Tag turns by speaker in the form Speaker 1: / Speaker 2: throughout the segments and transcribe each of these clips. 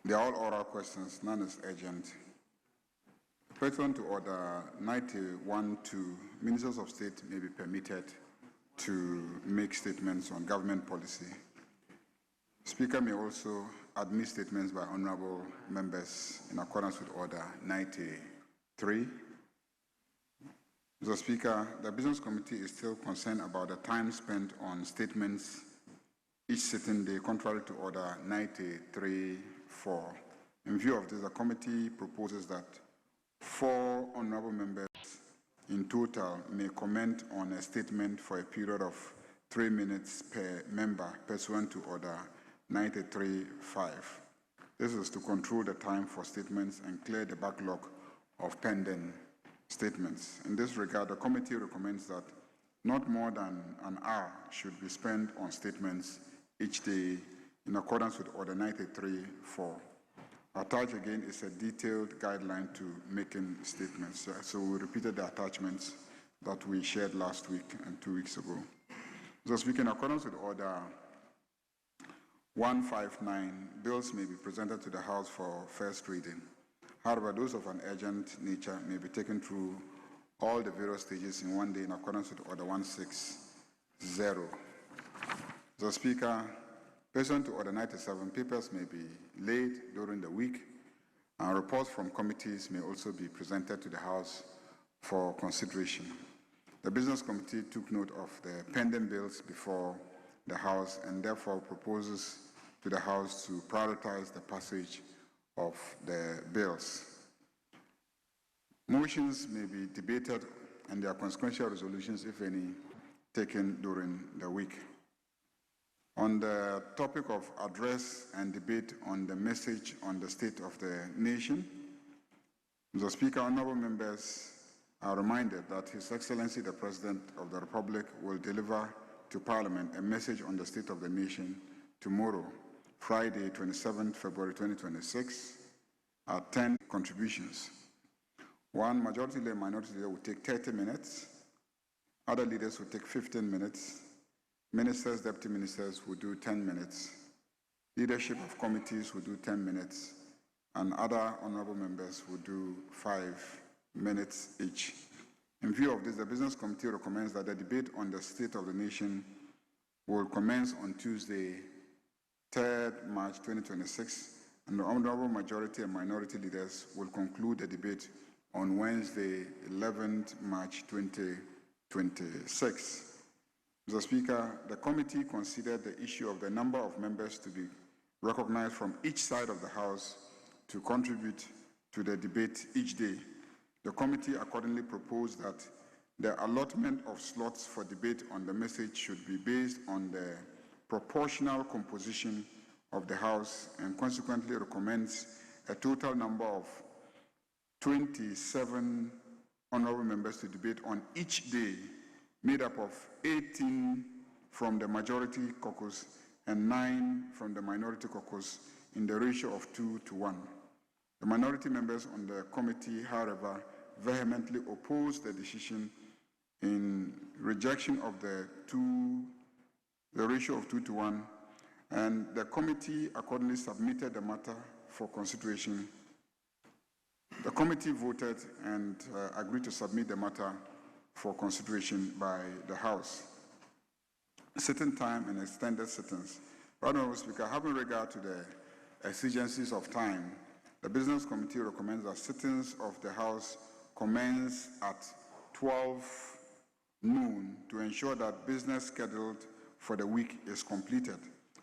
Speaker 1: They are all oral questions, none is urgent. Pursuant to Order 91-2, Ministers of State may be permitted to make statements on government policy. Speaker may also admit statements by honorable members in accordance with Order 93. Mr. Speaker, the Business Committee is still concerned about the time spent on statements each sitting day, contrary to Order 93-4. In view of this, the committee proposes that 4 honorable members in total may comment on a statement for a period of 3 minutes per member, pursuant to Order 93-5. This is to control the time for statements and clear the backlog of pending statements. In this regard, the committee recommends that not more than an hour should be spent on statements each day in accordance with Order 93-4. Attached again is a detailed guideline to making statements. So we repeated the attachments that we shared last week and 2 weeks ago. So speaking in accordance with Order 159, bills may be presented to the House for first reading. However, those of an urgent nature may be taken through all the various stages in one day in accordance with Order 160. The Speaker, pursuant to Order 97, papers may be laid during the week, and reports from committees may also be presented to the House for consideration. The Business Committee took note of the pending bills before the House and therefore proposes to the House to prioritize the passage of the bills. Motions may be debated and their consequential resolutions, if any, taken during the week. On the topic of address and debate on the message on the state of the nation, Mr. Speaker, honorable members are reminded that His Excellency the President of the Republic will deliver to Parliament a message on the state of the nation tomorrow, Friday, 27th February 2026, at 10 contributions. One majority leader and minority leader will take 30 minutes. Other leaders will take 15 minutes. Ministers, deputy ministers will do 10 minutes. Leadership of committees will do 10 minutes. And other honorable members will do 5 minutes each. In view of this, the Business Committee recommends that the debate on the state of the nation will commence on Tuesday, 3rd March 2026, and the honorable majority and minority leaders will conclude the debate on Wednesday, 11th March 2026. Mr. Speaker, the committee considered the issue of the number of members to be recognized from each side of the House to contribute to the debate each day. The committee accordingly proposed that the allotment of slots for debate on the message should be based on the proportional composition of the House and consequently recommends a total number of 27 honorable members to debate on each day, made up of 18 from the majority caucus and 9 from the minority caucus in the ratio of 2-1. The minority members on the committee, however, vehemently opposed the decision in rejection of the ratio of 2-1, and the committee accordingly submitted the matter for consideration. The committee voted and agreed to submit the matter for consideration by the House. Sitting time and extended sittings. Honorable Speaker, having regard to the exigencies of time, the Business Committee recommends that sittings of the House commence at 12 noon to ensure that business scheduled for the week is completed,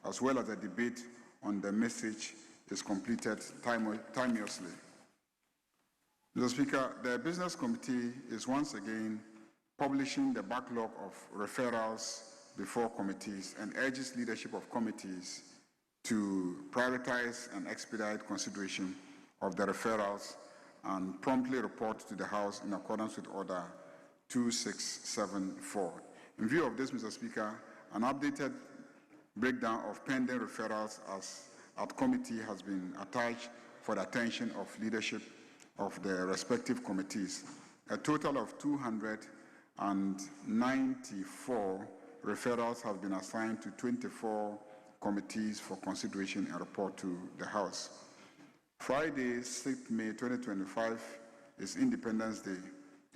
Speaker 1: as well as the debate on the message is completed timeously. Mr. Speaker, the Business Committee is once again publishing the backlog of referrals before committees and urges leadership of committees to prioritize and expedite consideration of the referrals and promptly report to the House in accordance with Order 2674. In view of this, Mr. Speaker, an updated breakdown of pending referrals at committee has been attached for the attention of leadership of the respective committees. A total of 294 referrals have been assigned to 24 committees for consideration and report to the House. Friday, 6th May 2025 is Independence Day.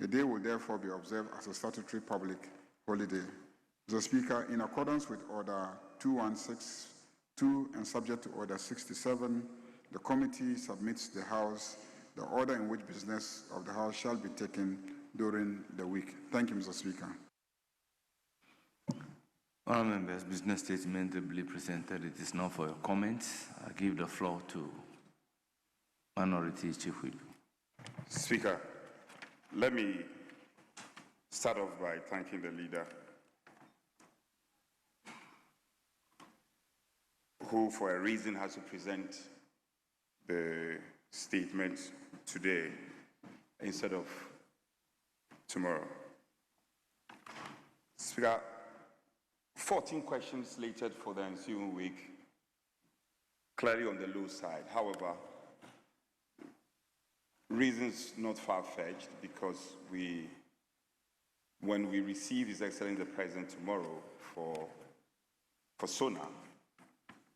Speaker 1: The day will therefore be observed as a statutory public holiday. Mr. Speaker, in accordance with Order 2162 and subject to Order 67, the committee submits the House the order in which business of the House shall be taken during the week. Thank you, Mr. Speaker.
Speaker 2: Honourable members, business statement ably presented. It is now for your comments. I give the floor to Minority Chief Whip.
Speaker 3: Speaker, let me start off by thanking the leader who, for a reason, has to present the statement today instead of tomorrow. Speaker, 14 questions slated for the ensuing week, clearly on the low side. However, reasons not far-fetched, because when we receive His Excellency the President tomorrow for SONA,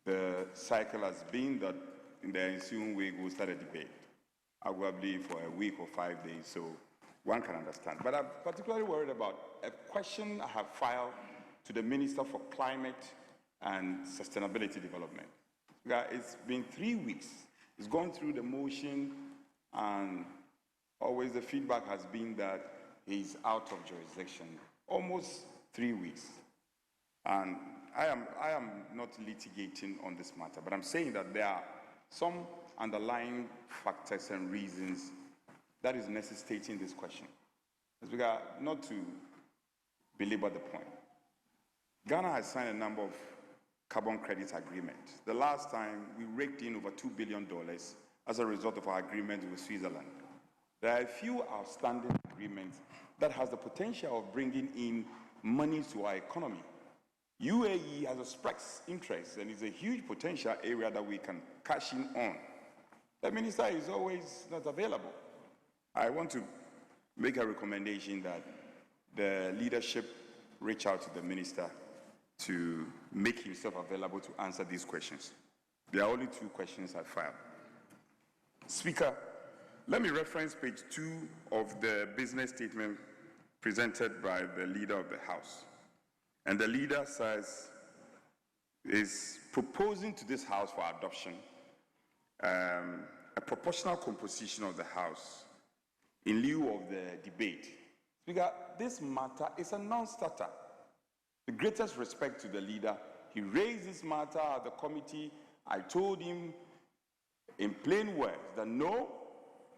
Speaker 3: the cycle has been that in the ensuing week we'll start a debate, arguably for a week or 5 days, so one can understand. But I'm particularly worried about a question I have filed to the Minister for Climate and Sustainability Development. It's been 3 weeks. It's gone through the motion, and always the feedback has been that he's out of jurisdiction. Almost 3 weeks. And I am not litigating on this matter, but I'm saying that there are some underlying factors and reasons that is necessitating this question. Not to belabor the point. Ghana has signed a number of carbon credit agreements. The last time we raked in over $2 billion as a result of our agreement with Switzerland. There are a few outstanding agreements that has the potential of bringing in money to our economy. UAE has expressed interest, and it's a huge potential area that we can cash in on. The minister is always not available. I want to make a recommendation that the leadership reach out to the minister to make himself available to answer these questions. There are only 2 questions I filed. Speaker, let me reference page 2 of the business statement presented by the leader of the House. And the leader says, is proposing to this House for adoption a proportional composition of the House in lieu of the debate. Speaker, this matter is a non-starter. The greatest respect to the leader. He raised this matter at the committee. I told him in plain words that no,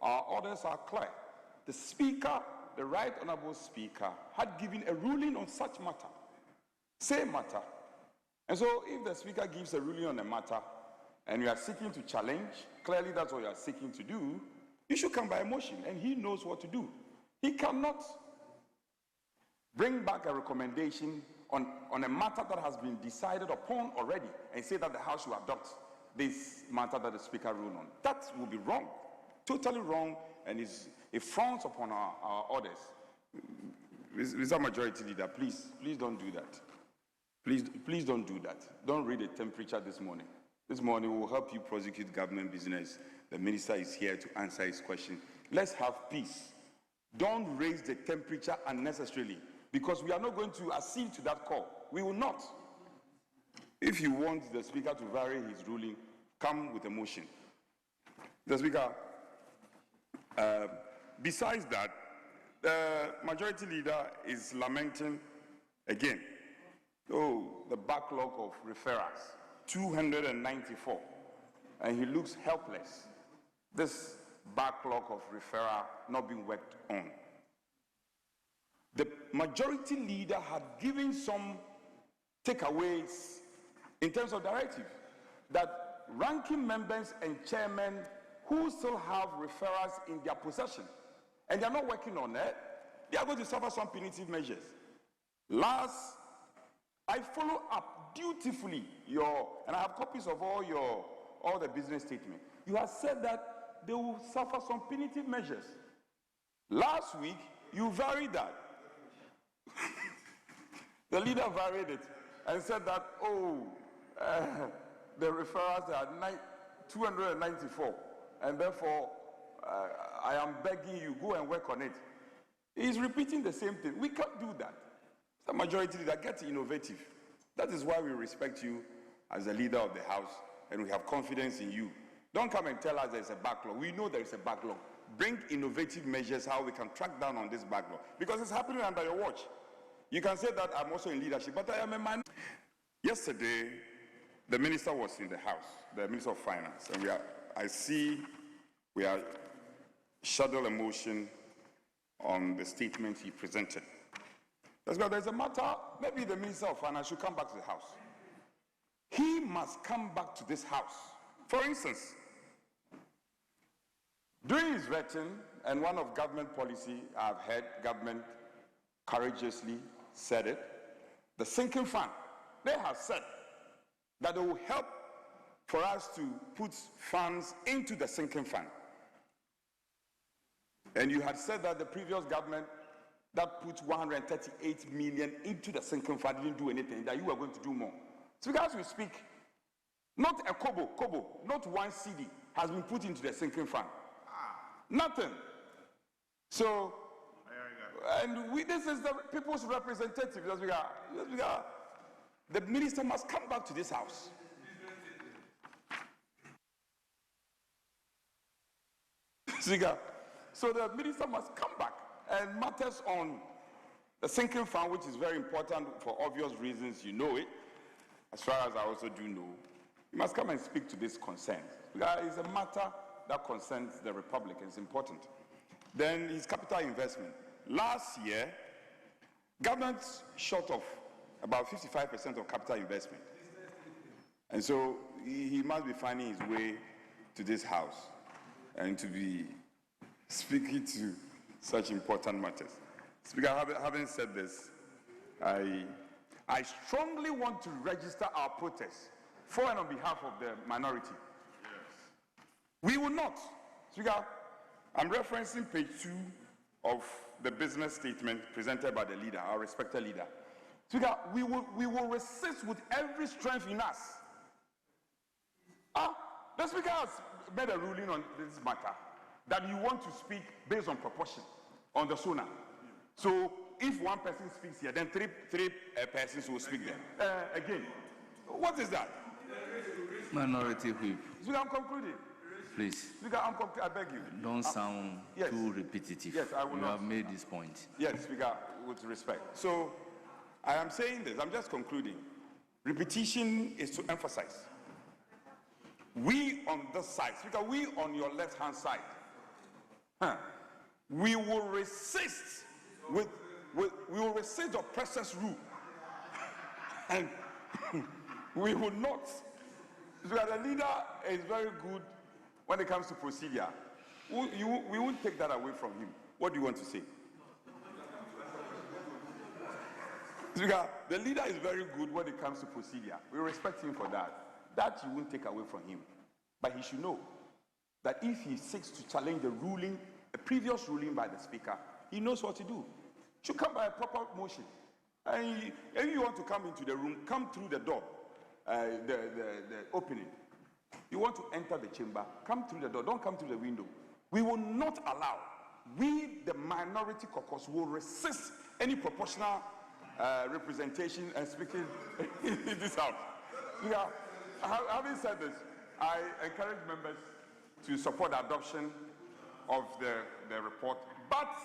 Speaker 3: our orders are clear. The Speaker, the Right Honourable Speaker, had given a ruling on such matter. Same matter. And so if the Speaker gives a ruling on a matter and you are seeking to challenge, clearly that's what you are seeking to do, you should come by a motion, and he knows what to do. He cannot bring back a recommendation on a matter that has been decided upon already and say that the House should adopt this matter that the Speaker ruled on. That would be wrong, totally wrong, and it frowns upon our orders. Mr. Majority Leader, please don't do that. Please don't do that. Don't read the temperature this morning. This morning we will help you prosecute government business. The minister is here to answer his question. Let's have peace. Don't raise the temperature unnecessarily, because we are not going to accede to that call. We will not. If you want the Speaker to vary his ruling, come with a motion. The Speaker, besides that, the Majority Leader is lamenting again, the backlog of referrals, 294, and he looks helpless. This backlog of referral not being worked on. The Majority Leader had given some takeaways in terms of directive that ranking members and chairmen who still have referrals in their possession and they are not working on it, they are going to suffer some punitive measures. Last, I follow up dutifully and I have copies of all the business statement. You have said that they will suffer some punitive measures. Last week, you varied that. The leader varied it and said that, the referrals are 294, and therefore I am begging you, go and work on it. He's repeating the same thing. We can't do that. The majority that gets innovative. That is why we respect you as the leader of the House, and we have confidence in you. Don't come and tell us there's a backlog. We know there is a backlog. Bring innovative measures how we can track down on this backlog, because it's happening under your watch. You can say that I'm also in leadership, but I am a man. Yesterday, the minister was in the House, the Minister of Finance, and I see we are scheduled a motion on the statement he presented. That's why there's a matter, maybe the Minister of Finance should come back to the House. He must come back to this House. For instance, during his vetting, and one of government policy, I've heard government courageously said it, the sinking fund, they have said that they will help for us to put funds into the sinking fund. And you had said that the previous government that put 138 million into the sinking fund didn't do anything, that you were going to do more. So as we speak, not a kobo, not one CD has been put into the sinking fund. Nothing. So, and this is the people's representative. The minister must come back to this House. So the minister must come back, and matters on the sinking fund, which is very important for obvious reasons, you know it, as far as I also do know, you must come and speak to this concern. Because it's a matter that concerns the Republic, it's important. Then his capital investment. Last year, government short of about 55% of capital investment. And so he must be finding his way to this House and to be speaking to such important matters. Speaker, having said this, I strongly want to register our protest for and on behalf of the minority. Yes. We will not. Speaker, I'm referencing page 2 of the business statement presented by the leader, our respected leader. Speaker, we will resist with every strength in us. The Speaker has made a ruling on this matter that you want to speak based on proportion on the SONA. So if one person speaks here, then three persons will speak there. Again, what is that?
Speaker 2: Minority whip.
Speaker 3: Speaker, I'm concluding.
Speaker 2: Please.
Speaker 3: Speaker, I beg you.
Speaker 2: Don't sound too repetitive.
Speaker 3: Yes, I will
Speaker 2: You
Speaker 3: not.
Speaker 2: have made this point.
Speaker 3: Yes, Speaker, with respect. So I am saying this, I'm just concluding. Repetition is to emphasize. We on this side, Speaker, we on your left-hand side, we will resist we will resist the oppressor's rule. And we will not. Because the leader is very good when it comes to procedure. We won't take that away from him. What do you want to say? Because the leader is very good when it comes to procedure. We respect him for that. That you won't take away from him. But he should know that if he seeks to challenge the ruling, a previous ruling by the Speaker, he knows what to do. Should come by a proper motion. And if you want to come into the room, come through the door, the opening. You want to enter the chamber, come through the door, don't come through the window. We will not allow, we, the minority caucus, will resist any proportional representation and speaking in this House. Yeah. Having said this, I encourage members to support the adoption of the report, but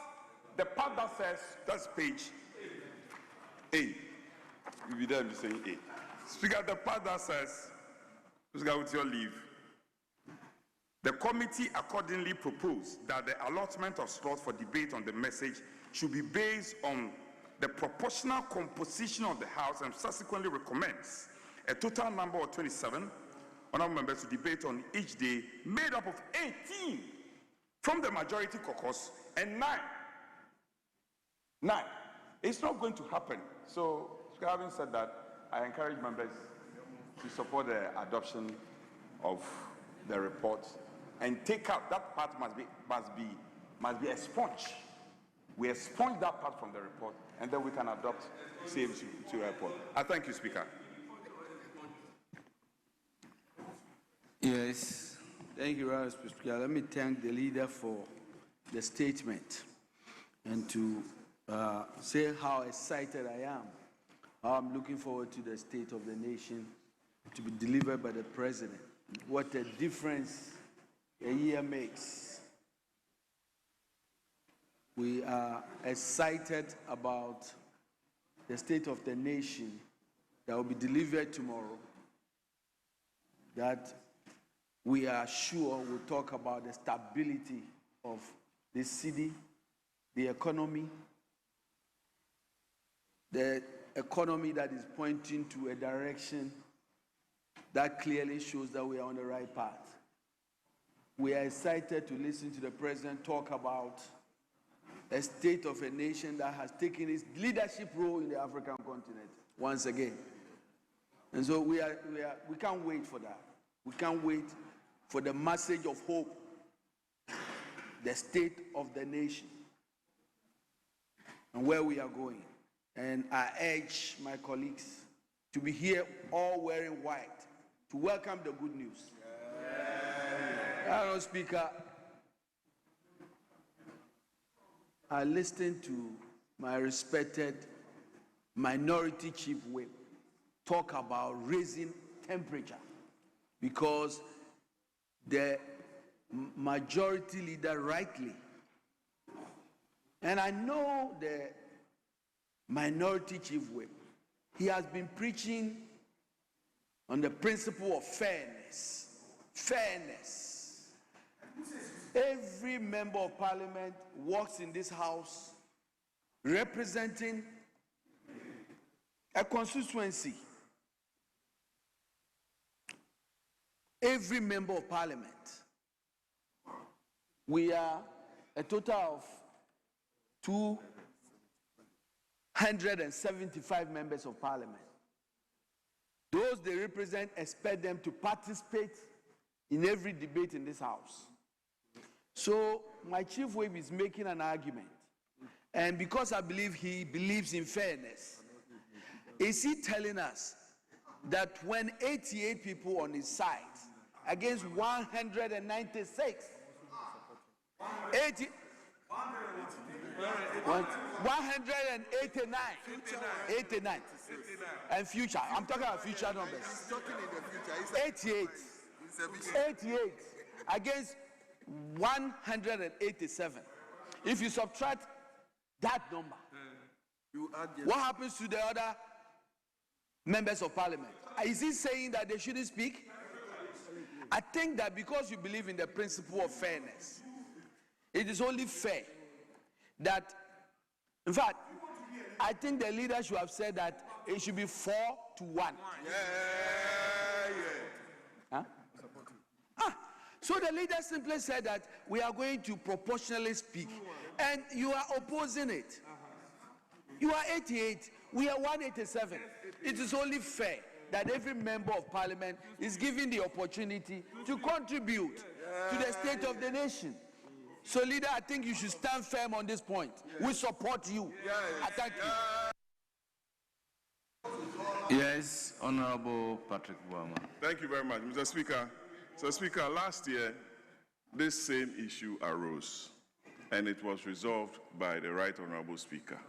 Speaker 3: the part that says, that's page A. You'll be there saying A. Speaker, the part that says, Speaker, with your leave, the committee accordingly proposed that the allotment of slots for debate on the message should be based on the proportional composition of the House, and subsequently recommends a total number of 27 honorable members to debate on each day, made up of 18 from the majority caucus and 9. It's not going to happen. So, having said that, I encourage members to support the adoption of the report and take out that part must be expunged. We expunge that part from the report, and then we can adopt same to report. I thank you, Speaker.
Speaker 2: Yes,
Speaker 4: Thank you, Mr. Speaker. Let me thank the leader for the statement and to say how excited I am, how I'm looking forward to the State of the Nation to be delivered by the President. What a difference a year makes. We are excited about the State of the Nation that will be delivered tomorrow, that we are sure will talk about the stability of the city, the economy that is pointing to a direction that clearly shows that we are on the right path. We are excited to listen to the President talk about a state of a nation that has taken its leadership role in the African continent once again. And so we can't wait for that. We can't wait for the message of hope, the state of the nation, and where we are going. And I urge my colleagues to be here all wearing white to welcome the good news. Madam Speaker, I listened to my respected minority chief whip talk about raising temperature because the majority leader rightly, and I know the minority chief whip, he has been preaching on the principle of fairness. Fairness. Every member of parliament walks in this house representing a constituency. Every member of parliament. We are a total of 275 members of parliament. Those they represent, expect them to participate in every debate in this house. So my chief whip is making an argument. And because I believe he believes in fairness, is he telling us that when 88 people on his side against 196, 189, and future. I'm talking about future numbers.
Speaker 5: He's talking in the future.
Speaker 4: 88 against 187. If you subtract that number, what happens to the other members of parliament? Is he saying that they shouldn't speak? I think that because you believe in the principle of fairness, it is only fair that, in fact, I think the leader should have said that it should be 4-1. Huh? So the leader simply said that we are going to proportionally speak, and you are opposing it. You are 88, we are 187. It is only fair that every member of parliament is given the opportunity to contribute to the state of the nation. So, leader, I think you should stand firm on this point. We support you. I thank you.
Speaker 2: Yes, Honorable Patrick Boama.
Speaker 5: Thank you very much, Mr. Speaker. Mr. Speaker, last year, this same issue arose, and it was resolved by the Right Honorable Speaker.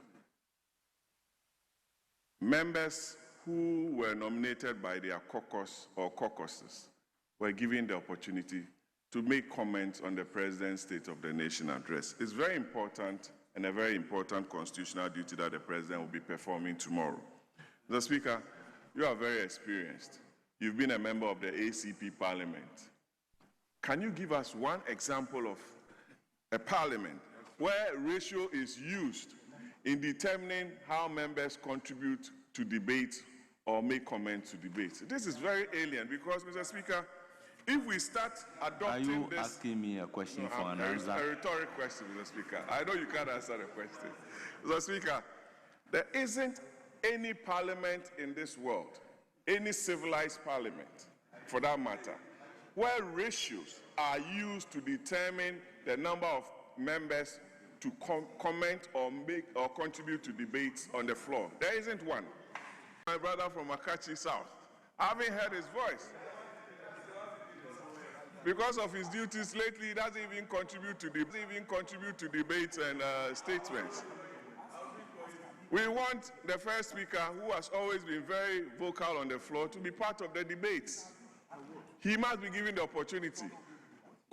Speaker 5: Members who were nominated by their caucus or caucuses were given the opportunity to make comments on the President's State of the Nation address. It's very important and a very important constitutional duty that the President will be performing tomorrow. Mr. Speaker, you are very experienced. You've been a member of the ACP Parliament. Can you give us one example of a parliament where ratio is used in determining how members contribute to debate or make comments to debates? This is very alien because, Mr. Speaker, if we start adopting this... Are
Speaker 2: you asking me a question for an answer?
Speaker 5: A rhetoric question, Mr. Speaker. I know you can't answer the question. Mr. Speaker, there isn't any parliament in this world, any civilized parliament, for that matter, where ratios are used to determine the number of members to comment or make or contribute to debates on the floor. There isn't one. My brother from Akachi South, I haven't heard his voice. Because of his duties lately, he doesn't even contribute to debates and statements. We want the first speaker, who has always been very vocal on the floor, to be part of the debates. He must be given the opportunity.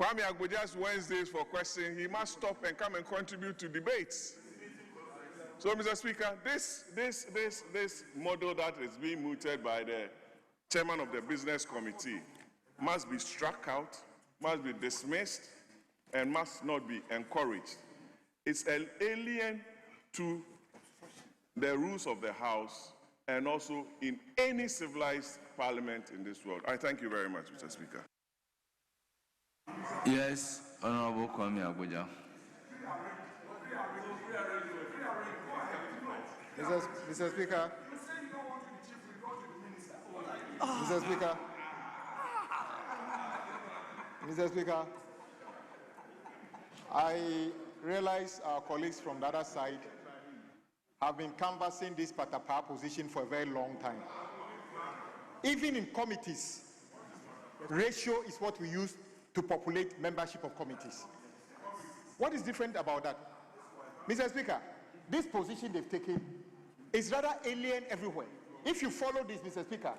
Speaker 5: Kwame Agboja's Wednesdays for questions, he must stop and come and contribute to debates. So, Mr. Speaker, this model that is being mooted by the chairman of the business committee must be struck out, must be dismissed, and must not be encouraged. It's an alien to the rules of the House and also in any civilized parliament in this world. I thank you very much, Mr. Speaker.
Speaker 2: Yes, Honorable Kwame Agboja.
Speaker 6: Mr. Speaker. Mr. Speaker. Mr. Speaker, I realize our colleagues from the other side have been canvassing this Patapa position for a very long time. Even in committees, ratio is what we use to populate membership of committees. What is different about that? Mr. Speaker, this position they've taken is rather alien everywhere. If you follow this, Mr. Speaker,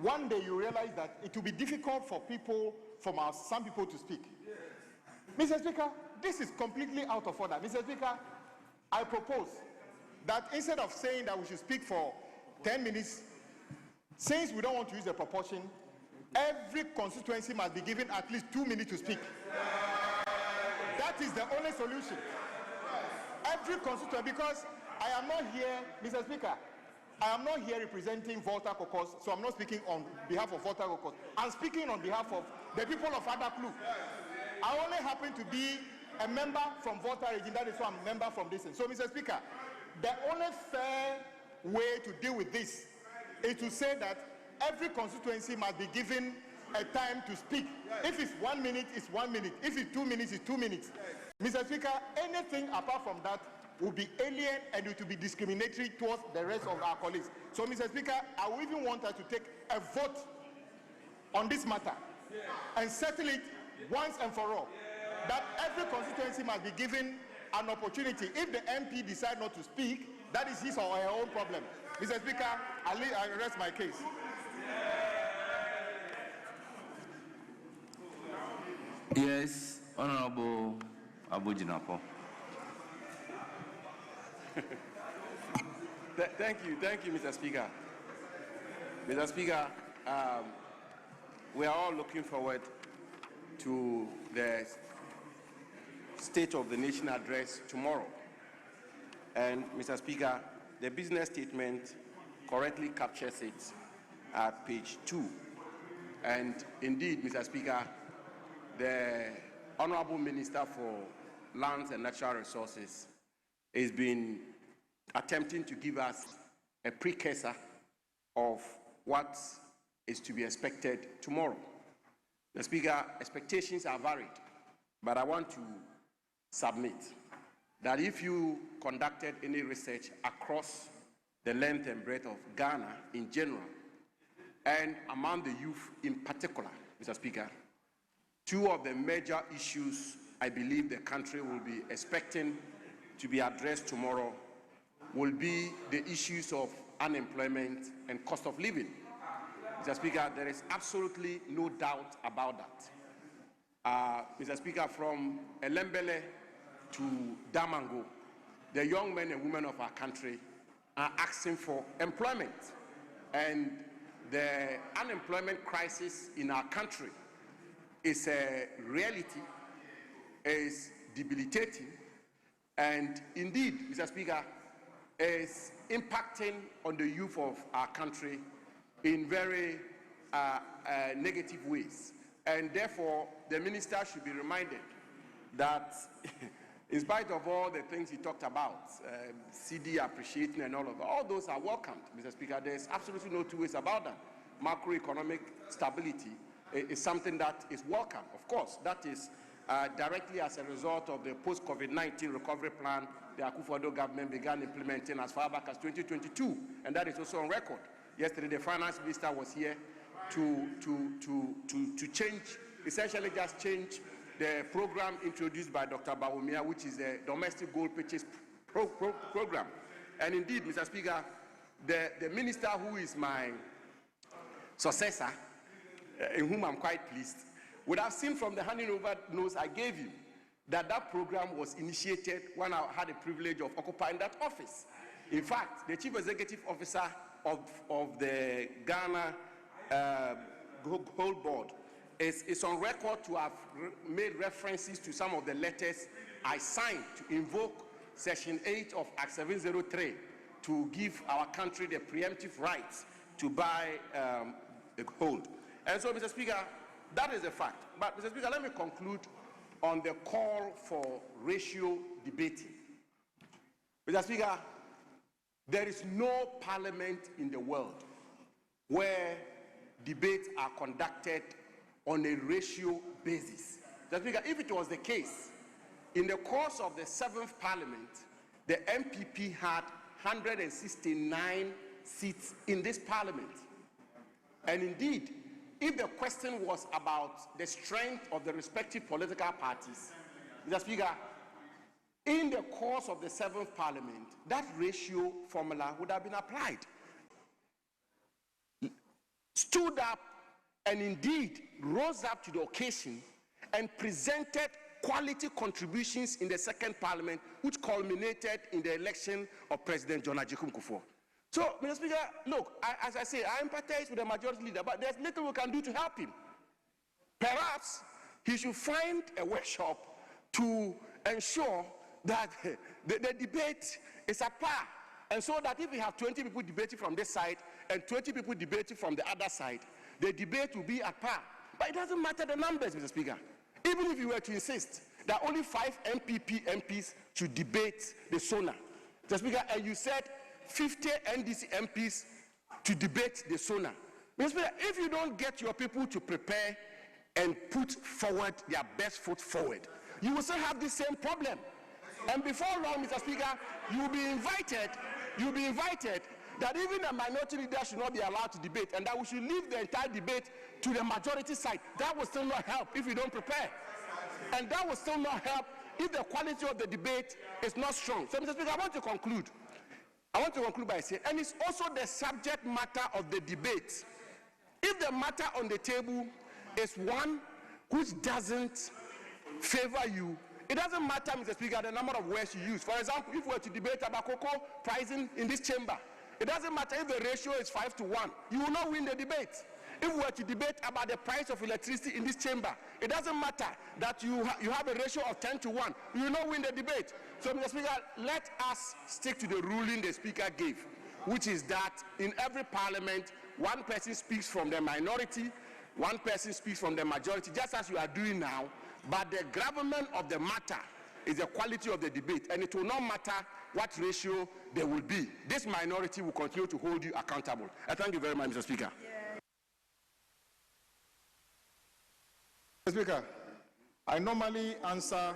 Speaker 6: one day you realize that it will be difficult for people, some people to speak. Mr. Speaker, this is completely out of order. Mr. Speaker, I propose that instead of saying that we should speak for 10 minutes, since we don't want to use the proportion, every constituency must be given at least 2 minutes to speak. That is the only solution. Every constituency, because I am not here, Mr. Speaker, I am not here representing Volta Caucus, so I'm not speaking on behalf of Volta Caucus. I'm speaking on behalf of the people of Adaklu. I only happen to be a member from Volta region, that is why I'm a member from this. So, Mr. Speaker, the only fair way to deal with this is to say that every constituency must be given a time to speak. If it's 1 minute, it's 1 minute. If it's 2 minutes, it's 2 minutes. Mr. Speaker, anything apart from that will be alien and it will be discriminatory towards the rest of our colleagues. So, Mr. Speaker, I would even want us to take a vote on this matter and settle it once and for all, that every constituency must be given an opportunity. If the MP decides not to speak, that is his or her own problem. Mr. Speaker, I rest my case.
Speaker 2: Yes, Honorable Abujinapo.
Speaker 7: Thank you, Mr. Speaker. Mr. Speaker, we are all looking forward to the State of the Nation address tomorrow. And, Mr. Speaker, the business statement correctly captures it at page 2. And indeed, Mr. Speaker, the Honorable Minister for Lands and Natural Resources has been attempting to give us a precursor of what is to be expected tomorrow. Mr. Speaker, expectations are varied, but I want to submit that if you conducted any research across the length and breadth of Ghana in general, and among the youth in particular, Mr. Speaker, two of the major issues I believe the country will be expecting to be addressed tomorrow will be the issues of unemployment and cost of living. Mr. Speaker, there is absolutely no doubt about that. Mr. Speaker, from Elembele to Damango, the young men and women of our country are asking for employment. And the unemployment crisis in our country is a reality, is debilitating, and indeed, Mr. Speaker, is impacting on the youth of our country in very negative ways. And therefore, the minister should be reminded that in spite of all the things he talked about, CD appreciating and all those are welcomed, Mr. Speaker. There's absolutely no two ways about that. Macroeconomic stability is something that is welcome. Of course, that is directly as a result of the post-COVID-19 recovery plan the Akufo-Addo government began implementing as far back as 2022, and that is also on record. Yesterday, the finance minister was here to change essentially just change the program introduced by Dr. Bawumia, which is the domestic gold purchase program. And indeed, Mr. Speaker, the minister who is my successor, in whom I'm quite pleased, would have seen from the handing over notes I gave him that that program was initiated when I had the privilege of occupying that office. In fact, the chief executive officer of the Ghana Gold Board is on record to have made references to some of the letters I signed to invoke Section 8 of Act 703 to give our country the preemptive rights to buy gold. And so, Mr. Speaker, that is a fact. But, Mr. Speaker, let me conclude on the call for ratio debating. Mr. Speaker, there is no parliament in the world where debates are conducted on a ratio basis. Mr. Speaker, if it was the case, in the course of the 7th Parliament, the MPP had 169 seats in this Parliament. And indeed, if the question was about the strength of the respective political parties, Mr. Speaker, in the course of the 7th Parliament, that ratio formula would have been applied. Stood up and indeed rose up to the occasion and presented quality contributions in the 2nd Parliament, which culminated in the election of President John Ajay Kufuor. So, Mr. Speaker, look, as I say, I empathize with the majority leader, but there's little we can do to help him. Perhaps he should find a workshop to ensure that the debate is at par. And so that if we have 20 people debating from this side and 20 people debating from the other side, the debate will be at par. But it doesn't matter the numbers, Mr. Speaker. Even if you were to insist that only 5 MPP MPs should debate the SONA, Mr. Speaker, and you said 50 NDC MPs to debate the SONA, Mr. Speaker, if you don't get your people to prepare and put forward their best foot forward, you will still have the same problem. And before long, Mr. Speaker, you'll be invited that even a minority leader should not be allowed to debate and that we should leave the entire debate to the majority side. That will still not help if you don't prepare. And that will still not help if the quality of the debate is not strong. So, Mr. Speaker, I want to conclude. By saying, and it's also the subject matter of the debate. If the matter on the table is one which doesn't favor you, it doesn't matter, Mr. Speaker, the number of words you use. For example, if we were to debate about cocoa pricing in this chamber, it doesn't matter if the ratio is 5 to 1. You will not win the debate. If we were to debate about the price of electricity in this chamber, it doesn't matter that you have a ratio of 10 to 1. You will not win the debate. So, Mr. Speaker, let us stick to the ruling the Speaker gave, which is that in every parliament, one person speaks from the minority, one person speaks from the majority, just as you are doing now, but the gravamen of the matter is the quality of the debate, and it will not matter what ratio there will be. This minority will continue to hold you accountable. I thank you very much, Mr. Speaker.
Speaker 6: Mr. Speaker, I normally answer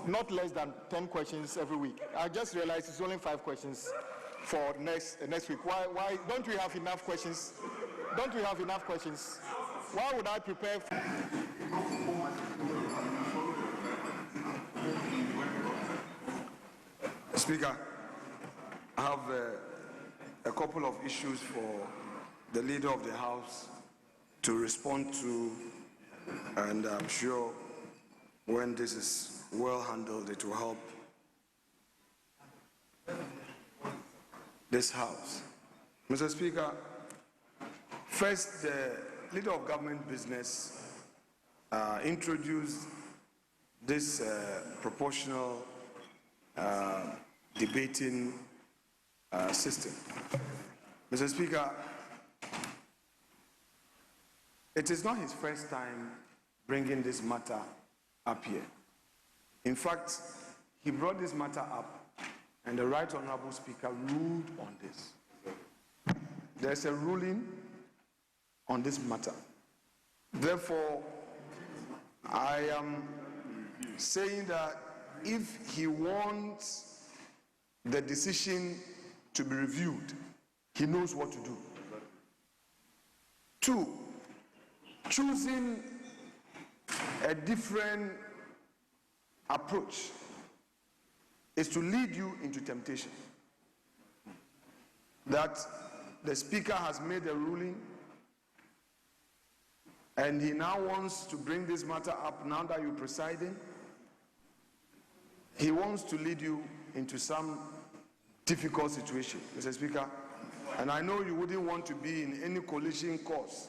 Speaker 6: not less than 10 questions every week. I just realized it's only 5 questions for next week. Why don't we have enough questions? Don't we have enough questions? Why would I prepare for...
Speaker 8: Speaker, I have a couple of issues for the Leader of the House to respond to, and I'm sure when this is well handled, it will help this House. Mr. Speaker, first, the Leader of Government Business introduced this proportional debating system. Mr. Speaker, it is not his first time bringing this matter up here. In fact, he brought this matter up, and the Right Honorable Speaker ruled on this. There's a ruling on this matter. Therefore, I am saying that if he wants the decision to be reviewed, he knows what to do. 2, choosing a different approach is to lead you into temptation. That the speaker has made a ruling and he now wants to bring this matter up now that you're presiding. He wants to lead you into some difficult situation, Mr. Speaker. And I know you wouldn't want to be in any collision course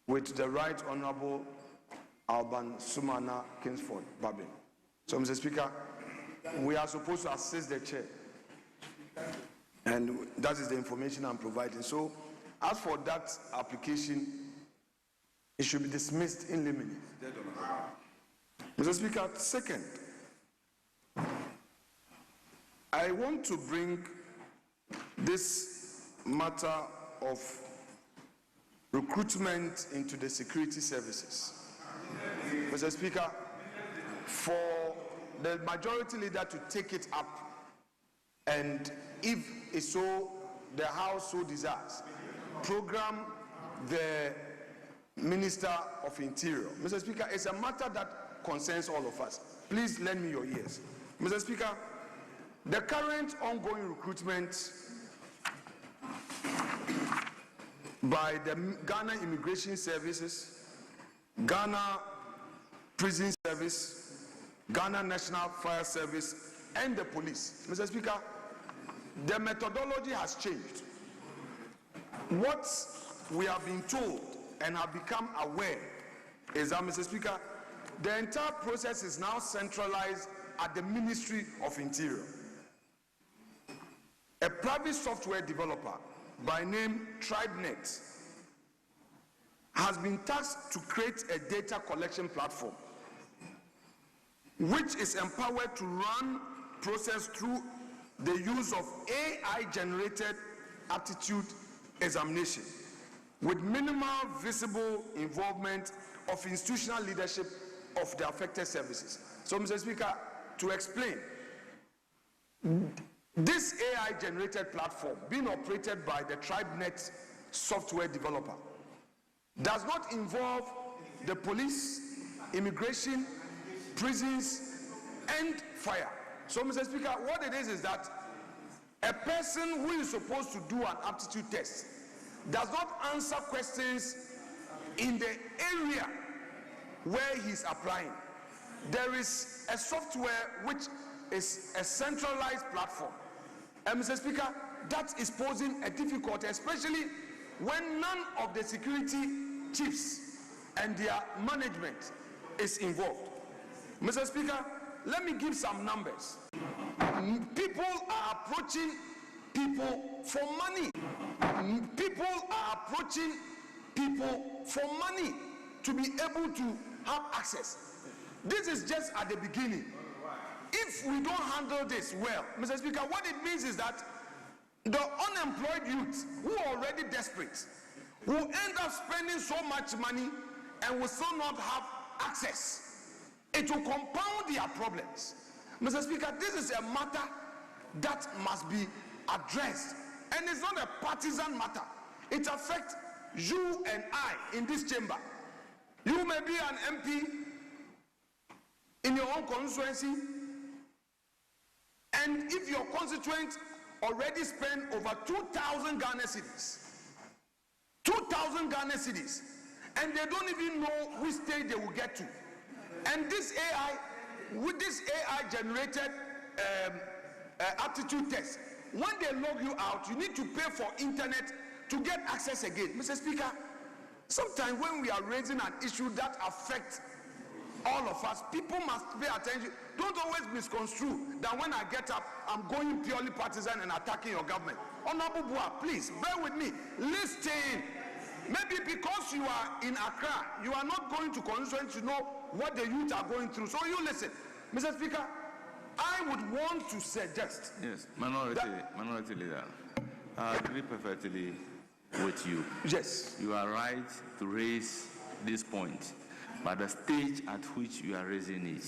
Speaker 8: with the Right Honorable Alban Sumana Kingsford Babin. So, Mr. Speaker, we are supposed to assist the chair. And that is the information I'm providing. So, as for that application, it should be dismissed in limine. Mr. Speaker, second, I want to bring this matter of recruitment into the security services. Mr. Speaker, for the majority leader to take it up, and if it's so, the House so desires, program the Minister of Interior. Mr. Speaker, it's a matter that concerns all of us. Please lend me your ears. Mr. Speaker, the current ongoing recruitment by the Ghana Immigration Services, Ghana Prison Service, Ghana National Fire Service, and the police. Mr. Speaker, the methodology has changed. What we have been told and have become aware is that, Mr. Speaker, the entire process is now centralized at the Ministry of Interior. A private software developer by name TribeNet has been tasked to create a data collection platform which is empowered to run process through the use of AI-generated aptitude examination with minimal visible involvement of institutional leadership of the affected services. So, Mr. Speaker, to explain, this AI-generated platform being operated by the TribeNet software developer does not involve the police, immigration, prisons, and fire. So, Mr. Speaker, what it is that a person who is supposed to do an aptitude test does not answer questions in the area where he's applying. There is a software which is a centralized platform. And Mr. Speaker, that is posing a difficulty, especially when none of the security chiefs and their management is involved. Mr. Speaker, let me give some numbers. People are approaching people for money. People are approaching people for money to be able to have access. This is just at the beginning. If we don't handle this well, Mr. Speaker, what it means is that the unemployed youth who are already desperate will end up spending so much money and will still not have access. It will compound their problems. Mr. Speaker, this is a matter that must be addressed. And it's not a partisan matter. It affects you and I in this chamber. You may be an MP in your own constituency, and if your constituent already spent over 2,000 Ghana cedis, 2,000 Ghana cedis, and they don't even know which stage they will get to. And this AI, with this AI-generated aptitude test, when they log you out, you need to pay for internet to get access again. Mr. Speaker, sometimes when we are raising an issue that affects all of us, people must pay attention. Don't always misconstrue that when I get up, I'm going purely partisan and attacking your government. Honorable Bua, please, bear with me. Listen. Maybe because you are in Accra, you are not going to constituency to know what the youth are going through. So you listen. Mr. Speaker, I would want to suggest...
Speaker 2: Yes, minority leader. I agree perfectly with you.
Speaker 8: Yes.
Speaker 2: You are right to raise this point, but the stage at which you are raising it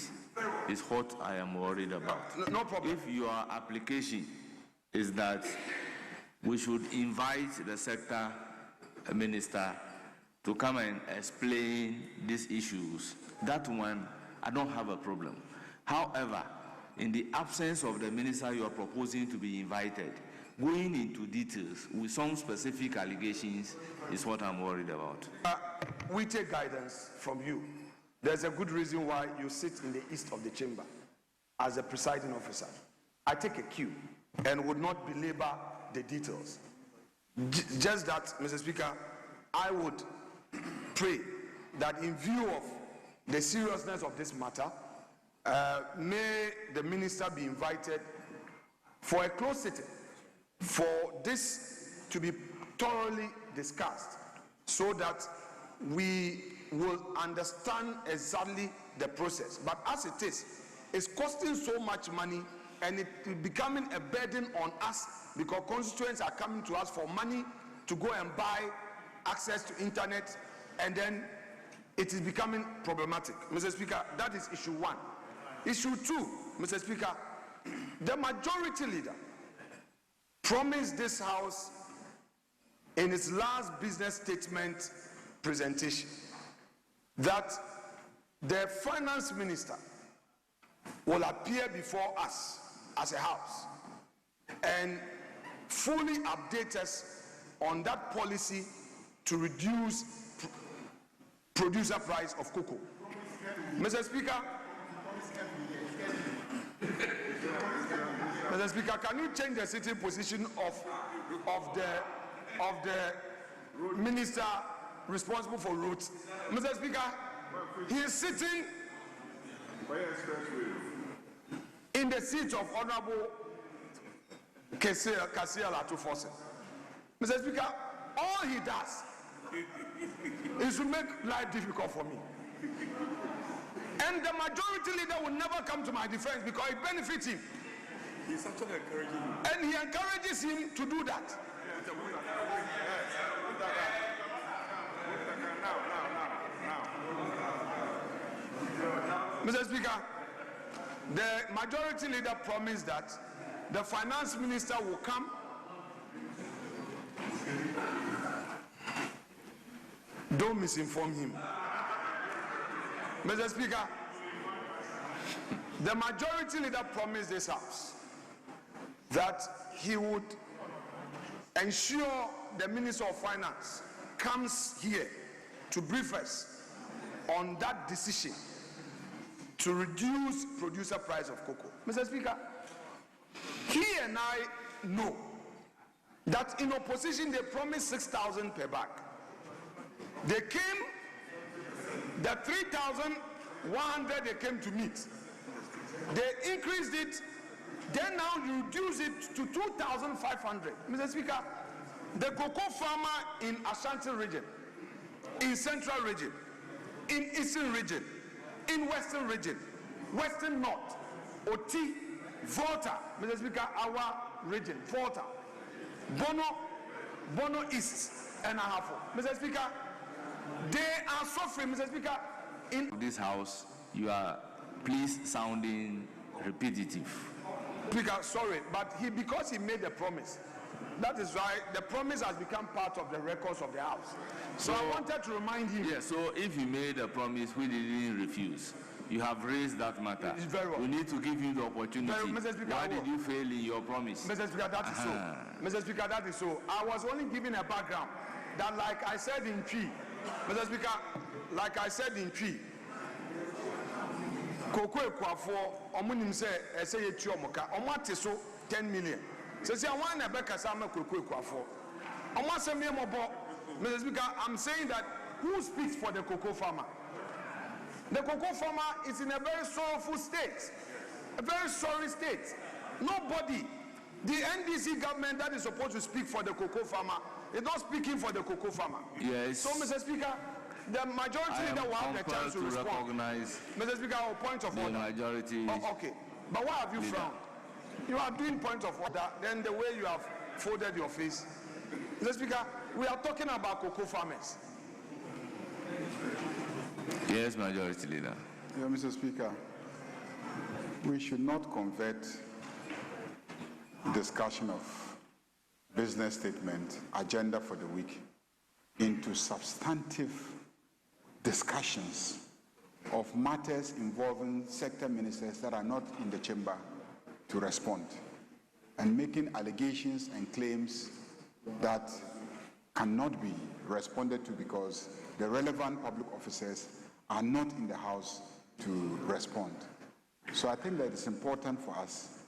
Speaker 2: is what I am worried about.
Speaker 8: No problem.
Speaker 2: If your application is that we should invite the sector minister to come and explain these issues, that one, I don't have a problem. However, in the absence of the minister you are proposing to be invited, going into details with some specific allegations is what I'm worried about.
Speaker 8: We take guidance from you. There's a good reason why you sit in the east of the chamber as a presiding officer. I take a cue and would not belabor the details. Just that, Mr. Speaker, I would pray that in view of the seriousness of this matter, may the minister be invited for a closed sitting for this to be thoroughly discussed so that we will understand exactly the process. But as it is, it's costing so much money and it is becoming a burden on us because constituents are coming to us for money to go and buy access to internet, and then it is becoming problematic. Mr. Speaker, that is issue one. Issue two, Mr. Speaker, the majority leader promised this House in its last business statement presentation that the finance minister will appear before us as a House and fully update us on that policy to reduce producer price of cocoa. Mr. Speaker, Mr. Speaker, can you change the sitting position of the minister responsible for roads? Mr. Speaker, he is sitting in the seat of Honorable Kasia Latufose. Mr. Speaker, all he does is to make life difficult for me. And the majority leader will never come to my defense because it benefits him.
Speaker 3: He's actually encouraging him.
Speaker 8: And he encourages him to do that. Mr. Speaker, the majority leader promised that the finance minister will come Don't misinform him. Mr. Speaker, the majority leader promised this House that he would ensure the Minister of Finance comes here to brief us on that decision to reduce producer price of cocoa. Mr. Speaker, he and I know that in opposition they promised 6,000 per bag. They came, the 3,100 they came to meet. They increased it, then now you reduce it to 2,500. Mr. Speaker, the cocoa farmer in Ashanti region, in Central region, in Eastern region, in Western region, Western North, Oti, Volta, Mr. Speaker, our region, Volta, Bono East, and Ahafo. Mr. Speaker, they are suffering, Mr. Speaker. In
Speaker 2: this House, you are please sounding repetitive.
Speaker 8: Speaker, sorry, but because he made a promise. That is why the promise has become part of the records of the House. So I wanted to remind him.
Speaker 2: Yeah, so if he made a promise, we didn't refuse. You have raised that matter.
Speaker 8: It's very well.
Speaker 2: We need to give you the opportunity.
Speaker 8: Mr. Speaker,
Speaker 2: why did you fail in your promise?
Speaker 8: Mr. Speaker, that is so. Mr. Speaker, that is so. I was only giving a background that, like I said in P, Mr. Speaker, like I said in P, Koko Ekwafo, Omunim say Yetiomoka, Omate so 10 million. So I want to back us Koko Ekwafo. Mr. Speaker, I'm saying that who speaks for the cocoa farmer? The cocoa farmer is in a very sorrowful state, a very sorry state. Nobody, the NDC government that is supposed to speak for the cocoa farmer, is not speaking for the cocoa farmer.
Speaker 2: Yes.
Speaker 8: So, Mr. Speaker, the majority leader will have the chance to respond.
Speaker 2: Recognize
Speaker 8: Mr. Speaker, our point of order.
Speaker 2: Majority.
Speaker 8: Oh, okay. But why have you frowned? You are doing point of order, then the way you have folded your face. Mr. Speaker, we are talking about cocoa farmers.
Speaker 2: Yes, Majority Leader.
Speaker 1: Yeah, Mr. Speaker, we should not convert discussion of business statement agenda for the week into substantive discussions of matters involving sector ministers that are not in the chamber to respond, and making allegations and claims that cannot be responded to because the relevant public officers are not in the House to respond. So I think that it's important for us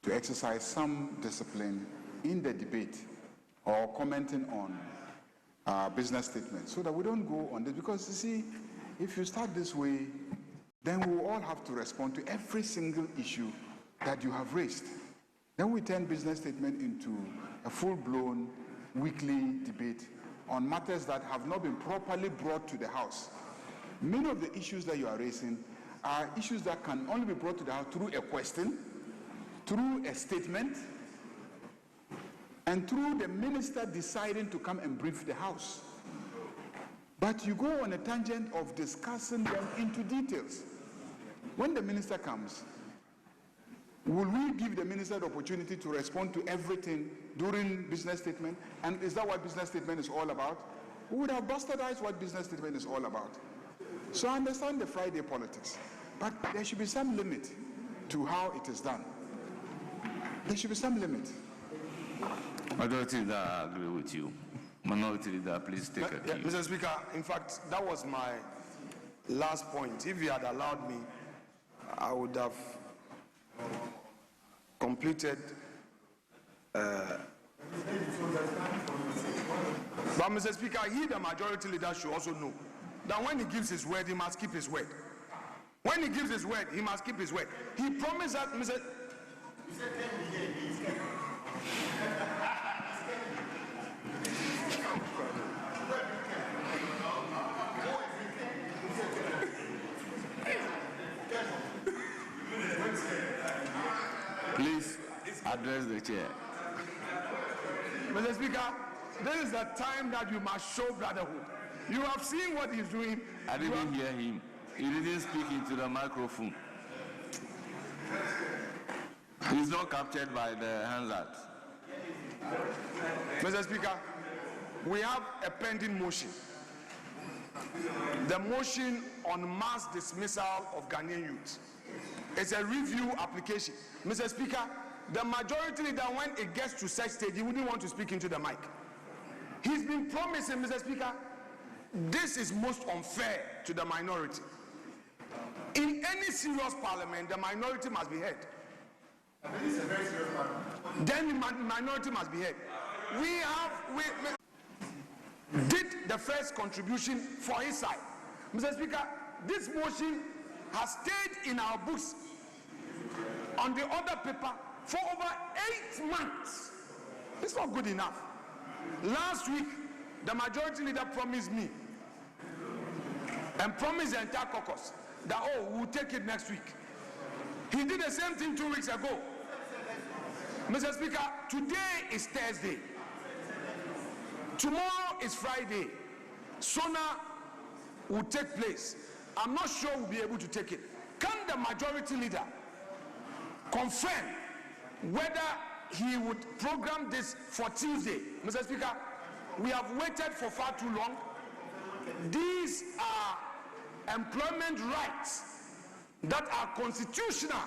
Speaker 1: to exercise some discipline in the debate or commenting on business statements so that we don't go on this, because you see, if you start this way, then we will all have to respond to every single issue that you have raised. Then we turn business statement into a full-blown weekly debate on matters that have not been properly brought to the House. Many of the issues that you are raising are issues that can only be brought to the House through a question, through a statement, and through the minister deciding to come and brief the House. But you go on a tangent of discussing them into details. When the minister comes, will we give the minister the opportunity to respond to everything during business statement? And is that what business statement is all about? We would have bastardized what business statement is all about. So I understand the Friday politics, but there should be some limit to how it is done. There should be some limit.
Speaker 2: Majority Leader, I agree with you. Minority Leader, please take a cue.
Speaker 8: Mr. Speaker, in fact, that was my last point. If you had allowed me, I would have completed. But Mr. Speaker, he, the majority leader, should also know that when he gives his word, he must keep his word. When he gives his word, he must keep his word. He promised that, Mr.
Speaker 2: Please address the chair.
Speaker 8: Mr. Speaker, this is the time that you must show brotherhood. You have seen what he's doing.
Speaker 2: I didn't hear him. He didn't speak into the microphone. He's not captured by the handlers.
Speaker 8: Mr. Speaker, we have a pending motion. The motion on mass dismissal of Ghanaian youth. It's a review application. Mr. Speaker, the majority leader, when it gets to such stage, he wouldn't want to speak into the mic. He's been promising, Mr. Speaker, this is most unfair to the minority. In any serious parliament, the minority must be heard. This is a very serious parliament. Then the minority must be heard. We did the first contribution for his side. Mr. Speaker, this motion has stayed in our books on the other paper for over 8 months. It's not good enough. Last week, the majority leader promised me and promised the entire caucus that, oh, we'll take it next week. He did the same thing 2 weeks ago. Mr. Speaker, today is Thursday. Tomorrow is Friday. SONA will take place. I'm not sure we'll be able to take it. Can the majority leader confirm whether he would program this for Tuesday? Mr. Speaker, we have waited for far too long. These are employment rights that are constitutional.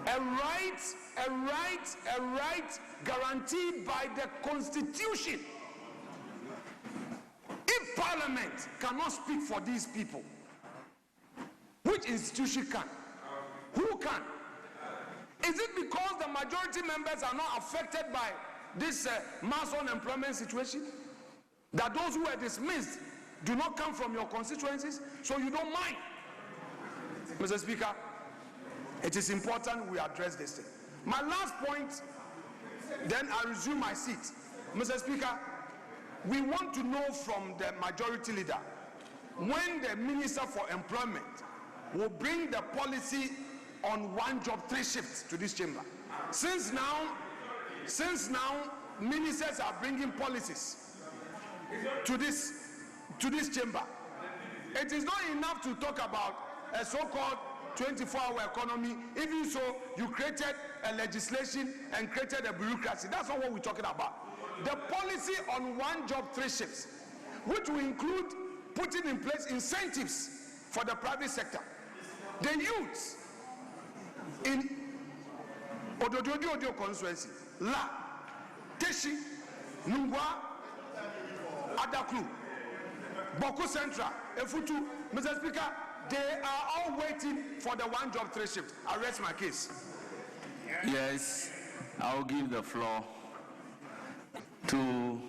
Speaker 8: A right guaranteed by the Constitution. If Parliament cannot speak for these people, which institution can? Who can? Is it because the majority members are not affected by this mass unemployment situation? That those who were dismissed do not come from your constituencies, so you don't mind? Mr. Speaker, it is important we address this thing. My last point, then I resume my seat. Mr. Speaker, we want to know from the majority leader when the Minister for Employment will bring the policy on 1 job 3 shifts to this chamber. Since now ministers are bringing policies to this chamber. It is not enough to talk about a so-called 24-hour economy. Even so, you created a legislation and created a bureaucracy. That's not what we're talking about. The policy on 1 job 3 shifts which will include putting in place incentives for the private sector. The youths in Ododio constituency, La, Teshi, Nungwa, Adaklu, Boko Central, Efutu, Mr. Speaker, they are all waiting for the 1 job 3 shift. I rest my case.
Speaker 2: Yes, I'll give the floor to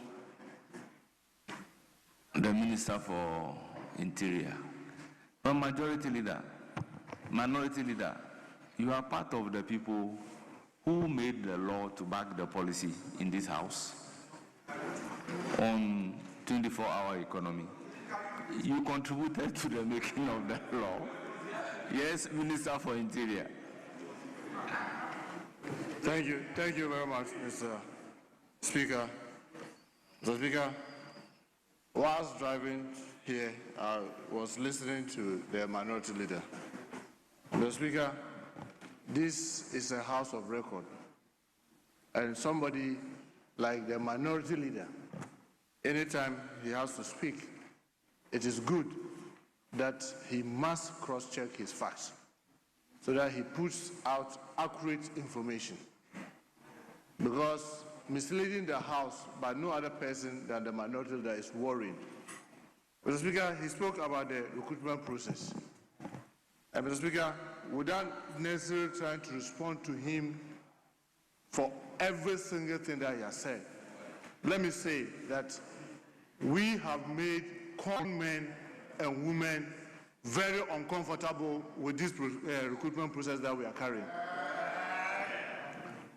Speaker 2: the Minister for Interior. From Majority Leader, Minority Leader, you are part of the people who made the law to back the policy in this House on 24-hour economy. You contributed to the making of that law. Yes, Minister for Interior.
Speaker 9: Thank you very much, Mr. Speaker. Mr. Speaker, whilst driving here, I was listening to the Minority Leader. Mr. Speaker, this is a House of record, and somebody like the Minority Leader, anytime he has to speak, it is good that he must cross-check his facts so that he puts out accurate information. Because misleading the House by no other person than the Minority Leader is worrying. Mr. Speaker, he spoke about the recruitment process. And Mr. Speaker, without necessarily trying to respond to him for every single thing that he has said, let me say that we have made common men and women very uncomfortable with this recruitment process that we are carrying.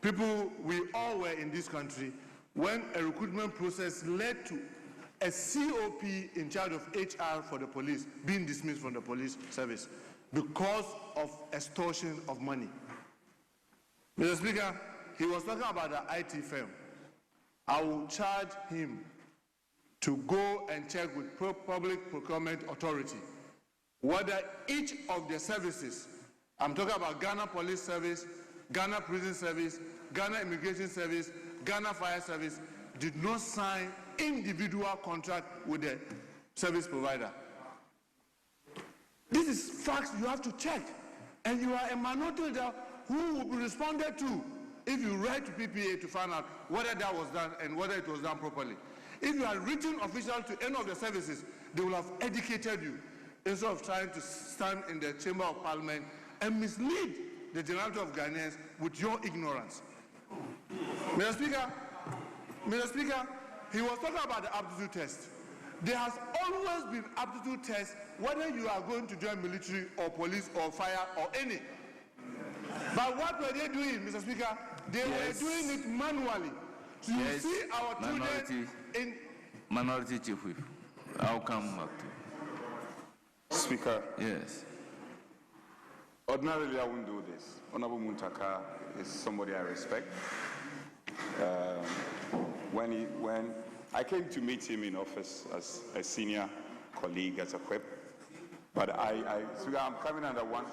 Speaker 9: People, we all were in this country when a recruitment process led to a COP in charge of HR for the police being dismissed from the police service because of extortion of money. Mr. Speaker, he was talking about the IT firm. I will charge him to go and check with Public Procurement Authority whether each of the services, I'm talking about Ghana Police Service, Ghana Prison Service, Ghana Immigration Service, Ghana Fire Service, did not sign individual contract with the service provider. This is facts you have to check. And you are a minority leader who will be responded to if you write to PPA to find out whether that was done and whether it was done properly. If you are written official to any of the services, they will have educated you instead of trying to stand in the Chamber of Parliament and mislead the generality of Ghanaians with your ignorance. Mr. Speaker, he was talking about the aptitude test. There has always been aptitude tests whether you are going to join military or police or fire or any. But what were they doing, Mr. Speaker? They were doing it manually. So you see our children in...
Speaker 2: Minority Chief Whip, I'll come back to you.
Speaker 3: Speaker.
Speaker 2: Yes.
Speaker 3: Ordinarily, I wouldn't do this. Honorable Muntaka is somebody I respect. When I came to meet him in office as a senior colleague, as a whip, but so I'm coming under one.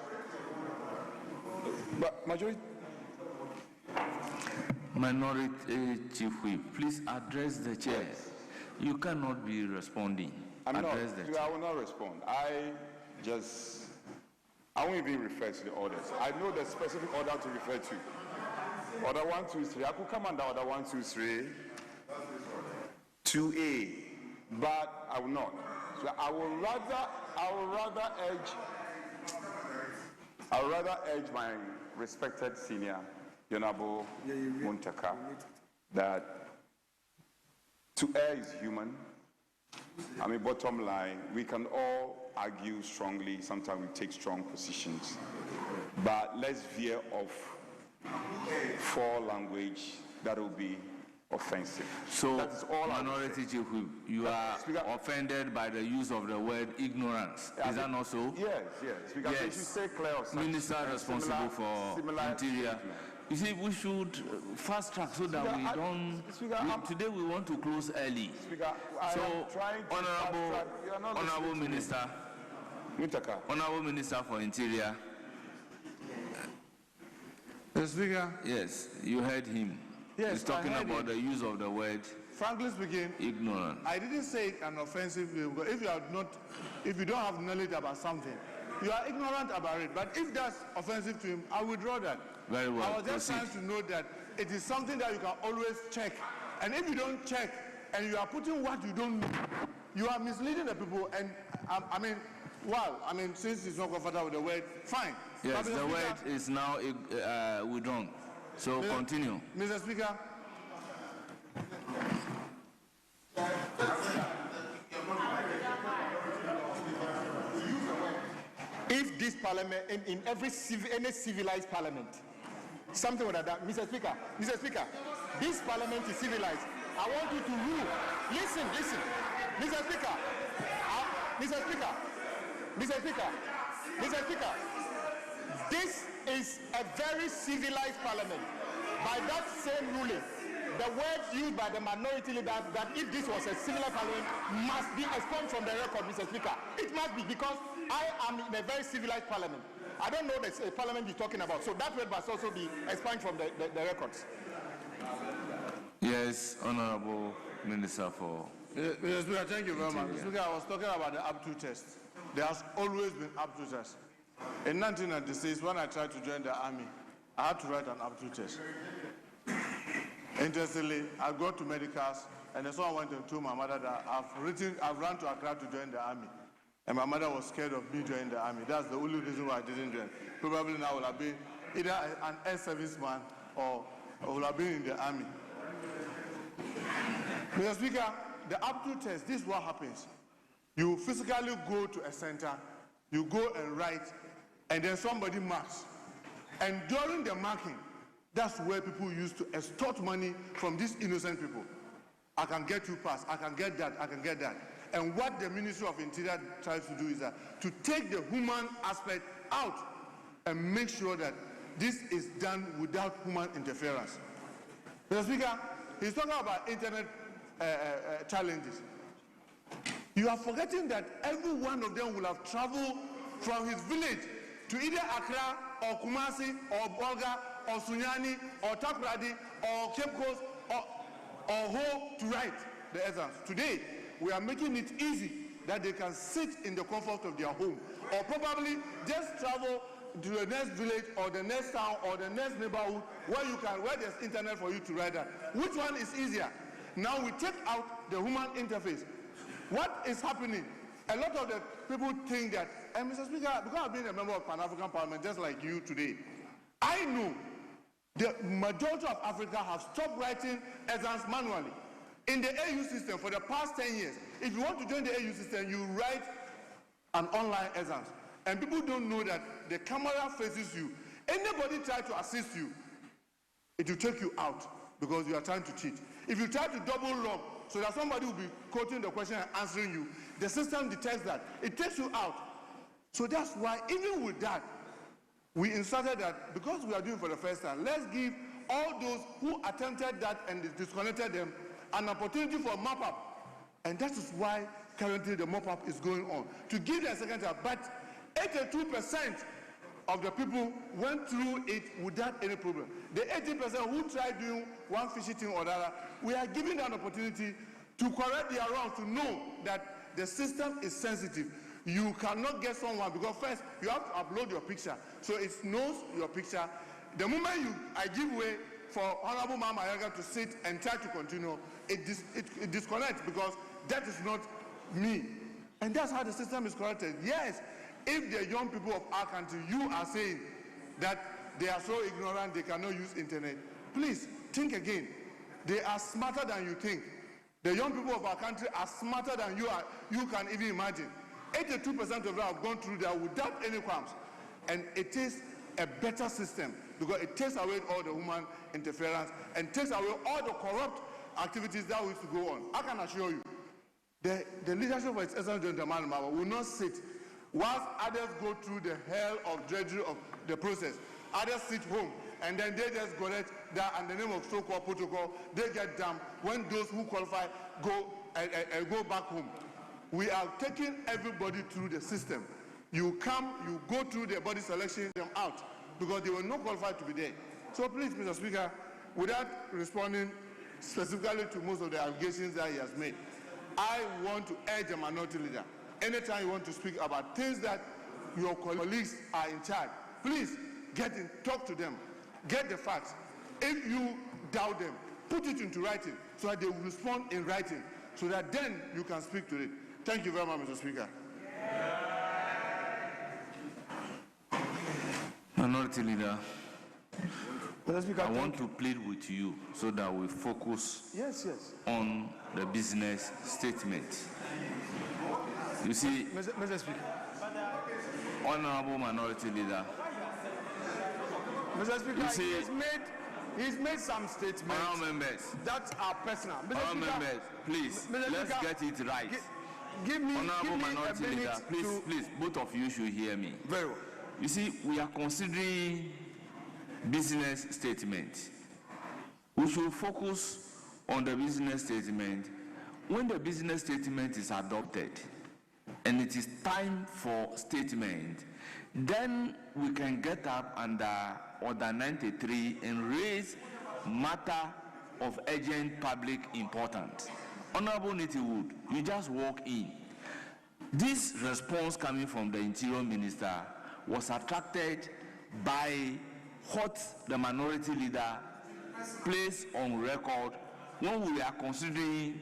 Speaker 3: But
Speaker 2: Minority Chief Whip, please address the chair. You cannot be responding.
Speaker 3: I will not respond. I won't even refer to the orders. I know the specific order to refer to. Order 123. I could come under order 123, 2A, but I will not. So I will rather urge my respected senior, Honorable Muntaka, that to err is human. I mean, bottom line, we can all argue strongly. Sometimes we take strong positions. But let's veer off for language that will be offensive.
Speaker 2: So, that's all. Minority Chief Whip, you are offended by the use of the word ignorance. Is that not so?
Speaker 3: Yes. Because you should say clear or something.
Speaker 2: Minister responsible for Interior. You see, we should fast track so that we don't. Today we want to close early. Honorable Minister, Honorable Minister for Interior.
Speaker 9: Speaker.
Speaker 2: Yes, you heard him.
Speaker 9: Yes,
Speaker 2: he's talking about the use of the word
Speaker 9: frankly speaking,
Speaker 2: ignorant.
Speaker 9: I didn't say it an offensive way, because if you don't have knowledge about something, you are ignorant about it. But if that's offensive to him, I withdraw that.
Speaker 2: Very well.
Speaker 9: I was just trying to know that it is something that you can always check. And if you don't check and you are putting what you don't know, you are misleading the people. And since he's not comfortable with the word, fine.
Speaker 2: Yes, the word is now withdrawn. So continue.
Speaker 9: Mr. Speaker.
Speaker 6: If this parliament, in any civilized parliament, something like that, Mr. Speaker, this parliament is civilized. I want you to rule. Listen, Mr. Speaker, this is a very civilized parliament. By that same ruling, the words used by the minority leader that if this was a civilized parliament must be expunged from the record, Mr. Speaker. It must be, because I am in a very civilized parliament. I don't know the parliament you're talking about, so that word must also be expunged from the records.
Speaker 2: Yes, Honorable Minister for...
Speaker 9: Mr. Speaker, thank you very much. Mr. Speaker, I was talking about the aptitude test. There has always been aptitude test. In 1996, when I tried to join the army, I had to write an aptitude test. Interestingly, I got to medicals, and then someone went and told my mother that I've run to Accra to join the army. And my mother was scared of me joining the army. That's the only reason why I didn't join. Probably now I would have been either an ex-serviceman or would have been in the army. Mr. Speaker, the aptitude test, this is what happens. You physically go to a center, you go and write, and then somebody marks. And during the marking, that's where people used to extort money from these innocent people. I can get you pass, I can get that, I can get that. And what the Ministry of Interior tries to do is that to take the human aspect out and make sure that this is done without human interference. Mr. Speaker, he's talking about internet challenges. You are forgetting that every one of them will have traveled from his village to either Accra or Kumasi or Bolga or Sunyani or Takoradi or Cape Coast or Ho to write the exams. Today, we are making it easy that they can sit in the comfort of their home, or probably just travel to the next village or the next town or the next neighborhood where there's internet for you to write that. Which one is easier? Now we take out the human interface. What is happening? A lot of the people think that, and Mr. Speaker, because I've been a member of Pan-African Parliament just like you today, I know the majority of Africa have stopped writing exams manually. In the AU system for the past 10 years, if you want to join the AU system, you write an online exam. And people don't know that the camera faces you. Anybody try to assist you, it will take you out because you are trying to cheat. If you try to double log so that somebody will be quoting the question and answering you, the system detects that. It takes you out. So that's why, even with that, we inserted that because we are doing it for the first time, let's give all those who attempted that and disconnected them an opportunity for mop-up. And that is why currently the mop-up is going on. To give them a second time, but 82% of the people went through it without any problem. The 80% who tried doing one fishy thing or the other, we are giving them an opportunity to correct their wrongs, to know that the system is sensitive. You cannot get someone, because first you have to upload your picture, so it knows your picture. The moment I give way for Honorable Mama Yaga to sit and try to continue, it disconnects, because that is not me. And that's how the system is corrected. Yes, if the young people of our country, you are saying that they are so ignorant they cannot use internet, please think again. They are smarter than you think. The young people of our country are smarter than you can even imagine. 82% of them have gone through there without any qualms. And it is a better system because it takes away all the human interference and takes away all the corrupt activities that used to go on. I can assure you, the leadership of His Excellency John Dramani Mahama will not sit whilst others go through the hell of drudgery of the process. Others sit home and then they just go that and the name of so-called protocol, they get damned when those who qualify go back home. We are taking everybody through the system. You come, you go through the body selection, them out, because they were not qualified to be there. So please, Mr. Speaker, without responding specifically to most of the allegations that he has made. I want to urge a minority leader, anytime you want to speak about things that your colleagues are in charge, please get in, talk to them, get the facts. If you doubt them, put it into writing so that they will respond in writing, so that then you can speak to it. Thank you very much, Mr. Speaker.
Speaker 2: Minority Leader,
Speaker 8: Mr. Speaker,
Speaker 2: I want to plead with you so that we focus on the business statement. You see,
Speaker 8: Mr. Speaker.
Speaker 2: Honorable Minority Leader,
Speaker 8: Mr. Speaker,
Speaker 2: you see,
Speaker 8: he's made some statements
Speaker 2: members,
Speaker 8: that are personal.
Speaker 2: members, please, let's get it right.
Speaker 8: Give me
Speaker 2: Minority
Speaker 8: a minute
Speaker 2: Leader, please, both of you should hear me.
Speaker 8: Very well.
Speaker 2: You see, we are considering business statement. We should focus on the business statement. When the business statement is adopted and it is time for statement, then we can get up under Order 93 and raise matter of urgent public importance. Honorable Nitiwood, you just walk in. This response coming from the Interior Minister was attracted by what the Minority Leader placed on record when we are considering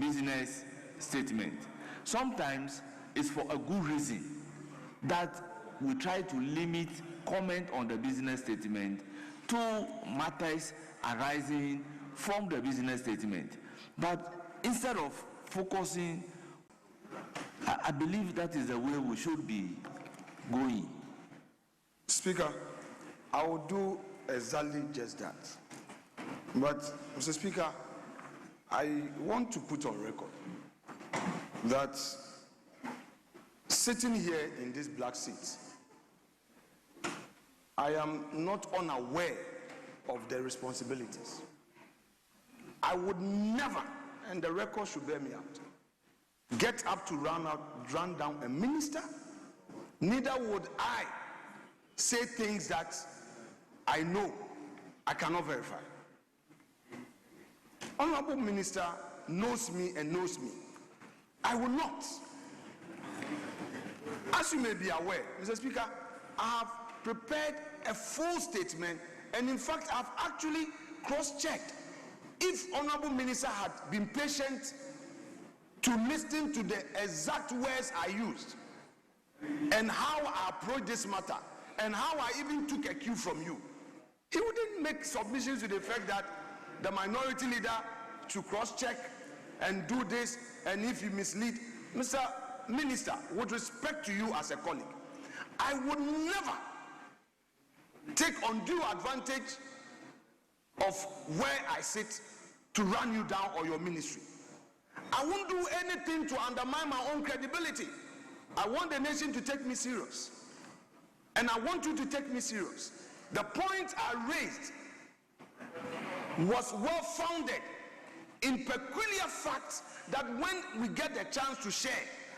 Speaker 2: business statement. Sometimes it's for a good reason that we try to limit comment on the business statement to matters arising from the business statement. But instead of focusing, I believe that is the way we should be going.
Speaker 8: Speaker, I will do exactly just that. But, Mr. Speaker, I want to put on record that sitting here in this black seat, I am not unaware of the responsibilities. I would never, and the record should bear me out, get up to run down a minister. Neither would I say things that I know I cannot verify. Honorable Minister knows me and knows me. I will not. As you may be aware, Mr. Speaker, I have prepared a full statement, and in fact, I've actually cross-checked. If Honorable Minister had been patient to listen to the exact words I used and how I approached this matter and how I even took a cue from you, he wouldn't make submissions to the fact that the Minority Leader should cross-check and do this, and if you mislead. Mr. Minister, with respect to you as a colleague, I would never take undue advantage of where I sit to run you down or your ministry. I won't do anything to undermine my own credibility. I want the nation to take me serious. And I want you to take me serious. The point I raised was well founded in peculiar facts that when we get the chance to share,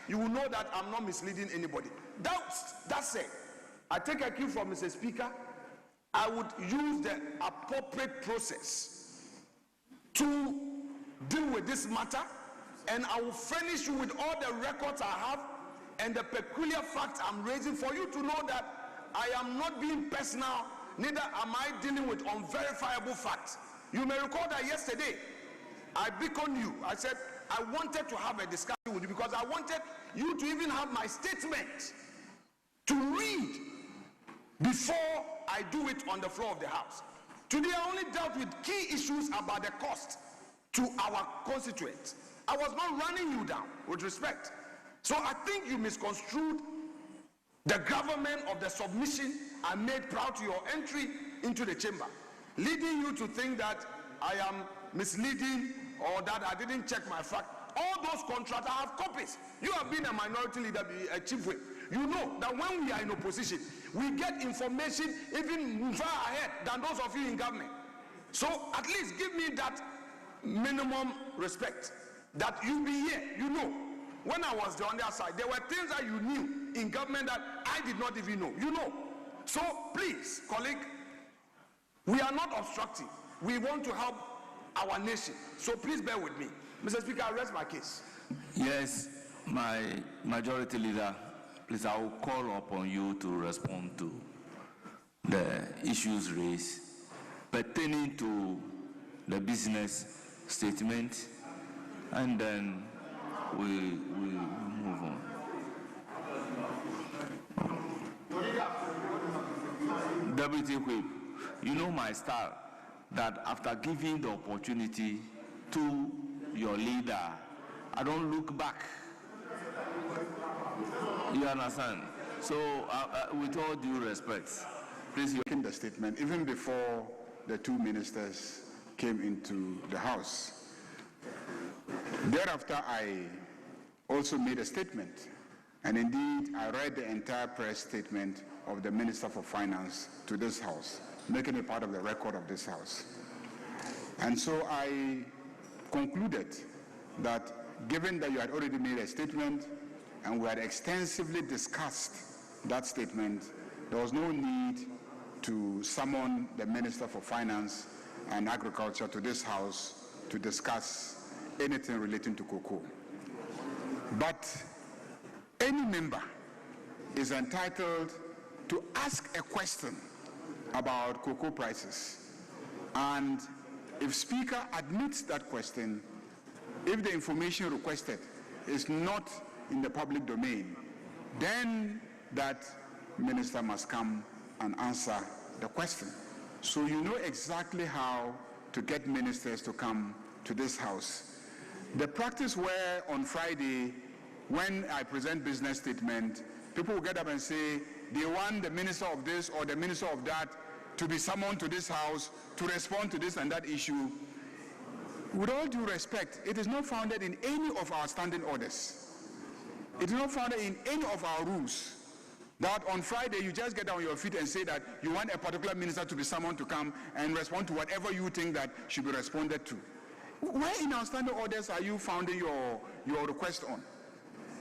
Speaker 8: you will know that I'm not misleading anybody. That said, I take a cue from Mr. Speaker. I would use the appropriate process to deal with this matter, and I will furnish you with all the records I have and the peculiar facts I'm raising for you to know that I am not being personal, neither am I dealing with unverifiable facts. You may recall that yesterday I beaconed you. I said I wanted to have a discussion with you because I wanted you to even have my statement to read before I do it on the floor of the House. Today I only dealt with key issues about the cost to our constituents. I was not running you down, with respect. So I think you misconstrued the government of the submission I made prior to your entry into the chamber, leading you to think that I am misleading or that I didn't check my fact. All those contracts, I have copies. You have been a Minority Leader, a chief whip. You know that when we are in opposition, we get information even far ahead than those of you in government. So at least give me that minimum respect, that you be here. You know, when I was on their side, there were things that you knew in government that I did not even know. You know. So please, colleague, we are not obstructive. We want to help our nation. So please bear with me. Mr. Speaker, I rest my case.
Speaker 2: Yes, my majority leader, please, I will call upon you to respond to the issues raised pertaining to the business statement, and then we move on. Deputy Whip, you know my style, that after giving the opportunity to your leader, I don't look back. You understand? So, with all due respect, please.
Speaker 1: In the statement, even before the two ministers came into the House. Thereafter, I also made a statement, and indeed, I read the entire press statement of the Minister for Finance to this House, making it part of the record of this House. And so I concluded that given that you had already made a statement and we had extensively discussed that statement, there was no need to summon the Minister for Finance and Agriculture to this House to discuss anything relating to cocoa. But any member is entitled to ask a question about cocoa prices. And if Speaker admits that question, if the information requested is not in the public domain, then that minister must come and answer the question. So you know exactly how to get ministers to come to this House. The practice where on Friday, when I present business statement, people will get up and say, they want the minister of this or the minister of that to be summoned to this House to respond to this and that issue. With all due respect, it is not founded in any of our standing orders. It is not founded in any of our rules that on Friday you just get on your feet and say that you want a particular minister to be summoned to come and respond to whatever you think that should be responded to. Where in our standing orders are you founding your request on?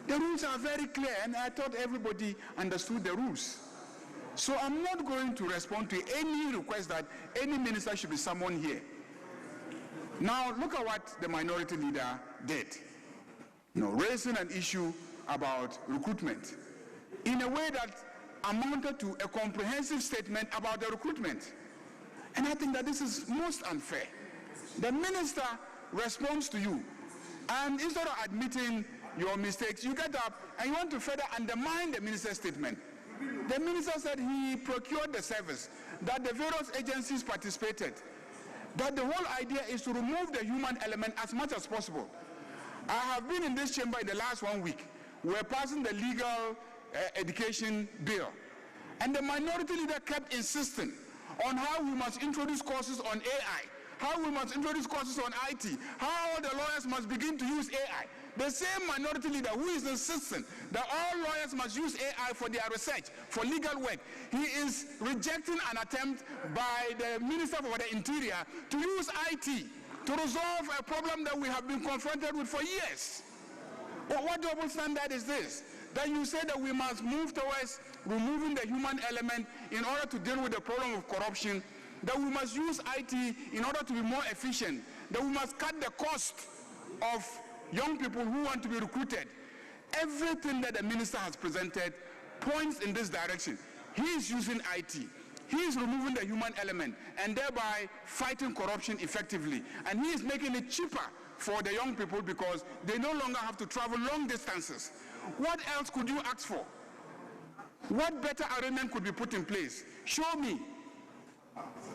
Speaker 1: The rules are very clear, and I thought everybody understood the rules. So I'm not going to respond to any request that any minister should be summoned here. Now, look at what the minority leader did. Raising an issue about recruitment in a way that amounted to a comprehensive statement about the recruitment. And I think that this is most unfair. The minister responds to you, and instead of admitting your mistakes, you get up and you want to further undermine the minister's statement. The minister said he procured the service, that the various agencies participated, that the whole idea is to remove the human element as much as possible. I have been in this chamber in the last 1 week. We're passing the legal education bill. And the minority leader kept insisting on how we must introduce courses on AI, how we must introduce courses on IT, how the lawyers must begin to use AI. The same minority leader who is insisting that all lawyers must use AI for their research, for legal work, he is rejecting an attempt by the Minister for the Interior to use IT to resolve a problem that we have been confronted with for years. But what double standard is this? That you say that we must move towards removing the human element in order to deal with the problem of corruption, that we must use IT in order to be more efficient, that we must cut the cost of young people who want to be recruited. Everything that the minister has presented points in this direction. He is using IT. He is removing the human element and thereby fighting corruption effectively. And he is making it cheaper for the young people because they no longer have to travel long distances. What else could you ask for? What better arrangement could be put in place? Show me.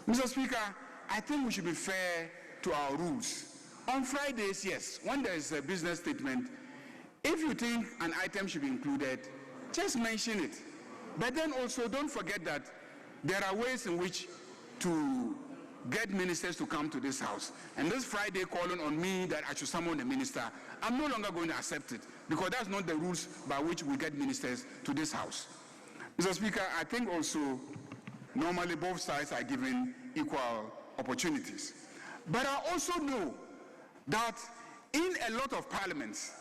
Speaker 1: Mr. Speaker, I think we should be fair to our rules. On Fridays, yes, when there is a business statement, if you think an item should be included, just mention it. But then also don't forget that there are ways in which to get ministers to come to this House. And this Friday calling on me that I should summon the minister, I'm no longer going to accept it because that's not the rules by which we get ministers to this House. Mr. Speaker, I think also normally both sides are given equal opportunities. But I also know that in a lot of parliaments,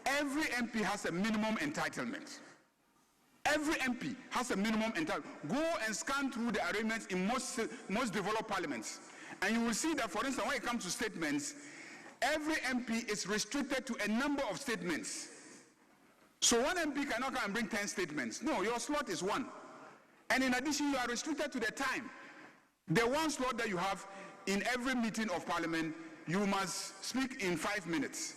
Speaker 1: every MP has a minimum entitlement. Every MP has a minimum entitlement. Go and scan through the arrangements in most developed parliaments,
Speaker 10: And you will see that, for instance, when it comes to statements, every MP is restricted to a number of statements. So one MP cannot come and bring 10 statements. No, your slot is 1. And in addition, you are restricted to the time. The one slot that you have in every meeting of Parliament, you must speak in 5 minutes.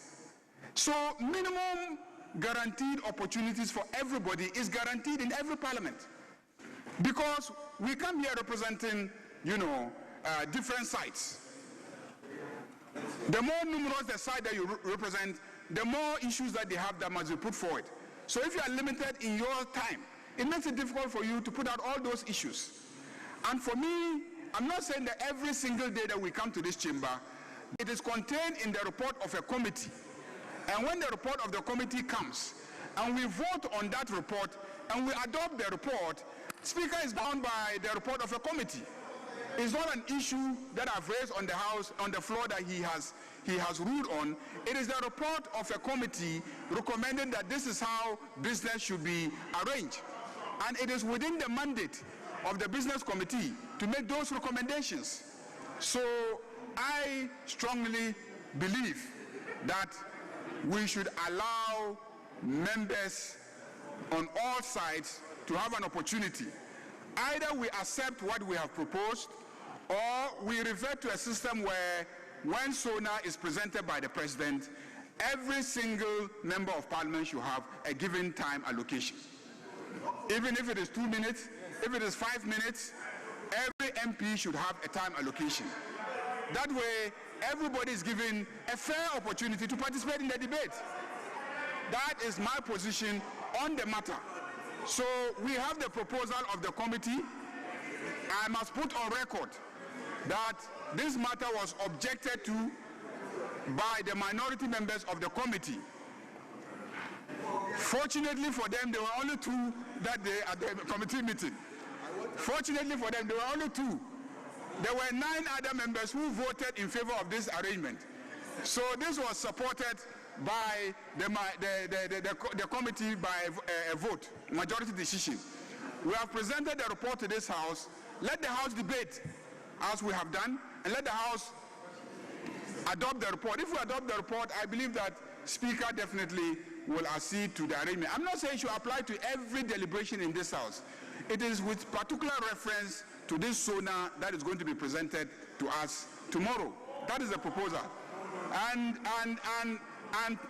Speaker 10: So minimum guaranteed opportunities for everybody is guaranteed in every Parliament. Because we come here representing, different sides. The more numerous the side that you represent, the more issues that they have that must be put forward. So if you are limited in your time, it makes it difficult for you to put out all those issues. And for me, I'm not saying that every single day that we come to this chamber, it is contained in the report of a committee. And when the report of the committee comes, and we vote on that report, and we adopt the report, Speaker is bound by the report of a committee. It's not an issue that I've raised on the House, on the floor that he has ruled on. It is the report of a committee recommending that this is how business should be arranged. And it is within the mandate of the business committee to make those recommendations. So I strongly believe that we should allow members on all sides to have an opportunity. Either we accept what we have proposed, or we revert to a system where when SONA is presented by the President, every single member of Parliament should have a given time allocation. Even if it is 2 minutes, if it is 5 minutes, every MP should have a time allocation. That way, everybody is given a fair opportunity to participate in the debate. That is my position on the matter. So we have the proposal of the committee. I must put on record that this matter was objected to by the minority members of the committee. Fortunately for them, there were only 2 that day at the committee meeting. Fortunately for them, there were only 2. There were 9 other members who voted in favor of this arrangement. So this was supported by the committee by a vote, majority decision. We have presented the report to this House. Let the House debate as we have done, and let the House adopt the report. If we adopt the report, I believe that Speaker definitely will accede to the arrangement. I'm not saying it should apply to every deliberation in this House. It is with particular reference to this SONA that is going to be presented to us tomorrow. That is the proposal. And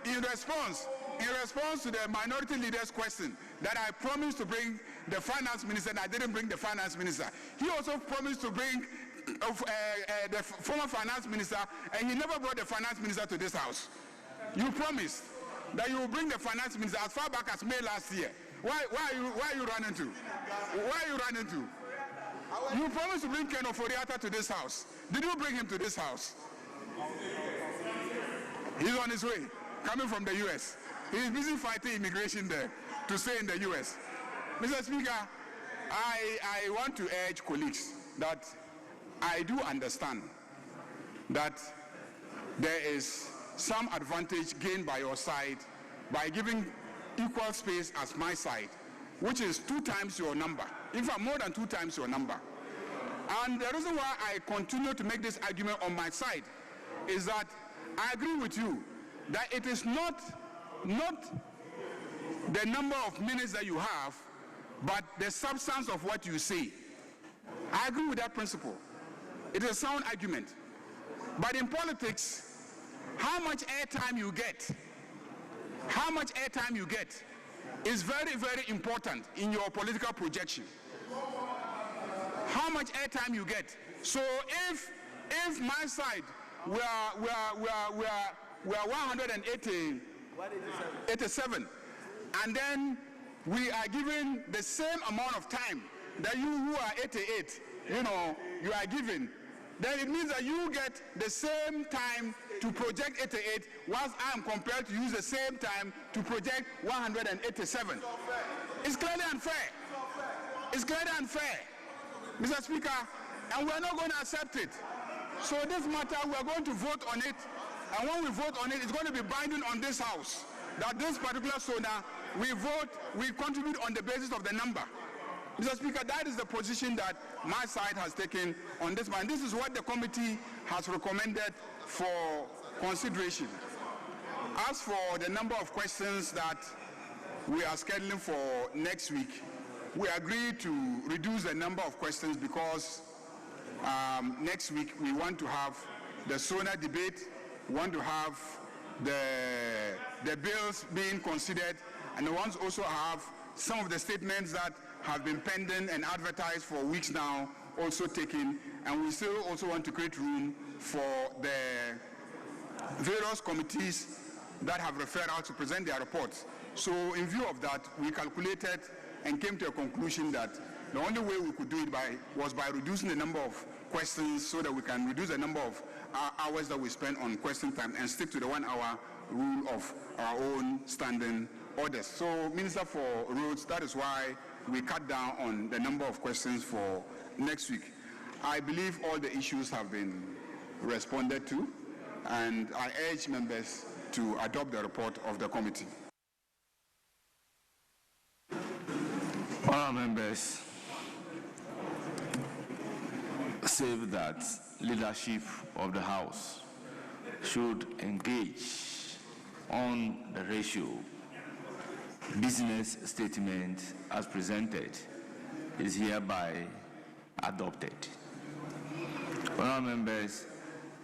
Speaker 10: in response to the minority leader's question that I promised to bring the finance minister, and I didn't bring the finance minister. He also promised to bring the former finance minister, and he never brought the finance minister to this House. You promised that you will bring the finance minister as far back as May last year. Why are you running to? Why are you running to? You promised to bring Ken Oforiatta to this House. Did you bring him to this House? He's on his way, coming from the U.S. He's busy fighting immigration there to stay in the U.S. Mr. Speaker, I want to urge colleagues that I do understand that there is some advantage gained by your side by giving equal space as my side, which is 2 times your number. In fact, more than 2 times your number. And the reason why I continue to make this argument on my side is that I agree with you that it is not the number of minutes that you have, but the substance of what you say. I agree with that principle. It is a sound argument. But in politics, how much airtime you get is very, very important in your political projection. How much airtime you get. So if my side we are 187, and then we are given the same amount of time that you who are 88, you are given, then it means that you get the same time to project 88, whilst I am compelled to use the same time to project 187. It's clearly unfair. It's clearly unfair, Mr. Speaker, and we are not going to accept it. So this matter, we are going to vote on it, and when we vote on it, it's going to be binding on this House, that this particular SONA, we contribute on the basis of the number. Mr. Speaker, that is the position that my side has taken on this one. This is what the committee has recommended for consideration. As for the number of questions that we are scheduling for next week, we agreed to reduce the number of questions because next week we want to have the SONA debate, we want to have the bills being considered, and we want to also have some of the statements that have been pending and advertised for weeks now also taken, and we still also want to create room for the various committees that have referrals to present their reports. So in view of that, we calculated and came to a conclusion that the only way we could do it was by reducing the number of questions so that we can reduce the number of hours that we spend on question time and stick to the 1 hour rule of our own standing orders. So, Minister for Roads, that is why we cut down on the number of questions for next week. I believe all the issues have been responded to, and I urge members to adopt the report of the committee.
Speaker 2: Honourable members, save that leadership of the House should engage on the ratio business statement as presented is hereby adopted. Honourable members,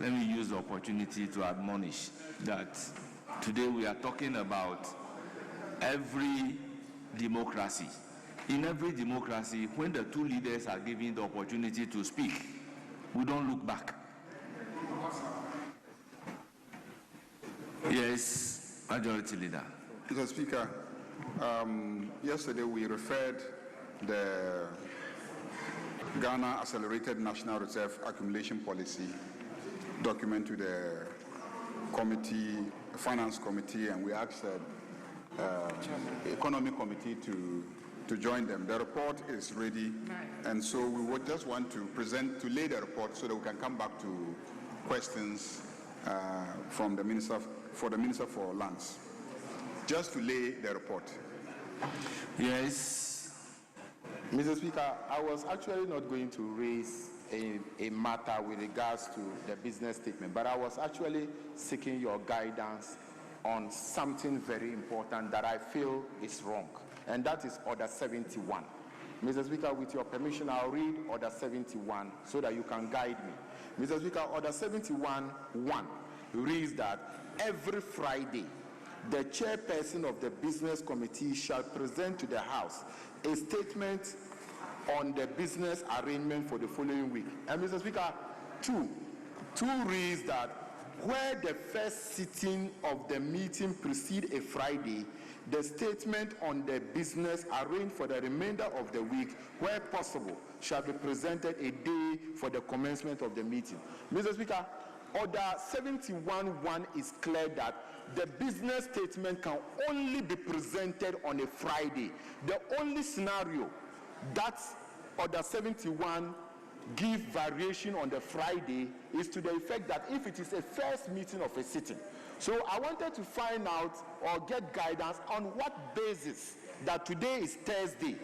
Speaker 2: let me use the opportunity to admonish that today we are talking about every democracy. In every democracy, when the two leaders are given the opportunity to speak, we don't look back. Yes, Majority Leader.
Speaker 1: Mr. Speaker, yesterday we referred the Ghana Accelerated National Reserve Accumulation Policy document to the committee, the Finance Committee, and we asked the Economic Committee to join them. The report is ready, and so we would just want to lay the report so that we can come back to questions from the Minister for Lands. Just to lay the report.
Speaker 2: Yes.
Speaker 11: Mr. Speaker, I was actually not going to raise a matter with regards to the business statement, but I was actually seeking your guidance on something very important that I feel is wrong, and that is Order 71. Mr. Speaker, with your permission, I'll read Order 71 so that you can guide me. Mr. Speaker, Order 71(1) reads that every Friday, the chairperson of the business committee shall present to the House a statement on the business arrangement for the following week. And Mr. Speaker, 2 reads that where the first sitting of the meeting precede a Friday, the statement on the business arranged for the remainder of the week, where possible, shall be presented a day for the commencement of the meeting. Mr. Speaker, Order 71(1) is clear that the business statement can only be presented on a Friday. The only scenario that Order 71 give variation on the Friday is to the effect that if it is a first meeting of a sitting. So I wanted to find out or get guidance on what basis that today is Thursday,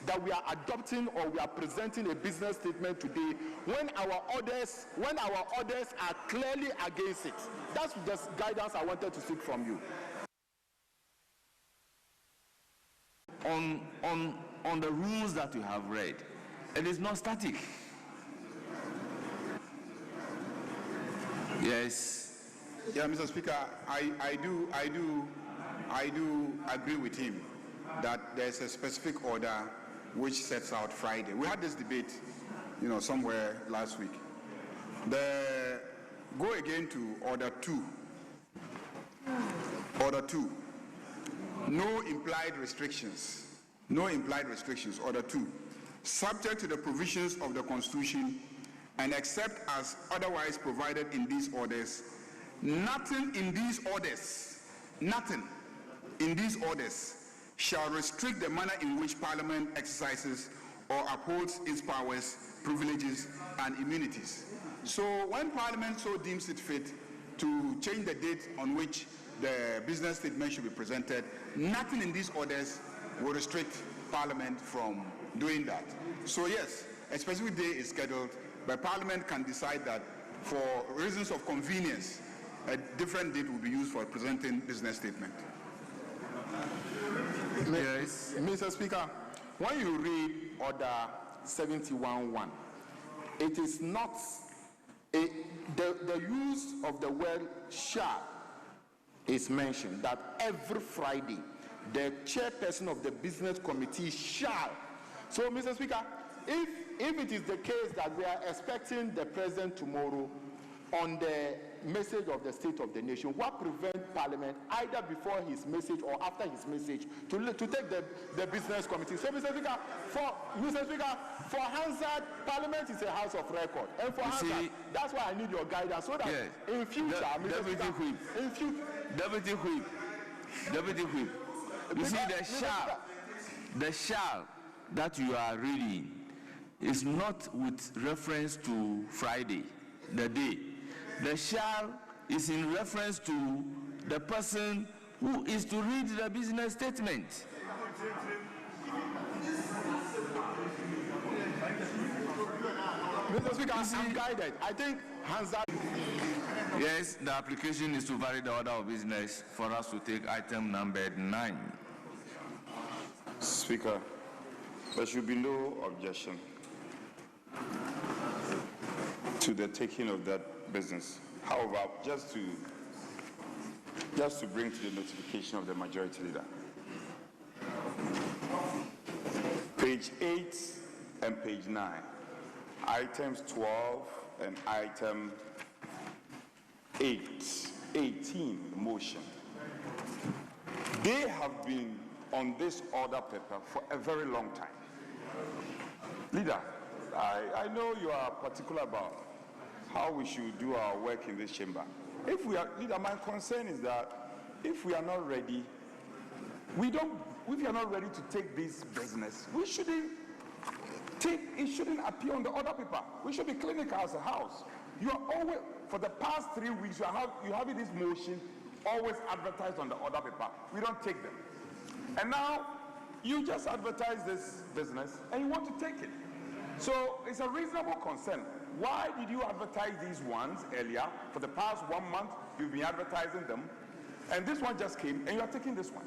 Speaker 11: that we are adopting or we are presenting a business statement today when our orders are clearly against it. That's the guidance I wanted to seek from you.
Speaker 2: On the rules that you have read, it is not static. Yes.
Speaker 1: Yeah, Mr. Speaker, I do agree with him that there's a specific order which sets out Friday. We had this debate, somewhere last week. Go again to Order 2. Order 2. No implied restrictions. No implied restrictions. Order 2. Subject to the provisions of the Constitution and except as otherwise provided in these orders, nothing in these orders shall restrict the manner in which Parliament exercises or upholds its powers, privileges, and immunities. So when Parliament so deems it fit to change the date on which the business statement should be presented, nothing in these orders will restrict Parliament from
Speaker 10: doing that. So yes, a specific day is scheduled, but Parliament can decide that for reasons of convenience, a different date will be used for presenting business statement.
Speaker 11: Yes, Mr. Speaker, when you read Order 71.1, it is not the use of the word shall is mentioned, that every Friday the chairperson of the business committee shall. So, Mr. Speaker, if it is the case that we are expecting the president tomorrow on the message of the State of the Nation, what prevents Parliament either before his message or after his message to take the business committee? So, Mr. Speaker, for Hansard, Parliament is a house of record, and for Hansard, that's why I need your guidance so that in future, Mr. Speaker, in future,
Speaker 2: Deputy Whip. You see, the shall that you are reading is not with reference to Friday, the day. The shall is in reference to the person who is to read the business statement.
Speaker 11: Mr. Speaker, I'm guided. I think Hansard.
Speaker 2: Yes, the application is to vary the order of business for us to take item number 9.
Speaker 3: Speaker, there should be no objection to the taking of that business. However, just to bring to the notification of the majority leader, page 8 and page 9, items 12 and item 18 motion, they have been on this order paper for a very long time. Leader, I know you are particular about how we should do our work in this chamber. Leader, my concern is that if we are not ready, if we are not ready to take this business, it shouldn't appear on the order paper. We should be clinical as a house. You are always, for the past 3 weeks, you have this motion always advertised on the order paper. We don't take them. And now, you just advertise this business and you want to take it. So, it's a reasonable concern. Why did you advertise these ones earlier? For the past 1 month, you've been advertising them. And this one just came and you are taking this one.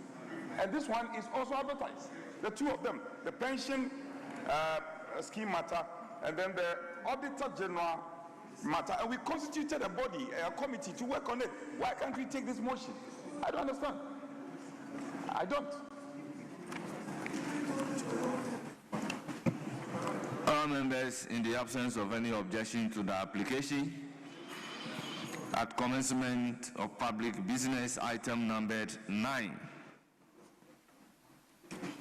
Speaker 3: And this one is also advertised. The two of them, the pension scheme matter and then the Auditor General matter. And we constituted a body, a committee to work on it. Why can't we take this motion? I don't understand. I don't.
Speaker 2: All members, in the absence of any objection to the application, at commencement of public business, item numbered 9.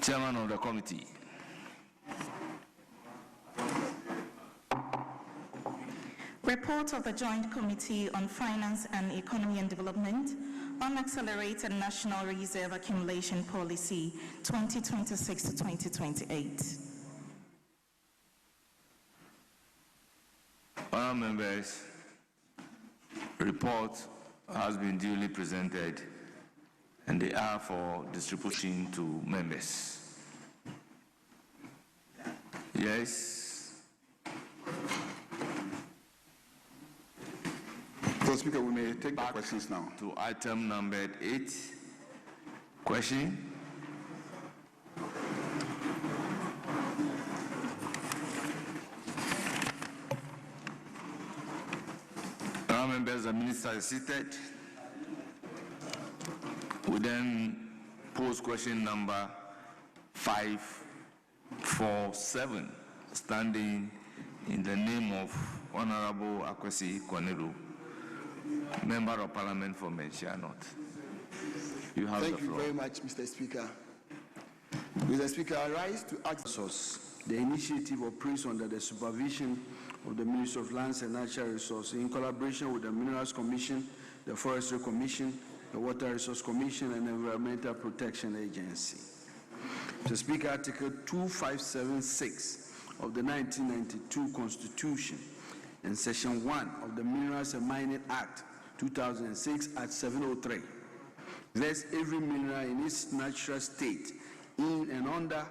Speaker 2: Chairman of the committee.
Speaker 12: Report of the Joint Committee on Finance and Economy and Development on Accelerated National Reserve Accumulation Policy 2026 to 2028.
Speaker 2: Honourable members, report has been duly presented and they are for distribution to members. Yes.
Speaker 10: Mr. Speaker, we may take the questions now.
Speaker 2: To item number 8. Question. Now, members, the minister is seated. We then pose question number 547, standing in the name of Honorable Akwesi Kwaneru, Member of Parliament for Menchia North. You have the floor.
Speaker 4: Thank you very much, Mr. Speaker. Mr. Speaker, I rise to ask the initiative of PRINCE under the supervision of the Ministry of Lands and Natural Resources in collaboration with the Minerals Commission, the Forestry Commission, the Water Resource Commission, and the Environmental Protection Agency. Mr. Speaker, Article 2576 of the 1992 Constitution and Section 1 of the Minerals and Mining Act 2006 at 703 vests every mineral in its natural state in and under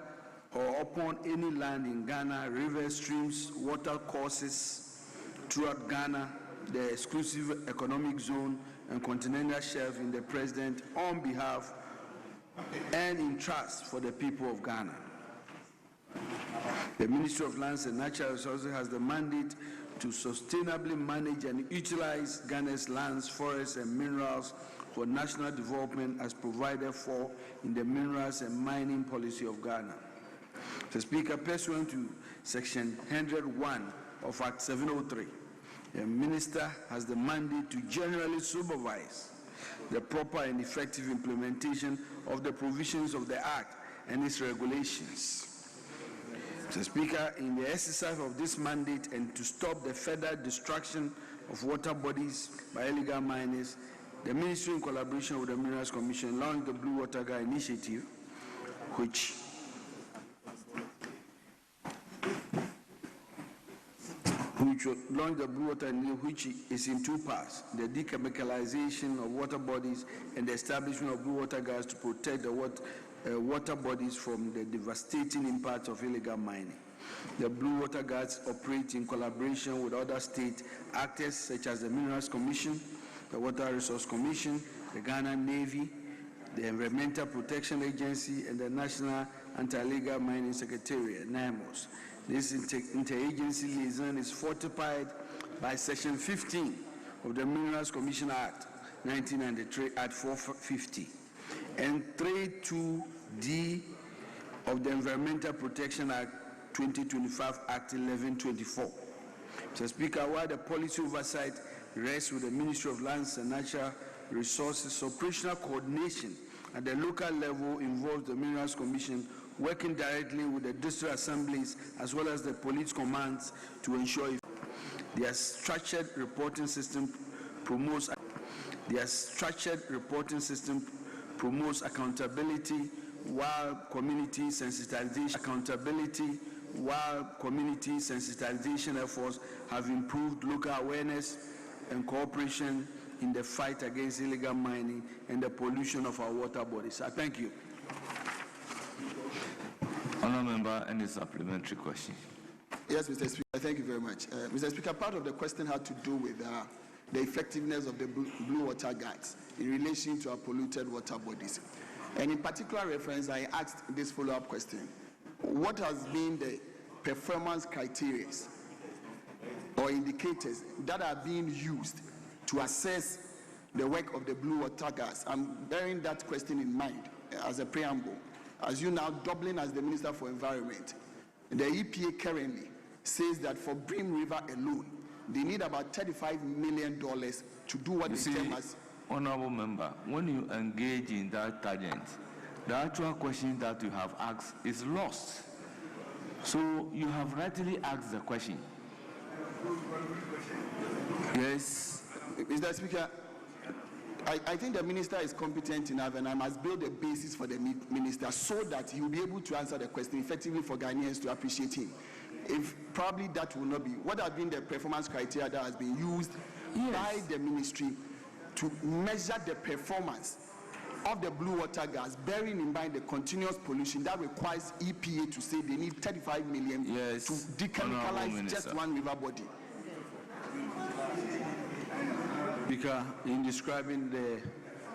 Speaker 4: or upon any land in Ghana, rivers, streams, water courses throughout Ghana, the exclusive economic zone, and continental shelf in the President on behalf and in trust for the people of Ghana. The Ministry of Lands and Natural Resources has the mandate to sustainably manage and utilize Ghana's lands, forests, and minerals for national development as provided for in the Minerals and Mining Policy of Ghana. The Speaker, pursuant to Section 101 of Act 703, the Minister has the mandate to generally supervise the proper and effective implementation of the provisions of the Act and its regulations. Mr. Speaker, in the exercise of this mandate and to stop the further destruction of water bodies by illegal miners, the Ministry, in collaboration with the Minerals Commission, launched the Blue Water Guide Initiative, which launched the Blue Water Initiative, which is in two parts: the dechemicalization of water bodies and the establishment of Blue Water Guides to protect the water bodies from the devastating impact of illegal mining. The Blue Water Guards operate in collaboration with other state actors such as the Minerals Commission, the Water Resource Commission, the Ghana Navy, the Environmental Protection Agency, and the National Anti-Illegal Mining Secretariat, NIMOS. This interagency liaison is fortified by Section 15 of the Minerals Commission Act 1993 at 450 and 32D of the Environmental Protection Act 2025 Act 1124. Mr. Speaker, while the policy oversight rests with the Ministry of Lands and Natural Resources, operational coordination at the local level involves the Minerals Commission working directly with the district assemblies as well as the police commands to ensure their structured reporting system promotes accountability while community sensitization efforts have improved local awareness and cooperation in the fight against illegal mining and the pollution of our water bodies. I thank you.
Speaker 2: Honourable Member, any supplementary question?
Speaker 13: Yes, Mr. Speaker, thank you very much. Mr. Speaker, part of the question had to do with the effectiveness of the Blue Water Guides in relation to our polluted water bodies. And in particular reference, I asked this follow-up question. What has been the performance criteria or indicators that are being used to assess the work of the Blue Water Guides? I'm bearing that question in mind as a preamble. As you now doubling as the Minister for Environment, the EPA currently says that for Brim River alone, they need about $35 million to do what they term as.
Speaker 2: Honourable Member, when you engage in that tangent, the actual question that you have asked is lost. So you have rightly asked the question. Yes.
Speaker 13: Mr. Speaker, I think the minister is competent enough, and I must build a basis for the minister so that he will be able to answer the question effectively for Ghanaians to appreciate him. If probably that will not be, what have been the performance criteria that has been used by the ministry to measure the performance of the Blue Water Gas, bearing in mind the continuous pollution that requires EPA to say they need 35 million to dechemicalize just one river body?
Speaker 4: Speaker, in describing the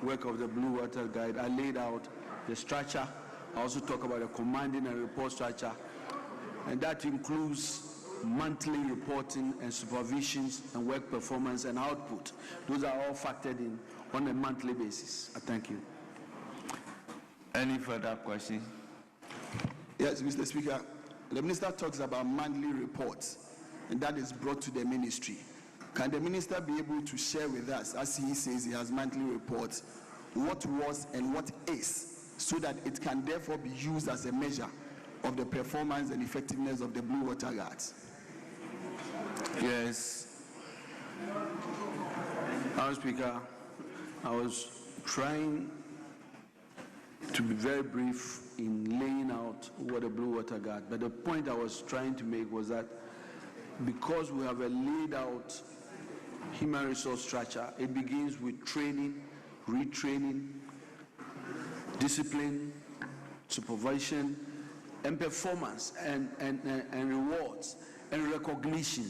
Speaker 4: work of the Blue Water Guide, I laid out the structure. I also talk about the commanding and report structure, and that includes monthly reporting and supervisions and work performance and output. Those are all factored in on a monthly basis. I thank you.
Speaker 2: Any further questions?
Speaker 13: Yes, Mr. Speaker. The minister talks about monthly reports, and that is brought to the ministry. Can the minister be able to share with us, as he says he has monthly reports, what was and what is, so that it can therefore be used as a measure of the performance and effectiveness of the Blue Water Guards?
Speaker 4: Yes. Mr. Speaker, I was trying to be very brief in laying out what a Blue Water Guard, but the point I was trying to make was that because we have a laid out human resource structure, it begins with training, retraining, discipline, supervision, and performance and rewards and recognition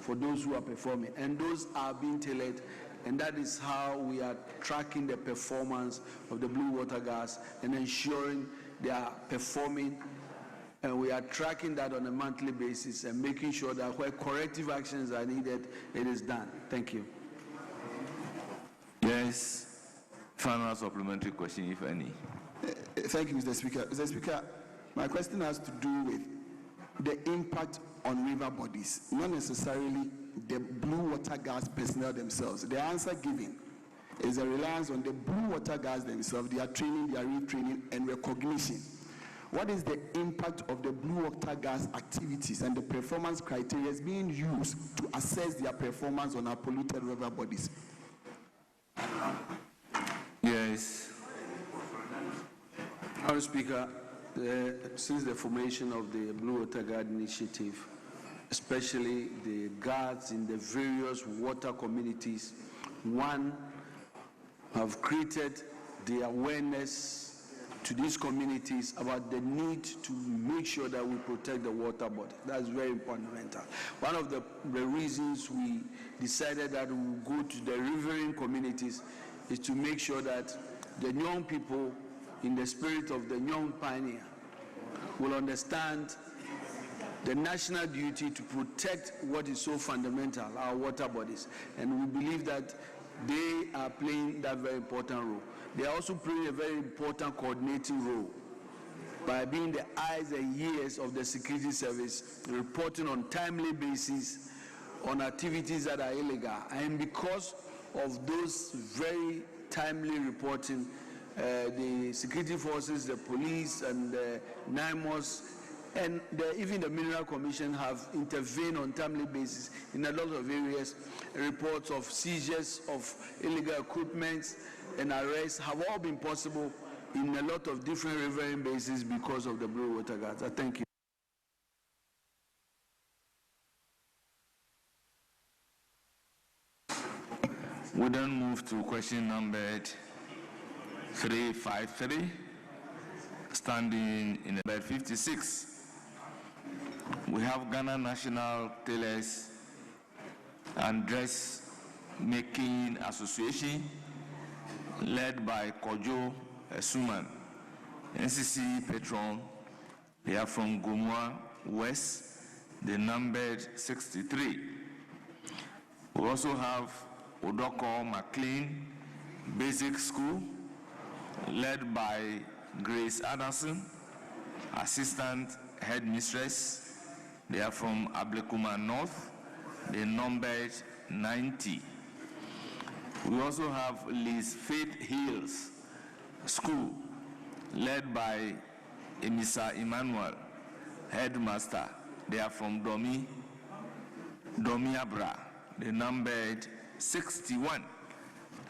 Speaker 4: for those who are performing. And those are being tailored, and that is how we are tracking the performance of the blue water gas and ensuring they are performing. And we are tracking that on a monthly basis and making sure that where corrective actions are needed, it is done. Thank you.
Speaker 2: Yes. Final supplementary question, if any.
Speaker 13: Thank you, Mr. Speaker. Mr. Speaker, my question has to do with the impact on river bodies, not necessarily the blue water gas personnel themselves. The answer given is a reliance on the blue water gas themselves, their training, their retraining, and recognition. What is the impact of the blue water gas activities and the performance criteria being used to assess their performance on our polluted river bodies?
Speaker 2: Yes.
Speaker 4: Mr. Speaker, since the formation of the Blue Water Guard Initiative, especially the guards in the various water communities, one, have created the awareness to these communities about the need to make sure that we protect the water body. That's very important. One of the reasons we decided that we will go to the riverine communities is to make sure that the young people, in the spirit of the young pioneer, will understand the national duty to protect what is so fundamental, our water bodies. And we believe that they are playing that very important role. They are also playing a very important coordinating role by being the eyes and ears of the security service, reporting on timely basis on activities that are illegal. And because of those very timely reporting, the security forces, the police, and the NIMOS, and even the Mineral Commission have intervened on timely basis in a lot of areas. Reports of seizures of illegal equipment and arrests have all been possible in a lot of different riverine basins because of the blue water guards. Thank you.
Speaker 2: We then move to question numbered 353, standing in about 56. We have Ghana National Tailors and Dressmaking Association, led by Kojo Esuman, NCC patron. They are from Gomua West, they numbered 63. We also have Odoko McLean Basic School, led by Grace Anderson, Assistant Headmistress. They are from Ablekuma North. They numbered 90. We also have Liz Faith Hills School, led by Emisa Emmanuel, Headmaster. They are from Domi Abra. They numbered 61.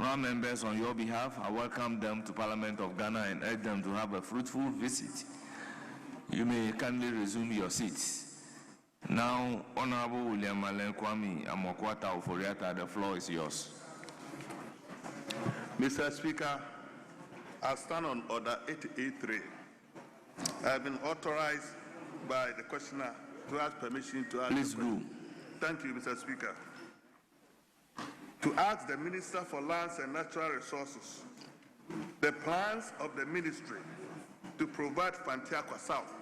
Speaker 2: Honourable members, on your behalf, I welcome them to Parliament of Ghana and urge them to have a fruitful visit. You may kindly resume your seats. Now, Honourable William Allen Kwame Amokwata Oforiata, the floor is yours.
Speaker 14: Mr. Speaker, I stand on Order 88.3. I have been authorized by the questioner to ask permission to ask.
Speaker 2: Please do.
Speaker 14: Thank you, Mr. Speaker. To ask the Minister for Lands and Natural Resources the plans of the ministry to provide Fantiakwa South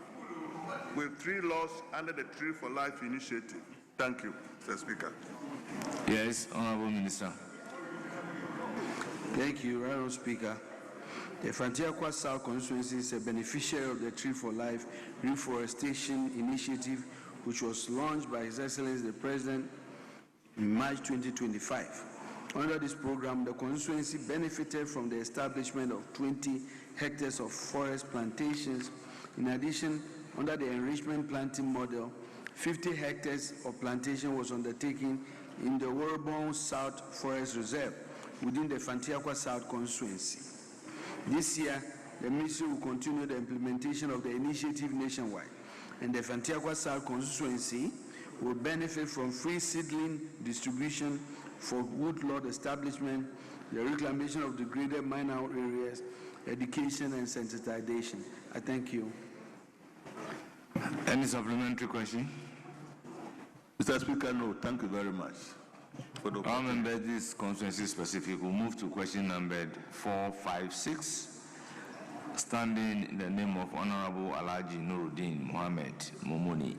Speaker 14: with 3 laws under the Tree for Life initiative. Thank you, Mr. Speaker.
Speaker 2: Yes, Honourable Minister.
Speaker 4: Thank you, Honourable Speaker. The Fantiakwa South constituency is a beneficiary of the Tree for Life reforestation initiative, which was launched by His Excellency the President in March 2025. Under this program, the constituency benefited from the establishment of 20 hectares of forest plantations. In addition, under the enrichment planting model, 50 hectares of plantation was undertaken in the Worbon South Forest Reserve within the Fantiakwa South constituency. This year, the ministry will continue the implementation of the initiative nationwide, and the Fantiakwa South constituency will benefit from free seedling distribution for woodlot establishment, the reclamation of degraded minor areas, education and sensitization. I thank you.
Speaker 2: Any supplementary question?
Speaker 14: Mr. Speaker, no, thank you very much.
Speaker 2: All members, this constituency specific. We'll move to question number 456. Standing in the name of Honorable Alhaji Nuruddin Mohammed Momoni.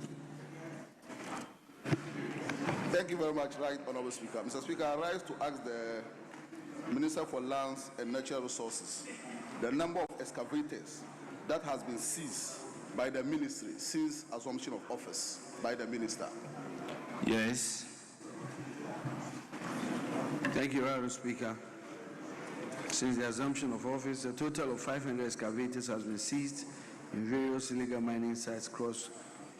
Speaker 15: Thank you very much, Right Honorable Speaker. Mr. Speaker, I rise to ask the Minister for Lands and Natural Resources the number of excavators that has been seized by the ministry since assumption of office by the minister.
Speaker 2: Yes.
Speaker 4: Thank you, Honorable Speaker. Since the assumption of office, a total of 500 excavators has been seized in various illegal mining sites across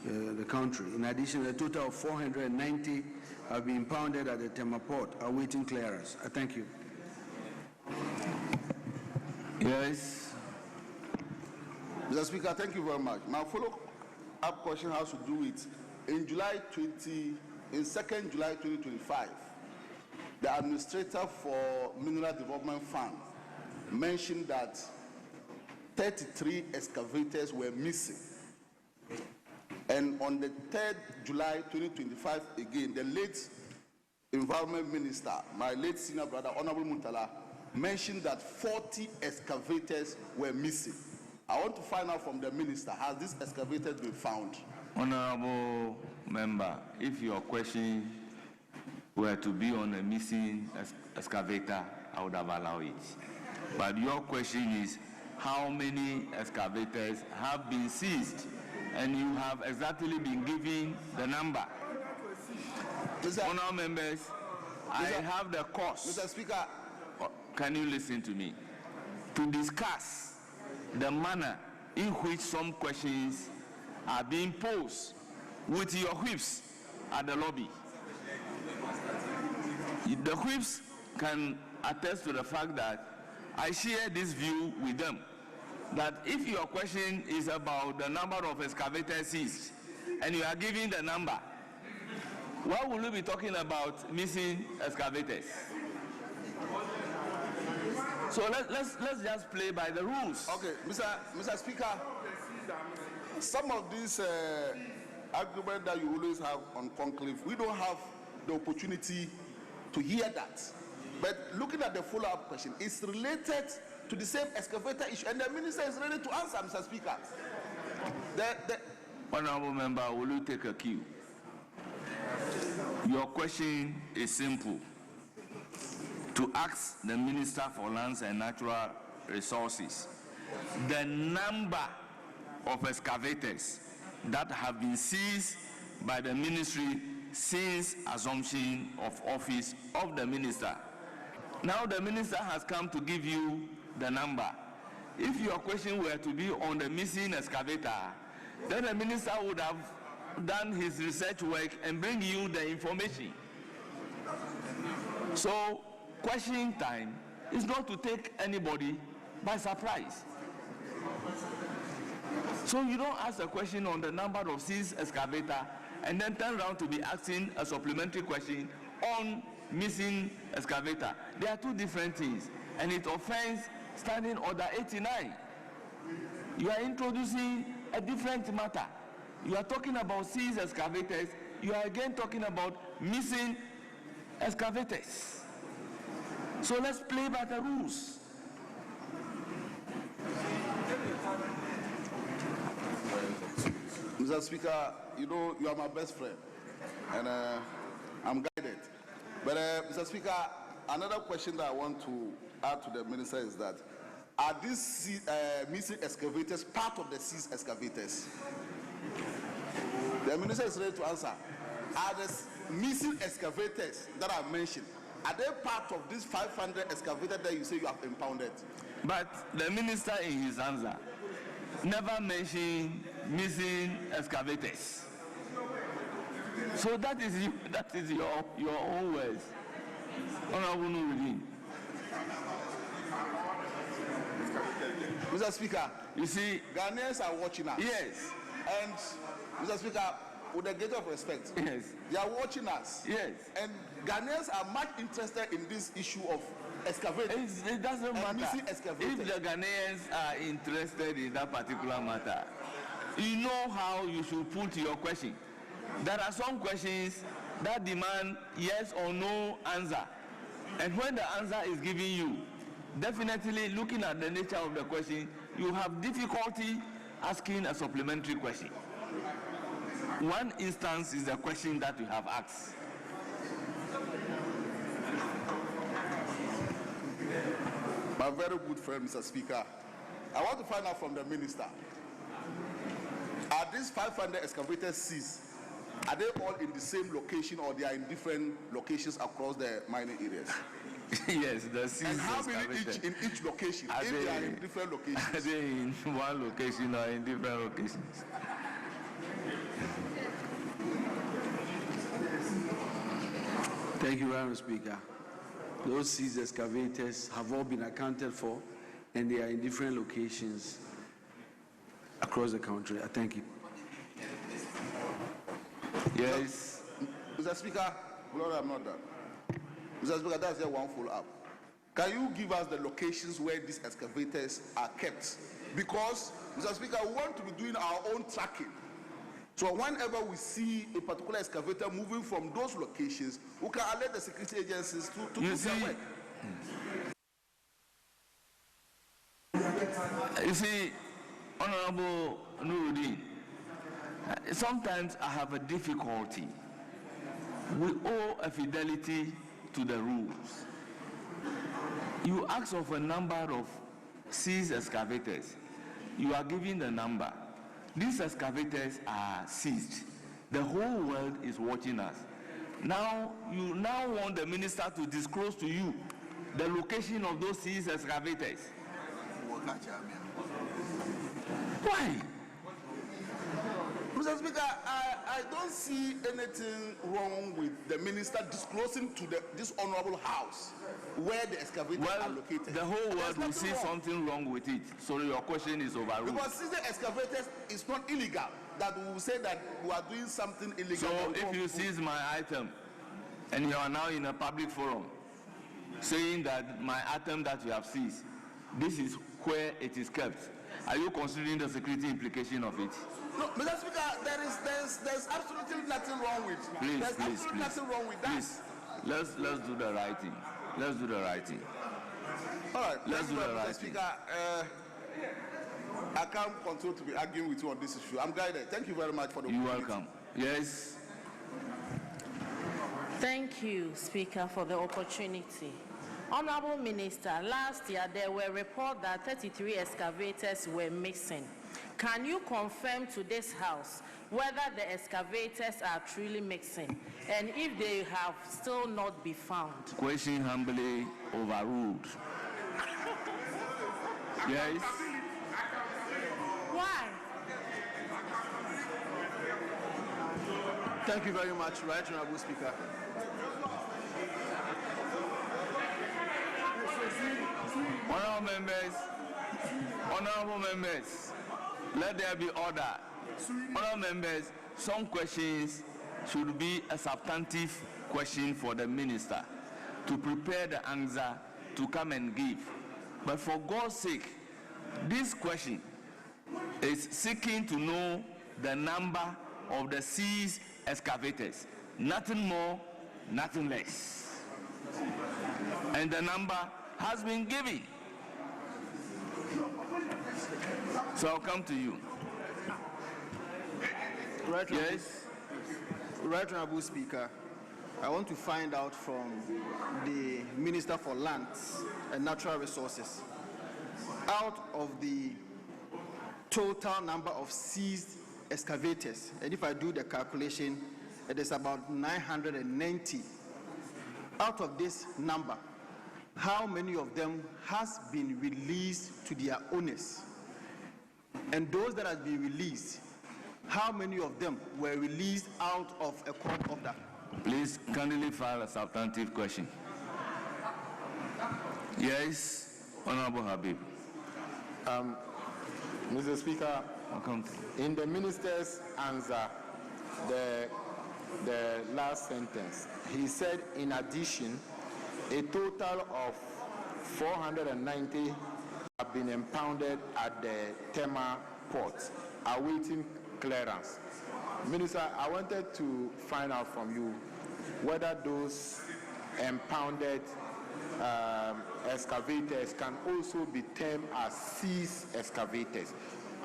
Speaker 4: the country. In addition, a total of 490 have been impounded at the Tema port, awaiting clearance. I thank you.
Speaker 2: Yes.
Speaker 15: Mr. Speaker, thank you very much. My follow-up question has to do with in 2nd July 2025, the administrator for Mineral Development Fund mentioned that 33 excavators were missing. And on the 3rd July 2025, again, the late Environment Minister, my late senior brother, Honorable Muntala, mentioned that 40 excavators were missing. I want to find out from the minister, has this excavator been found?
Speaker 2: Honorable member, if your question were to be on a missing excavator, I would have allowed it. But your question is, how many excavators have been seized? And you have exactly been given the number. Honorable members, I have the course.
Speaker 15: Mr. Speaker,
Speaker 2: can you listen to me? To discuss the manner in which some questions are being posed with your whips at the lobby. The whips can attest to the fact that I share this view with them, that if your question is about the number of excavators seized and you are giving the number, why will you be talking about missing excavators? So let's just play by the rules.
Speaker 15: Okay, Mr. Speaker, some of these arguments that you always have on conclave, we don't have the opportunity to hear that. But looking at the follow-up question, it's related to the same excavator issue, and the minister is ready to answer, Mr. Speaker.
Speaker 2: Honorable member, will you take a cue? Your question is simple. To ask the Minister for Lands and Natural Resources the number of excavators that have been seized by the ministry since assumption of office of the minister. Now the minister has come to give you the number. If your question were to be on the missing excavator, then the minister would have done his research work and bring you the information. So question time is not to take anybody by surprise. So you don't ask a question on the number of seized excavator and then turn around to be asking a supplementary question on missing excavator. They are two different things, and it offends Standing Order 89. You are introducing a different matter. You are talking about seized excavators. You are again talking about missing excavators. So let's play by the rules.
Speaker 15: Mr. Speaker, you know, you are my best friend, and I'm guided. But, Mr. Speaker, another question that I want to add to the minister is that, are these missing excavators part of the seized excavators? The minister is ready to answer. Are the missing excavators that I mentioned, are they part of this 500 excavators that you say you have impounded?
Speaker 2: But the minister in his answer never mentioned missing excavators. So that is your own words. Honorable Nuruddin.
Speaker 15: Mr. Speaker,
Speaker 2: you see,
Speaker 15: Ghanaians are watching us.
Speaker 2: Yes.
Speaker 15: And Mr. Speaker, with a great of respect,
Speaker 2: yes,
Speaker 15: they are watching us.
Speaker 2: Yes.
Speaker 15: And Ghanaians are much interested in this issue of excavators.
Speaker 2: It doesn't matter.
Speaker 15: If
Speaker 2: the Ghanaians are interested in that particular matter, you know how you should put your question. There are some questions that demand yes or no answer. And when the answer is given you, definitely looking at the nature of the question, you have difficulty asking a supplementary question. One instance is the question that you have asked.
Speaker 15: My very good friend, Mr. Speaker, I want to find out from the minister, are these 500 excavators seized? Are they all in the same location or they are in different locations across the mining areas?
Speaker 2: Yes, the seized.
Speaker 15: And how many in each location? If they are in different locations?
Speaker 2: Are they in one location or in different locations?
Speaker 4: Thank you, Madam Speaker. Those seized excavators have all been accounted for, and they are in different locations across the country. I thank you.
Speaker 2: Yes.
Speaker 15: Mr. Speaker, Lord, I'm not done. Mr. Speaker, that's just one follow-up. Can you give us the locations where these excavators are kept? Because, Mr. Speaker, we want to be doing our own tracking. So whenever we see a particular excavator moving from those locations, we can alert the security agencies to do their work.
Speaker 2: You see, Honorable Nuruddin, sometimes I have a difficulty. We owe a fidelity to the rules. You ask of a number of seized excavators. You are giving the number. These excavators are seized. The whole world is watching us. Now, you now want the minister to disclose to you the location of those seized excavators. Why?
Speaker 15: Mr. Speaker, I don't see anything wrong with the minister disclosing to this honorable house where the excavators are located.
Speaker 2: The whole world will see something wrong with it. So your question is overruled.
Speaker 15: Because seizing excavators is not illegal. That we will say that we are doing something illegal.
Speaker 2: So if you seize my item and you are now in a public forum saying that my item that you have seized, this is where it is kept, are you considering the security implication of it?
Speaker 15: No, Mr. Speaker, there's absolutely nothing wrong with it.
Speaker 2: Please,
Speaker 15: there's
Speaker 2: please,
Speaker 15: absolutely
Speaker 2: please.
Speaker 15: nothing wrong with that.
Speaker 2: Please, let's do the right thing. Let's do the right thing.
Speaker 15: All right,
Speaker 2: let's do the
Speaker 15: Mr.
Speaker 2: right thing.
Speaker 15: Speaker, I can't continue to be arguing with you on this issue. I'm guided. Thank you very much for the
Speaker 2: You're welcome. Yes.
Speaker 16: Thank you, Speaker, for the opportunity. Honorable Minister, last year there were reports that 33 excavators were missing. Can you confirm to this House whether the excavators are truly missing and if they have still not been found?
Speaker 2: Question humbly overruled. Yes.
Speaker 16: Why?
Speaker 4: Thank you very much, Right Honorable Speaker.
Speaker 2: Honorable members, let there be order. Honorable members, some questions should be a substantive question for the minister to prepare the answer to come and give. But for God's sake, this question is seeking to know the number of the seized excavators. Nothing more, nothing less. And the number has been given. So I'll come to you.
Speaker 17: Yes. Right Honorable Speaker, I want to find out from the Minister for Lands and Natural Resources, out of the total number of seized excavators, and if I do the calculation, it is about 990. Out of this number, how many of them has been released to their owners? And those that have been released, how many of them were released out of a court order?
Speaker 2: Please kindly file a substantive question. Yes, Honorable Habib.
Speaker 11: Mr. Speaker, in the minister's answer, the last sentence, he said, in addition, a total of 490 have been impounded at the Tema port. awaiting clearance. Minister, I wanted to find out from you whether those impounded excavators can also be termed as seized excavators.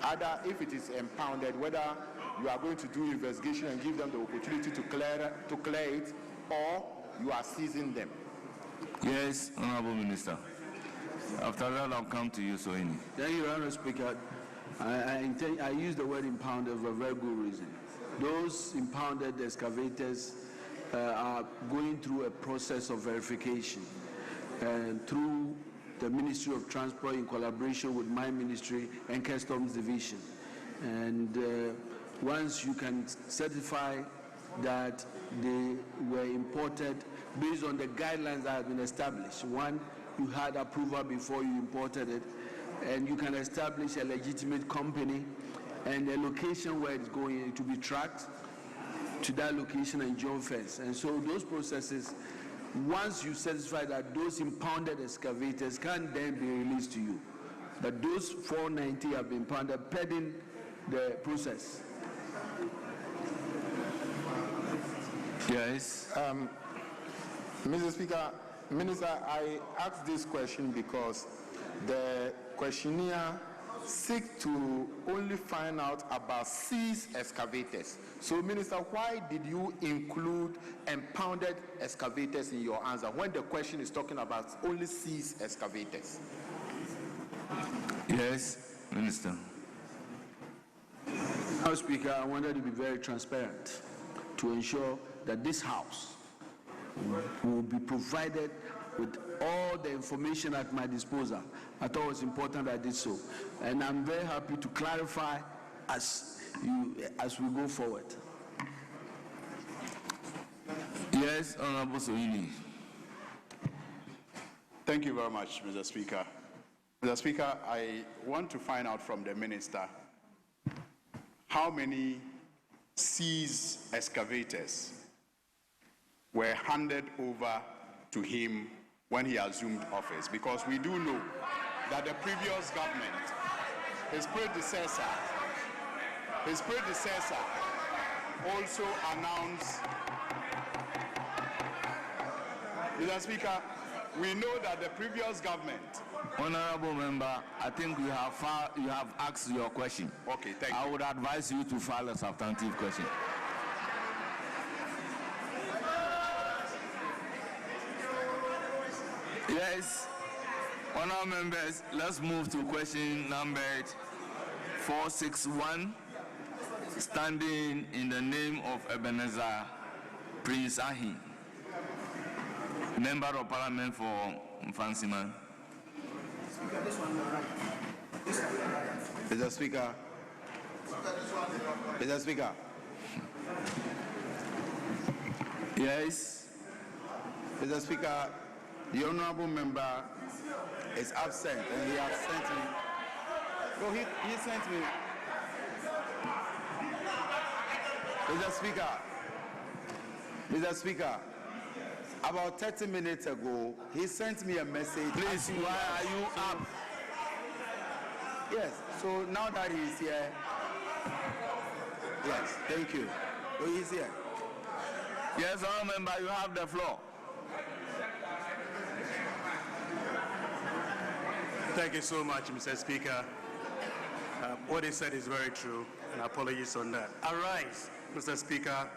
Speaker 11: Either if it is impounded, whether you are going to do investigation and give them the opportunity to clear it, or you are seizing them.
Speaker 2: Yes, Honorable Minister. After that, I'll come to you, Soini.
Speaker 4: Thank you, Honorable Speaker. I use the word impounded for a very good reason. Those impounded excavators are going through a process of verification through the Ministry of Transport in collaboration with my ministry and Customs Division. And once you can certify that they were imported based on the guidelines that have been established. One, you had approval before you imported it, and you can establish a legitimate company and the location where it's going to be tracked to that location and join fence. And so those processes, once you satisfy that those impounded excavators can then be released to you, that those 490 have been impounded pending the process.
Speaker 2: Yes.
Speaker 11: Mr. Speaker, Minister, I asked this question because the questionnaire seeks to only find out about seized excavators. So, Minister, why did you include impounded excavators in your answer when the question is talking about only seized excavators?
Speaker 2: Yes, Minister.
Speaker 4: House Speaker, I wanted to be very transparent to ensure that this House will be provided with all the information at my disposal. I thought it was important I did so. And I'm very happy to clarify as we go forward.
Speaker 2: Yes, Honorable Soini.
Speaker 18: Thank you very much, Mr. Speaker. Mr. Speaker, I want to find out from the Minister how many seized excavators were handed over to him when he assumed office, because we do know that the previous government, his predecessor also announced. Mr. Speaker, we know that the previous government.
Speaker 2: Honorable member, I think you have asked your question.
Speaker 18: Okay, thank you.
Speaker 2: I would advise you to file a substantive question. Yes, honorable members, let's move to question number 461, standing in the name of Ebenezer Prince Ahi, Member of Parliament for Mfansiman.
Speaker 18: Mr. Speaker. Mr. Speaker.
Speaker 2: Yes.
Speaker 18: Mr. Speaker, the honorable member is absent and he has sent me. No, he sent me. Mr. Speaker, about 30 minutes ago, he sent me a message.
Speaker 2: Please, why are you up?
Speaker 18: Yes, so now that he's here, yes, thank you. So he's here.
Speaker 2: Yes, honorable member, you have the floor.
Speaker 19: Thank you so much, Mr. Speaker. What he said is very true, and apologies on that. I rise, Mr. Speaker,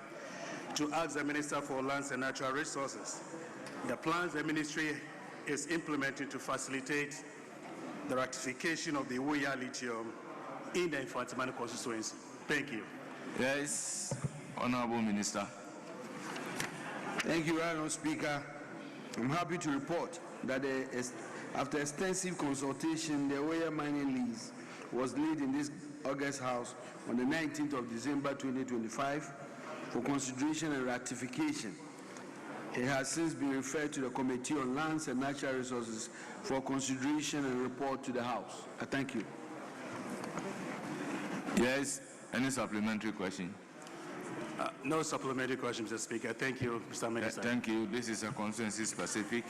Speaker 19: to ask the Minister for Lands and Natural Resources the plans the ministry is implementing to facilitate the ratification of the Uya Lithium in the Infantimani constituency. Thank you.
Speaker 2: Yes, Honorable Minister.
Speaker 4: Thank you, Honorable Speaker. I'm happy to report that after extensive consultation, the Uya mining lease was laid in this August House on the 19th of December 2025 for consideration and ratification. It has since been referred to the Committee on Lands and Natural Resources for consideration and report to the House. I thank you.
Speaker 2: Yes, any supplementary question?
Speaker 19: No supplementary question, Mr. Speaker. Thank you, Mr. Minister.
Speaker 2: Thank you. This is a constituency specific.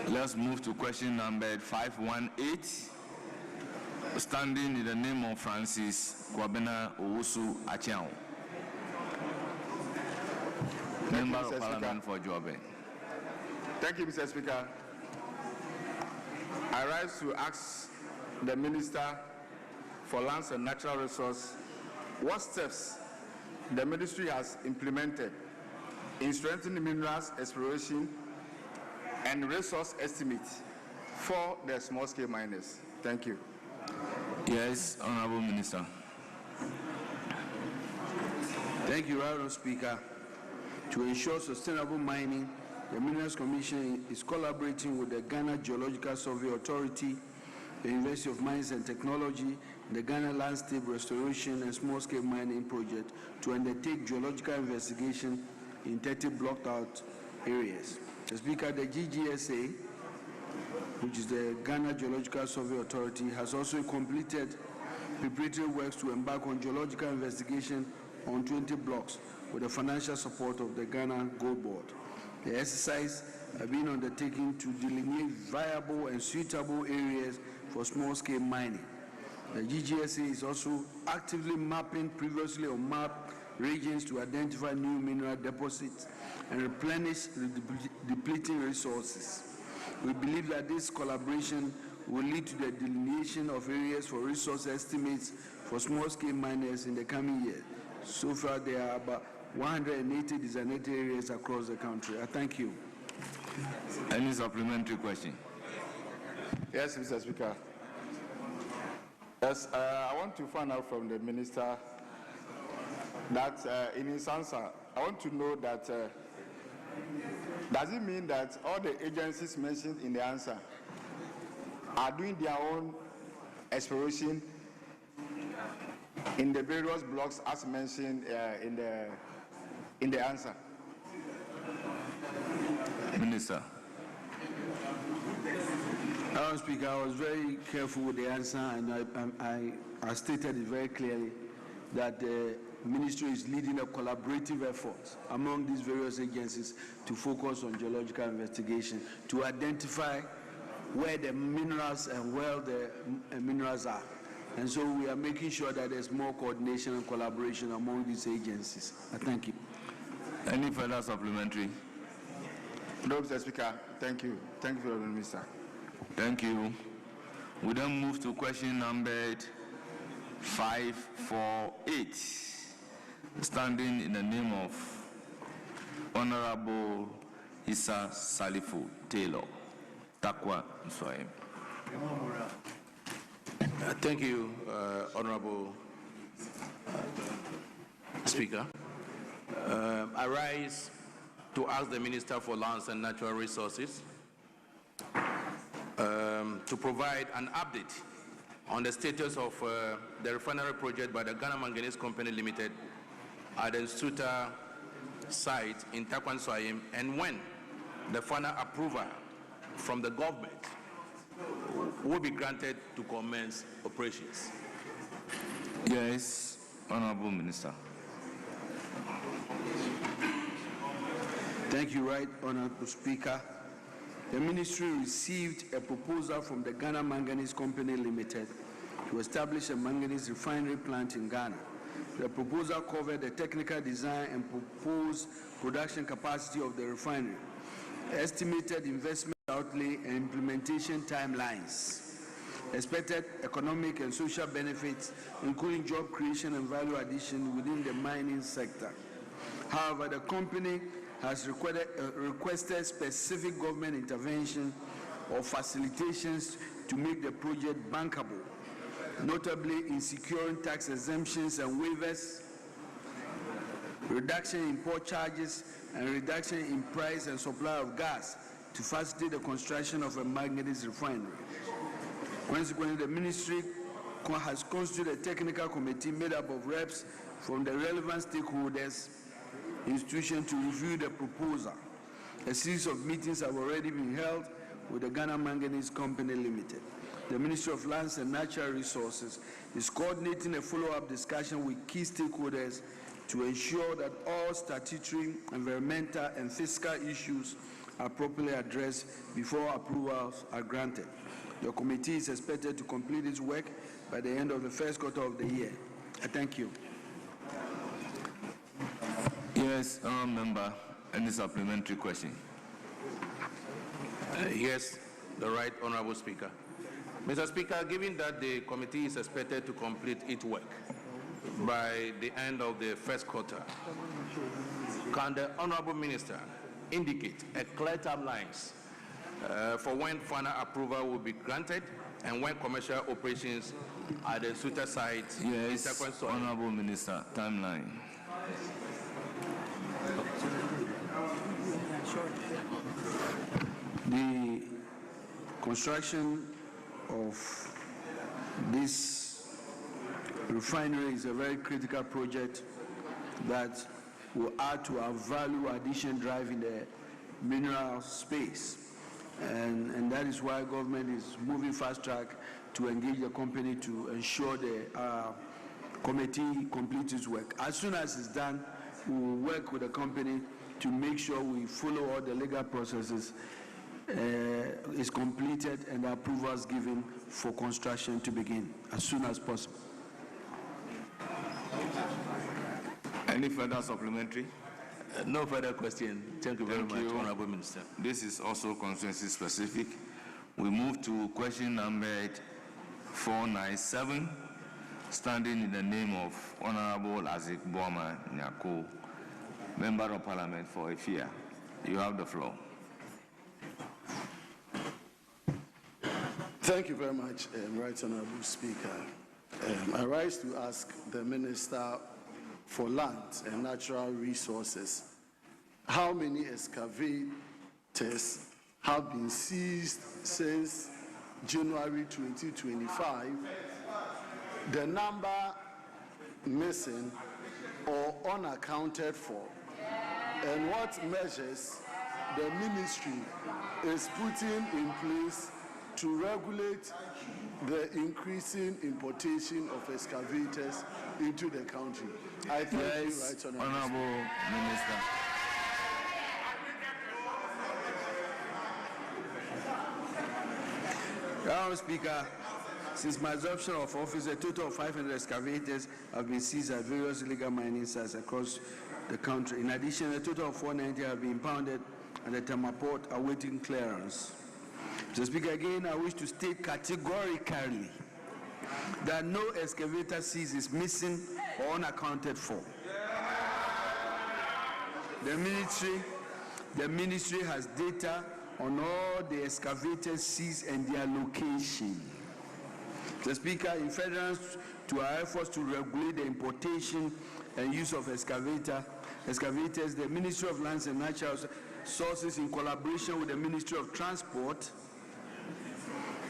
Speaker 2: Let's move to question number 518. Standing in the name of Francis Kwabena Owusu Achiao, Member of Parliament for Jobe.
Speaker 18: Thank you, Mr. Speaker. I rise to ask the Minister for Lands and Natural Resources what steps the Ministry has implemented in strengthening minerals exploration and resource estimates for the small-scale miners. Thank you.
Speaker 2: Yes, Honorable Minister.
Speaker 4: Thank you, Honorable Speaker. To ensure sustainable mining, the Minerals Commission is collaborating with the Ghana Geological Survey Authority, the University of Mines and Technology, the Ghana Landscape Restoration and Small-Scale Mining Project to undertake geological investigation in 30 blocked-out areas. The Speaker, the GGSA, which is the Ghana Geological Survey Authority, has also completed preparatory works to embark on geological investigation on 20 blocks with the financial support of the Ghana Gold Board. The exercise has been undertaken to delineate viable and suitable areas for small-scale mining. The GGSA is also actively mapping previously unmapped regions to identify new mineral deposits and replenish the depleting resources. We believe that this collaboration will lead to the delineation of areas for resource estimates for small-scale miners in the coming year. So far, there are about 180 designated areas across the country. I thank you.
Speaker 2: Any supplementary question?
Speaker 18: Yes, Mr. Speaker. Yes, I want to find out from the Minister that in his answer, I want to know that does it mean that all the agencies mentioned in the answer are doing their own exploration in the various blocks as mentioned in the answer?
Speaker 2: Minister.
Speaker 4: Madam Speaker, I was very careful with the answer, and I stated it very clearly that the Ministry is leading a collaborative effort among these various agencies to focus on geological investigation to identify where the minerals and where the minerals are. And so we are making sure that there's more coordination and collaboration among these agencies. Thank you.
Speaker 2: Any further supplementary?
Speaker 18: No, Mr. Speaker. Thank you. Thank you very much, Minister.
Speaker 2: Thank you. We then move to question numbered 548, standing in the name of Honorable Issa Salifu Taylor. Takwa Nsoyem.
Speaker 7: Thank you, Honorable Speaker. I rise to ask the Minister for Lands and Natural Resources to provide an update on the status of the refinery project by the Ghana Manganese Company Limited at the Nsuta site in Takwan Soyem, and when the final approval from the government will be granted to commence operations.
Speaker 2: Yes, Honorable Minister.
Speaker 4: Thank you, Right Honorable Speaker. The Ministry received a proposal from the Ghana Manganese Company Limited to establish a manganese refinery plant in Ghana. The proposal covered the technical design and proposed production capacity of the refinery, estimated investment outlay and implementation timelines, expected economic and social benefits, including job creation and value addition within the mining sector. However, the company has requested specific government intervention or facilitations to make the project bankable, notably in securing tax exemptions and waivers, reduction in import charges, and reduction in price and supply of gas to facilitate the construction of a manganese refinery. Consequently, the Ministry has constituted a technical committee made up of reps from the relevant stakeholders institution to review the proposal. A series of meetings have already been held with the Ghana Manganese Company Limited. The Ministry of Lands and Natural Resources is coordinating a follow-up discussion with key stakeholders to ensure that all statutory, environmental, and fiscal issues are properly addressed before approvals are granted. The committee is expected to complete its work by the end of the first quarter of the year. I thank you.
Speaker 2: Yes, member, any supplementary question?
Speaker 7: Yes, the right honorable speaker. Mr. Speaker, given that the committee is expected to complete its work by the end of the first quarter, can the honorable minister indicate a clear timelines for when final approval will be granted and when commercial operations at the Suta site?
Speaker 2: Yes, honorable minister, timeline.
Speaker 4: The construction of this refinery is a very critical project that will add to our value addition drive in the mineral space. And that is why government is moving fast track to engage the company to ensure the committee completes its work. As soon as it's done, we will work with the company to make sure we follow all the legal processes is completed and the approvals given for construction to begin as soon as possible.
Speaker 2: Any further supplementary?
Speaker 7: No further question. Thank you very much, Honorable Minister.
Speaker 2: This is also constituency specific. We move to question number 497, standing in the name of Honorable Azik Boama Nyako, Member of Parliament for Efia. You have the floor.
Speaker 20: Thank you very much, Right Honorable Speaker. I rise to ask the Minister for Land and Natural Resources how many excavators have been seized since January 2025, the number missing or unaccounted for, and what measures the ministry is putting in place to regulate the increasing importation of excavators into the country. I thank you, Right
Speaker 2: Honorable Minister.
Speaker 4: Honorable Speaker, since my assumption of office, a total of 500 excavators have been seized at various illegal mining sites across the country. In addition, a total of 490 have been impounded at the Tama Port awaiting clearance. Mr. Speaker, again, I wish to state categorically that no excavator seized is missing or unaccounted for. The ministry has data on all the excavators seized and their location. Mr. Speaker, in furtherance to our efforts to regulate the importation and use of excavators, the Ministry of Lands and Natural Resources, in collaboration with the Ministry of Transport,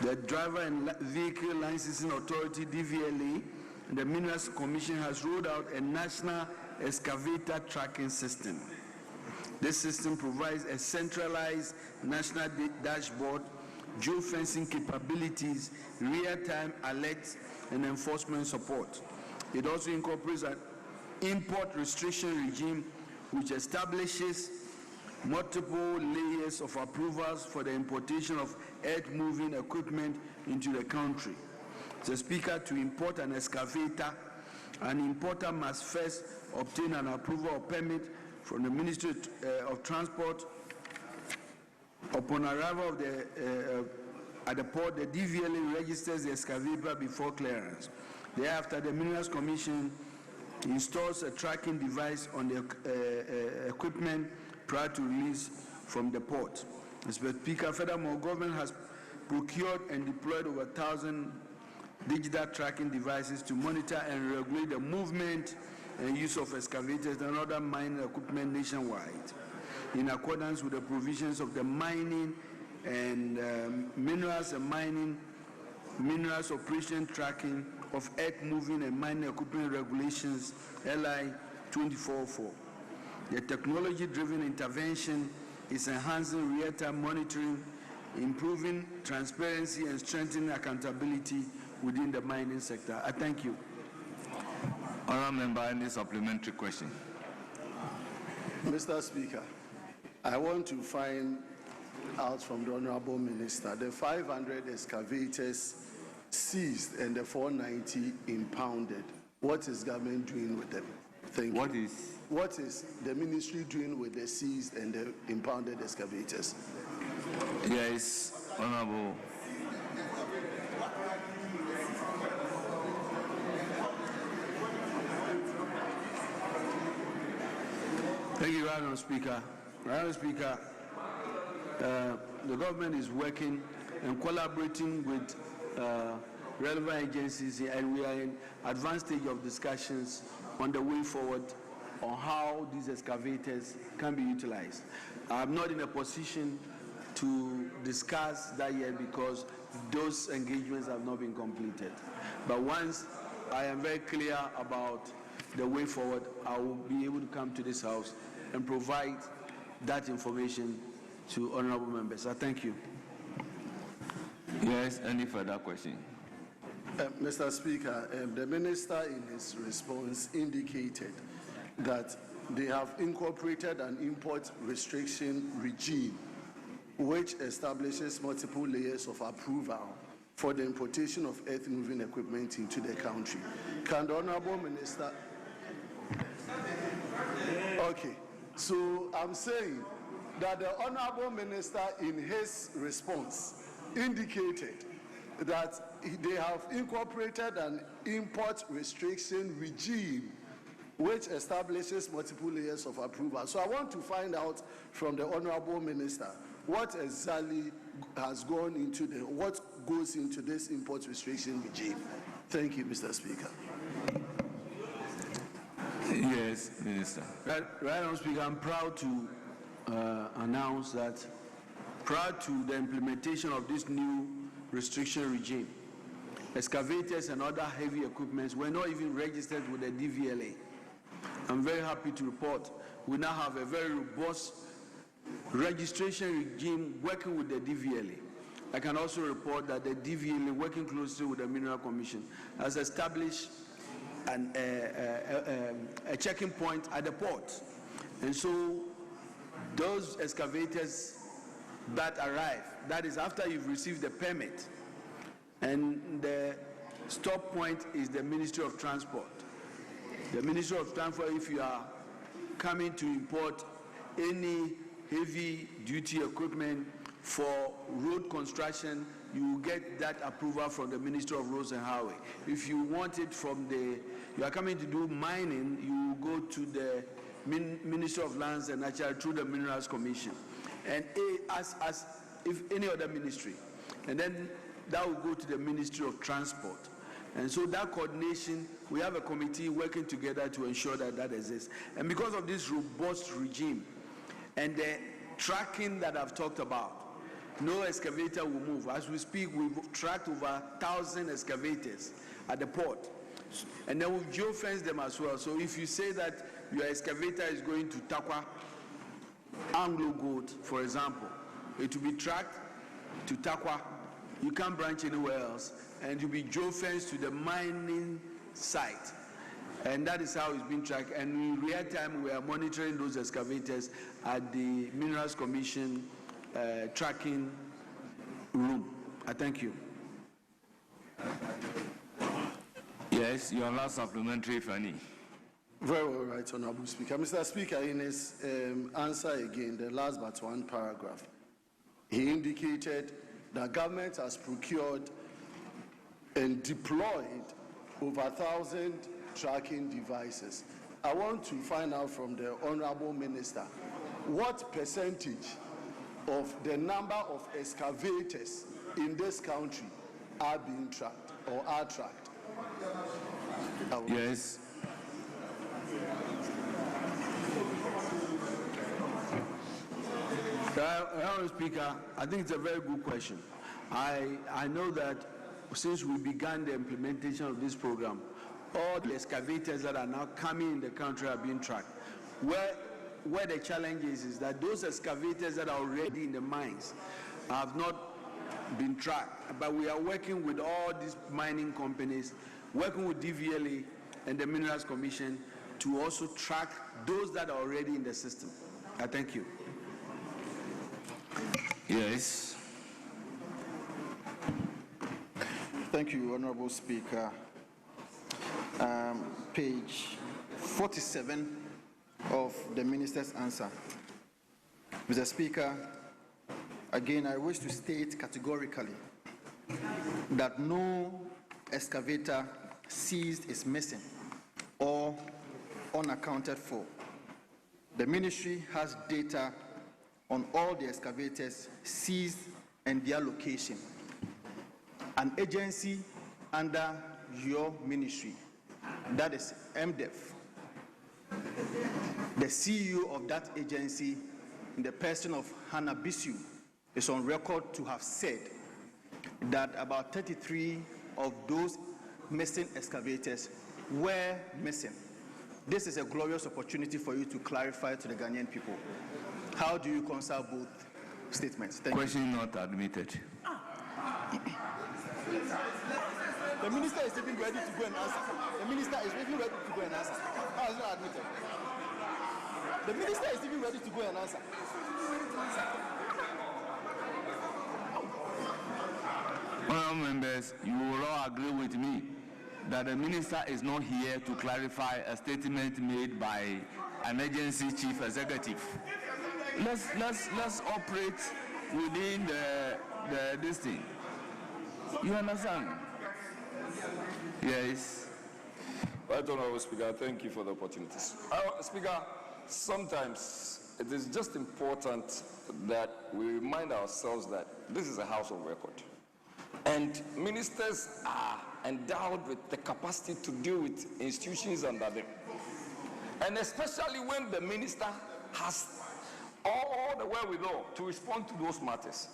Speaker 4: the Driver and Vehicle Licensing Authority, DVLA, and the Minerals Commission has rolled out a national excavator tracking system. This system provides a centralized national dashboard, geofencing capabilities, real-time alerts, and enforcement support. It also incorporates an import restriction regime which establishes multiple layers of approvals for the importation of earth-moving equipment into the country. The Speaker, to import an excavator, an importer must first obtain an approval or permit from the Ministry of Transport. Upon arrival of at the port, the DVLA registers the excavator before clearance. Thereafter, the Minerals Commission installs a tracking device on the equipment prior to release from the port. Mr. Speaker, furthermore, government has procured and deployed over 1,000 digital tracking devices to monitor and regulate the movement and use of excavators and other mining equipment nationwide, in accordance with the provisions of the Mining and Minerals and Minerals Operation Tracking of Earth Moving and Mining Equipment Regulations, LI 2404. The technology-driven intervention is enhancing real-time monitoring, improving transparency, and strengthening accountability within the mining sector. I thank you.
Speaker 2: Honourable Member, any supplementary question?
Speaker 20: Mr. Speaker, I want to find out from the Honourable Minister the 500 excavators seized and the 490 impounded. What is government doing with them? Thank you. What is the ministry doing with the seized and the impounded excavators?
Speaker 2: Yes, Honorable.
Speaker 4: Thank you, Madam Speaker. Madam Speaker, the government is working and collaborating with relevant agencies, and we are in advanced stage of discussions on the way forward on how these excavators can be utilized. I'm not in a position to discuss that yet because those engagements have not been completed. But once I am very clear about the way forward, I will be able to come to this House and provide that information to honorable members. I thank you.
Speaker 2: Yes, any further question?
Speaker 20: Mr. Speaker, the minister in his response indicated that they have incorporated an import restriction regime which establishes multiple layers of approval for the importation of earth-moving equipment into the country. Can the honorable minister... Okay, so I'm saying that the honorable minister in his response indicated that they have incorporated an import restriction regime which establishes multiple layers of approval. So I want to find out from the honorable minister what exactly has gone into what goes into this import restriction regime. Thank you, Mr. Speaker.
Speaker 2: Yes, Minister.
Speaker 4: Right, Madam Speaker, I'm proud to announce that prior to the implementation of this new restriction regime, excavators and other heavy equipments were not even registered with the DVLA. I'm very happy to report we now have a very robust registration regime working with the DVLA. I can also report that the DVLA, working closely with the Mineral Commission, has established a checking point at the port. And so those excavators that arrive, that is after you've received the permit, and the stop point is the Ministry of Transport. The Ministry of Transport, if you are coming to import any heavy duty equipment for road construction, you will get that approval from the Ministry of Roads and Highway. If you want it from you are coming to do mining, you will go to the Ministry of Lands and Natural through the Minerals Commission, and as if any other ministry, and then that will go to the Ministry of Transport. And so that coordination, we have a committee working together to ensure that that exists. And because of this robust regime and the tracking that I've talked about, no excavator will move. As we speak, we've tracked over 1,000 excavators at the port. And then we've geofenced them as well. So if you say that your excavator is going to Takwa, Anglo Gold, for example, it will be tracked to Takwa. You can't branch anywhere else. And to be geofenced to the mining site. And that is how it's been tracked. And in real time, we are monitoring those excavators at the Minerals Commission tracking room. I thank you.
Speaker 2: Yes, your last supplementary, Fanny.
Speaker 20: Very well, right, Honorable Speaker. Mr. Speaker, in his answer again, the last but one paragraph, he indicated that government has procured and deployed over 1,000 tracking devices. I want to find out from the Honorable Minister what percentage of the number of excavators in this country are being tracked or are tracked.
Speaker 2: Yes.
Speaker 4: Honorable Speaker, I think it's a very good question. I know that since we began the implementation of this program, all the excavators that are now coming in the country are being tracked. Where the challenge is that those excavators that are already in the mines have not been tracked. But we are working with all these mining companies, working with DVLA and the Minerals Commission to also track those that are already in the system. I thank you.
Speaker 2: Yes.
Speaker 17: Thank you, Honorable Speaker. Page 47 of the Minister's answer. Mr. Speaker, again, I wish to state categorically that no excavator seized is missing or unaccounted for. The ministry has data on all the excavators seized and their location. An agency under your ministry, that is MDEF, the CEO of that agency, in the person of Hannah Bisu, is on record to have said that about 33 of those missing excavators were missing. This is a glorious opportunity for you to clarify to the Ghanaian people. How do you reconcile both statements? Thank
Speaker 2: Question
Speaker 17: you.
Speaker 2: not admitted.
Speaker 17: The minister is even ready to go and answer. The minister is even ready to go and answer. How is not admitted? The minister is even ready to go and answer.
Speaker 2: Honourable members, you will all agree with me that the minister is not here to clarify a statement made by an agency chief executive. Let's operate within this thing. You understand? Yes.
Speaker 21: Right, Honourable Speaker, thank you for the opportunities. Speaker, sometimes it is just important that we remind ourselves that this is a house of record. And ministers are endowed with the capacity to deal with institutions under them. And especially when the minister has all the wherewithal to respond to those matters.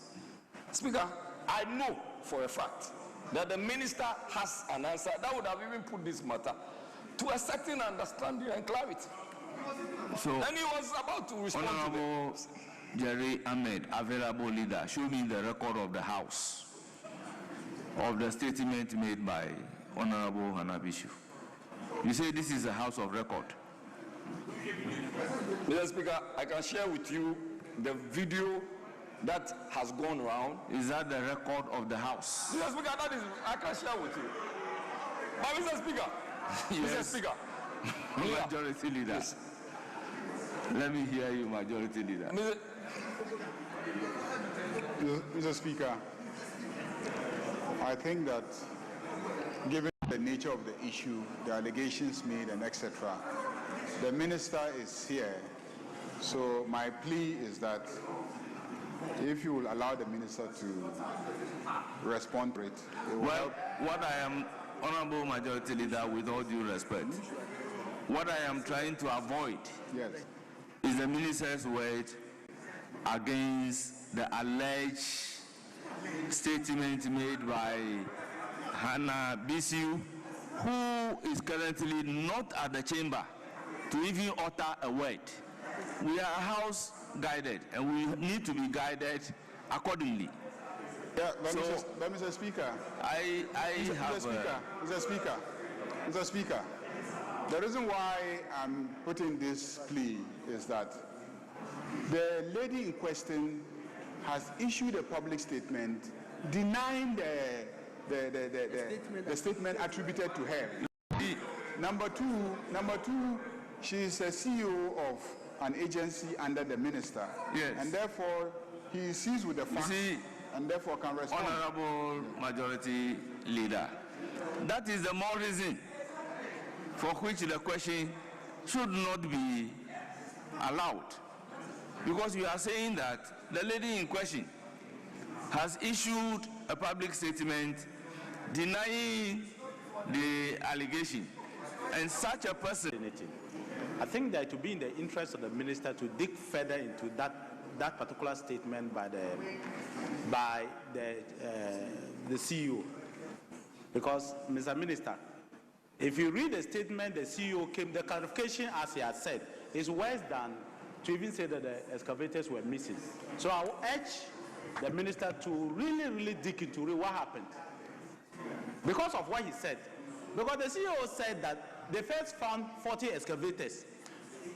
Speaker 21: Speaker, I know for a fact that the minister has an answer that would have even put this matter to a certain understanding and clarity.
Speaker 2: So,
Speaker 21: and he was about to respond
Speaker 2: Honorable Jerry Ahmed, available leader, show me the record of the House of the statement made by Honorable Hannah-Bisu. You say this is a house of record.
Speaker 21: Mr. Speaker, I can share with you the video that has gone around.
Speaker 2: Is that the record of the House?
Speaker 21: Mr. Speaker, that is, I can share with you. But Mr. Speaker,
Speaker 2: yes.
Speaker 21: Mr. Speaker,
Speaker 2: Majority leader.
Speaker 21: Yes.
Speaker 2: Let me hear you, Majority leader.
Speaker 1: Mr. Speaker, I think that given the nature of the issue, the allegations made and etc., the minister is here. So my plea is that if you will allow the minister to respond to it,
Speaker 2: well, what I am, Honorable Majority Leader, with all due respect, what I am trying to avoid is the minister's word against the alleged statement made by Hannah Bisu, who is currently not at the chamber to even utter a word. We are house guided and we need to be guided accordingly.
Speaker 1: Yeah, but Mr. Speaker, Mr. Speaker, the reason why I'm putting this plea is that the lady in question has issued a public statement denying the statement attributed to her. Number two, she is a CEO of an agency under the minister.
Speaker 2: Yes.
Speaker 1: And therefore, he sees with the facts and therefore can respond.
Speaker 2: Honorable Majority Leader, that is the more reason for which the question should not be allowed. Because you are saying that the lady in question has issued a public statement denying the allegation, and such a person.
Speaker 22: I think that it would be in the interest of the minister to dig further into that particular statement by the CEO, because, Mr. Minister, if you read the statement the CEO came, the clarification, as he has said, is worse than to even say that the excavators were missing. So I will urge the minister to really dig into what happened. Because of what he said. Because the CEO said that they first found 40 excavators.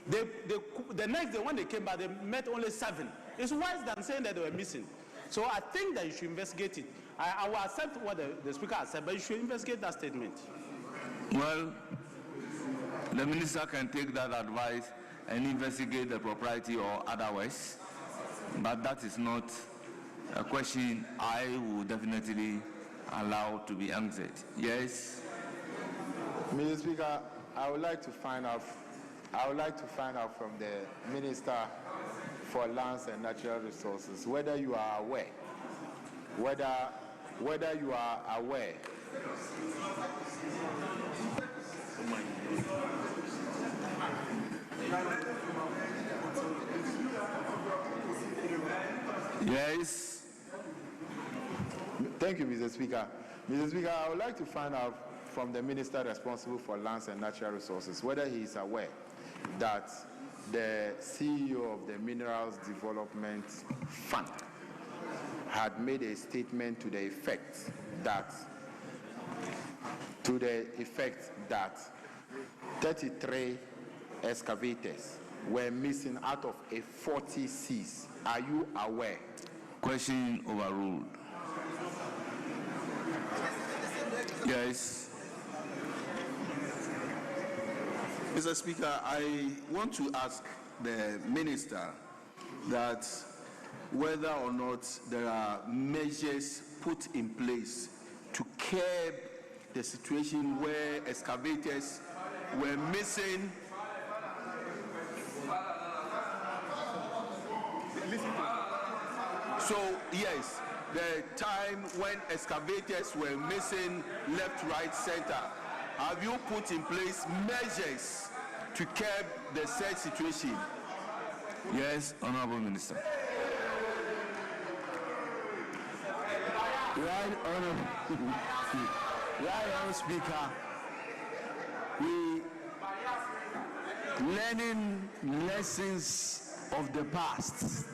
Speaker 22: The next day when they came back, they met only 7. It's worse than saying that they were missing. So I think that you should investigate it. I will accept what the Speaker has said, but you should investigate that statement.
Speaker 2: Well, the minister can take that advice and investigate the propriety or otherwise, but that is not a question I will definitely allow to be answered. Yes?
Speaker 11: Mr. Speaker, I would like to find out from the Minister for Lands and Natural Resources whether you are aware,
Speaker 2: Yes.
Speaker 11: Thank you, Mr. Speaker. Mr. Speaker, I would like to find out from the Minister responsible for Lands and Natural Resources whether he is aware that the CEO of the Minerals Development Fund had made a statement to the effect that 33 excavators were missing out of a 40 Cs. Are you aware?
Speaker 2: Question overruled. Yes.
Speaker 5: Mr. Speaker, I want to ask the Minister that whether or not there are measures put in place to curb the situation where excavators were missing. So, yes, the time when excavators were missing left, right, center, have you put in place measures to curb the said situation?
Speaker 2: Yes, Honorable Minister.
Speaker 4: Right, Honorable Speaker, we learning lessons of the past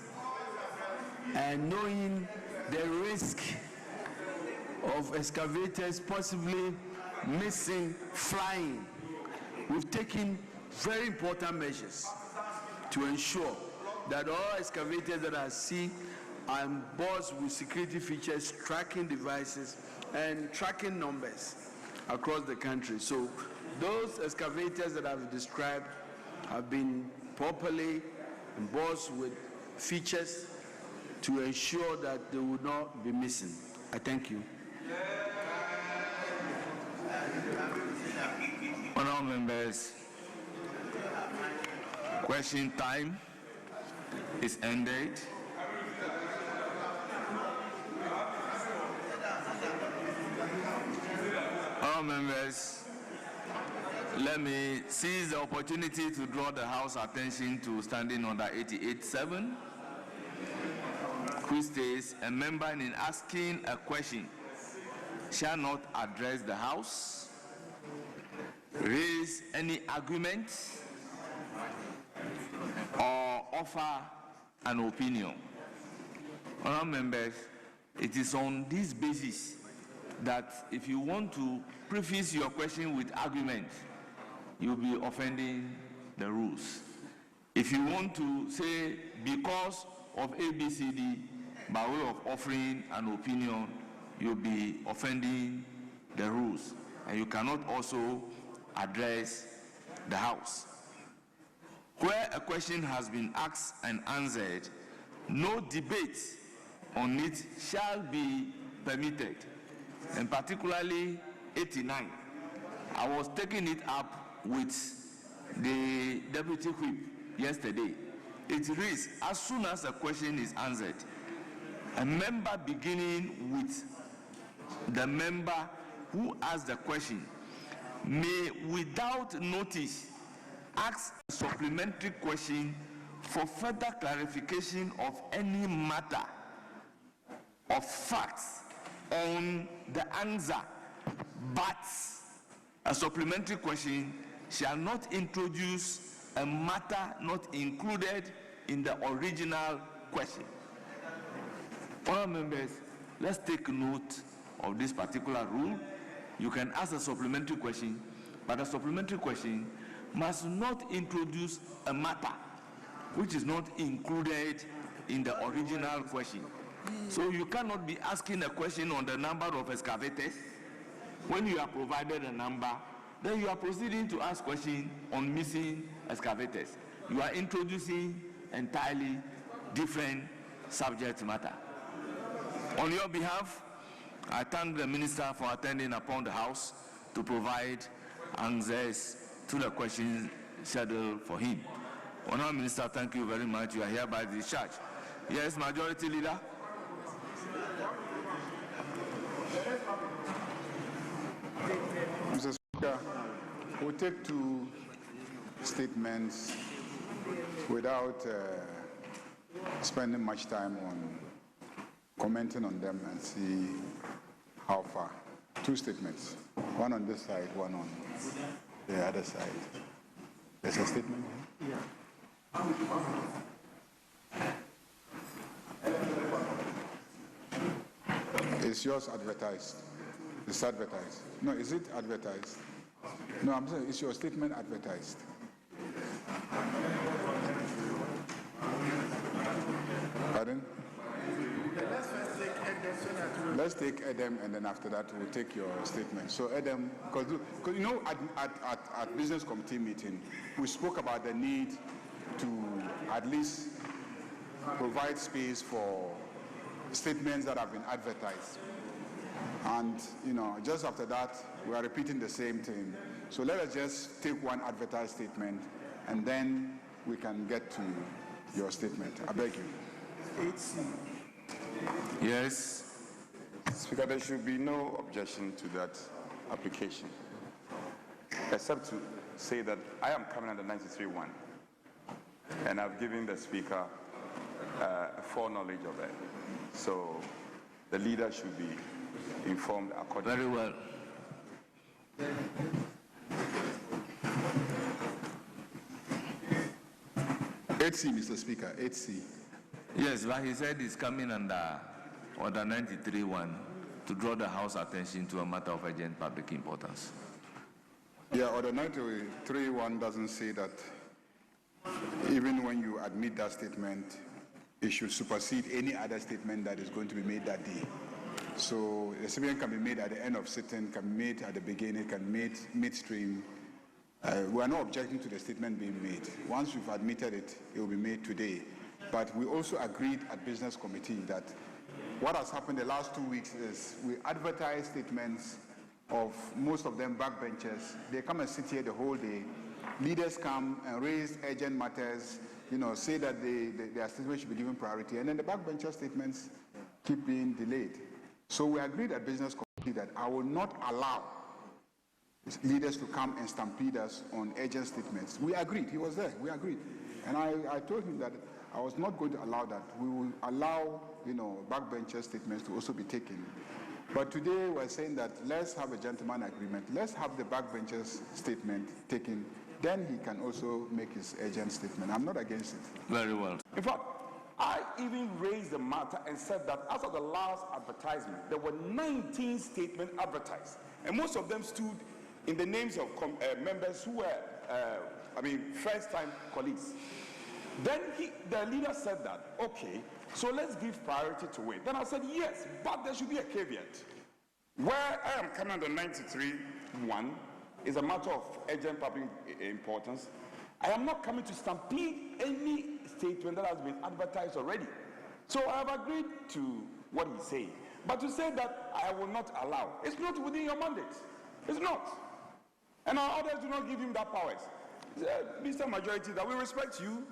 Speaker 4: and knowing the risk of excavators possibly missing, flying, we've taken very important measures to ensure that all excavators that are seen are embossed with security features, tracking devices, and tracking numbers across the country. So those excavators that I've described have been properly embossed with features to ensure that they will not be missing. I thank you.
Speaker 2: Honorable members, question time is ended. Honorable members, let me seize the opportunity to draw the House attention to Standing Order 88.7, which states a member in asking a question shall not address the House, raise any argument, or offer an opinion. Honorable members, it is on this basis that if you want to preface your question with argument, you'll be offending the rules. If you want to say because of ABCD, by way of offering an opinion, you'll be offending the rules. And you cannot also address the House. Where a question has been asked and answered, no debate on it shall be permitted. And particularly 89. I was taking it up with the Deputy Whip yesterday. It reads, as soon as a question is answered, a member beginning with the member who asked the question may, without notice, ask a supplementary question for further clarification of any matter of facts on the answer, but a supplementary question shall not introduce a matter not included in the original question. Honourable members, let's take note of this particular rule. You can ask a supplementary question, but a supplementary question must not introduce a matter which is not included in the original question. So you cannot be asking a question on the number of excavators. When you are provided a number, then you are proceeding to ask questions on missing excavators. You are introducing entirely different subject matter. On your behalf, I thank the Minister for attending upon the House to provide answers to the questions scheduled for him. Honourable Minister, thank you very much. You are hereby discharged. Yes, Majority Leader.
Speaker 1: Mr. Speaker, we'll take two statements without spending much time on commenting on them and see how far. Two statements, one on this side, one on the other side. There's a statement here? Is yours advertised? It's advertised. No, is it advertised? No, I'm saying, is your statement advertised? Pardon? Let's take Adam, and then after that we'll take your statement. So Adam, because you know, at business committee meeting, we spoke about the need to at least provide space for statements that have been advertised. And you know, just after that, we are repeating the same thing. So let us just take one advertised statement, and then we can get to your statement. I beg you.
Speaker 3: 8C.
Speaker 2: Yes.
Speaker 3: Speaker, there should be no objection to that application, except to say that I am coming under 93(1), and I've given the Speaker foreknowledge of it. So the leader should be informed accordingly.
Speaker 2: Very well.
Speaker 1: Mr. Speaker, 8C.
Speaker 2: Yes, but he said he's coming under Order 93(1) to draw the House attention to a matter of urgent public importance.
Speaker 1: Yeah, Order 93(1) doesn't say that even when you admit that statement, it should supersede any other statement that is going to be made that day. So a statement can be made at the end of sitting, can be made at the beginning, can be made midstream. We are not objecting to the statement being made. Once we've admitted it, it will be made today. But we also agreed at business committee that what has happened the last 2 weeks is we advertise statements of most of them backbenchers. They come and sit here the whole day. Leaders come and raise urgent matters, you know, say that their statements should be given priority, and then the backbencher statements keep being delayed. So we agreed at business committee that I will not allow leaders to come and stampede us on urgent statements. We agreed. He was there. We agreed. And I told him that I was not going to allow that. We will allow, you know, backbencher statements to also be taken. But today we're saying that let's have a gentleman agreement. Let's have the backbencher's statement taken. Then he can also make his urgent statement. I'm not against it.
Speaker 2: Very well.
Speaker 3: In fact, I even raised the matter and said that as of the last advertisement, there were 19 statements advertised. And most of them stood in the names of members who were, first-time colleagues. Then the leader said that, okay, so let's give priority to it. Then I said, yes, but there should be a caveat. Where I am coming under 93(1) is a matter of urgent public importance. I am not coming to stampede any statement that has been advertised already. So I have agreed to what he's saying. But to say that I will not allow, it's not within your mandate. It's not. And our orders do not give him that power. Mr. Majority, that we respect you,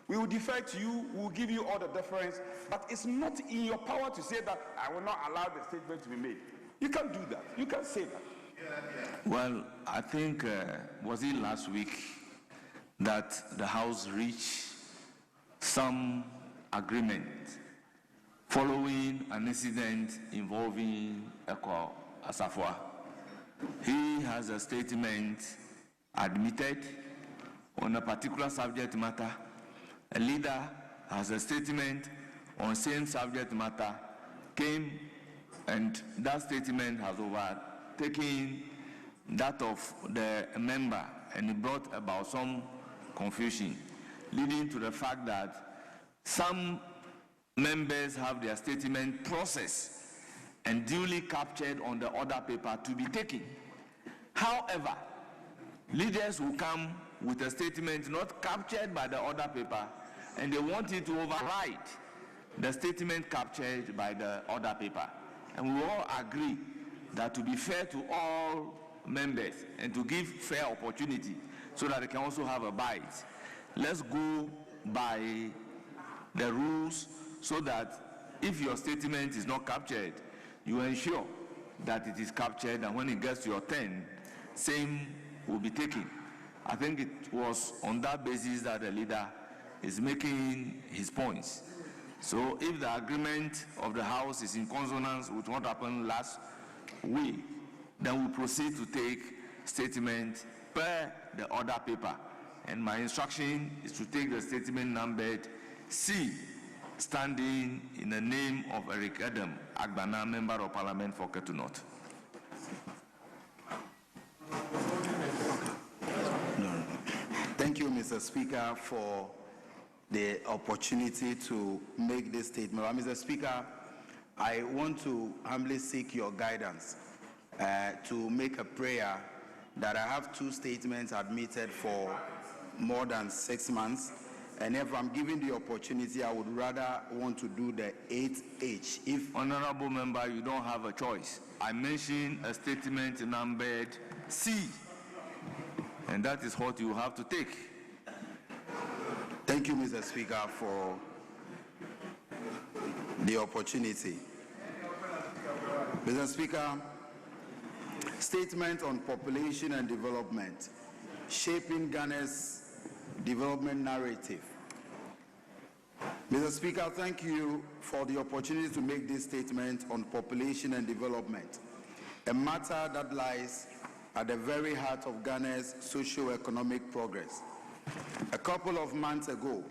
Speaker 3: we will defer to you, we will give you all the deference, but it's not in your power to say that I will not allow the statement to be made. You can't do that. You can't say that.
Speaker 2: Well, I think, was it last week that the House reached some agreement following an incident involving Eko Asafwa. He has a statement admitted on a particular subject matter. A leader has a statement on same subject matter, came, and that statement has overtaken that of the member, and it brought about some confusion, leading to the fact that some members have their statement processed and duly captured on the order paper to be taken. However, leaders will come with a statement not captured by the order paper, and they want it to override the statement captured by the order paper. And we all agree that to be fair to all members and to give fair opportunity so that they can also have a bite, let's go by the rules so that if your statement is not captured, you ensure that it is captured, and when it gets to your turn, same will be taken. I think it was on that basis that the leader is making his points. So if the agreement of the House is in consonance with what happened last week, then we'll proceed to take statement per the order paper. And my instruction is to take the statement numbered C, standing in the name of Eric Adam Agbana, Member of Parliament for Ketu North.
Speaker 6: Thank you, Mr. Speaker, for the opportunity to make this statement. Mr. Speaker, I want to humbly seek your guidance to make a prayer that I have 2 statements admitted for more than 6 months. And if I'm given the opportunity, I would rather want to do the 8H. If
Speaker 2: Honorable Member, you don't have a choice. I mentioned a statement numbered C, and that is what you have to take.
Speaker 6: Thank you, Mr. Speaker, for the opportunity. Mr. Speaker, statement on population and development, shaping Ghana's development narrative. Mr. Speaker, thank you for the opportunity to make this statement on population and development, a matter that lies at the very heart of Ghana's socio-economic progress. A couple of months ago,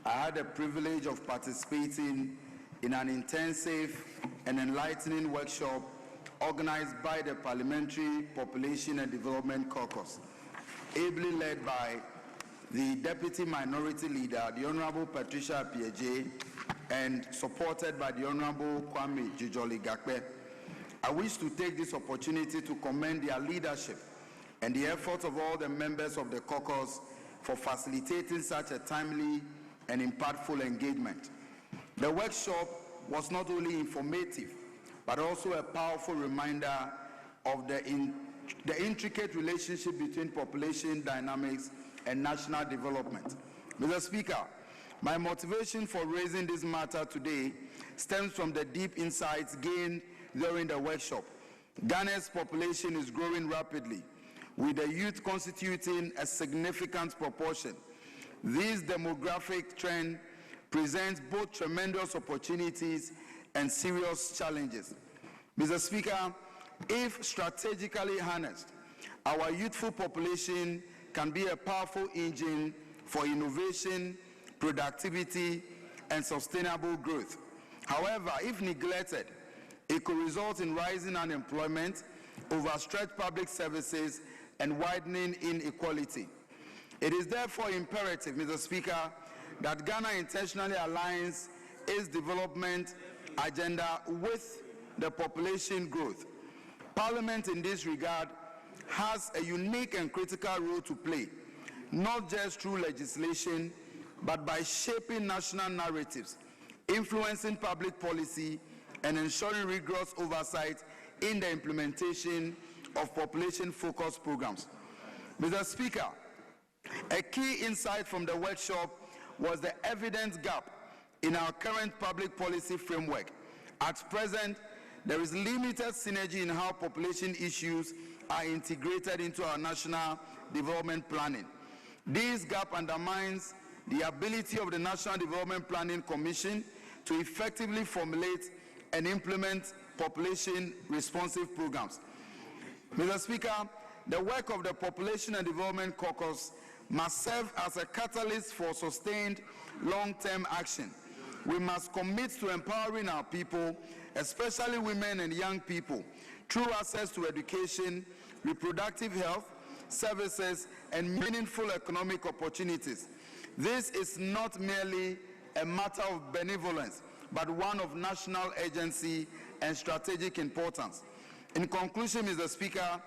Speaker 6: I had the privilege of participating in an intensive and enlightening workshop organized by the Parliamentary Population and Development Caucus, ably led by the Deputy Minority Leader, the Honorable Patricia Piaget, and supported by the Honorable Kwame Jijoli Gakpe. I wish to take this opportunity to commend their leadership and the efforts of all the members of the caucus for facilitating such a timely and impactful engagement. The workshop was not only informative, but also a powerful reminder of the intricate relationship between population dynamics and national development. Mr. Speaker, my motivation for raising this matter today stems from the deep insights gained during the workshop. Ghana's population is growing rapidly, with the youth constituting a significant proportion. This demographic trend presents both tremendous opportunities and serious challenges. Mr. Speaker, if strategically harnessed, our youthful population can be a powerful engine for innovation, productivity, and sustainable growth. However, if neglected, it could result in rising unemployment, overstretched public services, and widening inequality. It is therefore imperative, Mr. Speaker, that Ghana intentionally aligns its development agenda with the population growth. Parliament in this regard has a unique and critical role to play, not just through legislation, but by shaping national narratives, influencing public policy, and ensuring rigorous oversight in the implementation of population-focused programs. Mr. Speaker, a key insight from the workshop was the evident gap in our current public policy framework. At present, there is limited synergy in how population issues are integrated into our national development planning. This gap undermines the ability of the National Development Planning Commission to effectively formulate and implement population-responsive programs. Mr. Speaker, the work of the Population and Development Caucus must serve as a catalyst for sustained long-term action. We must commit to empowering our people, especially women and young people, through access to education, reproductive health, services, and meaningful economic opportunities. This is not merely a matter of benevolence, but one of national urgency and strategic importance. In conclusion, Mr. Speaker,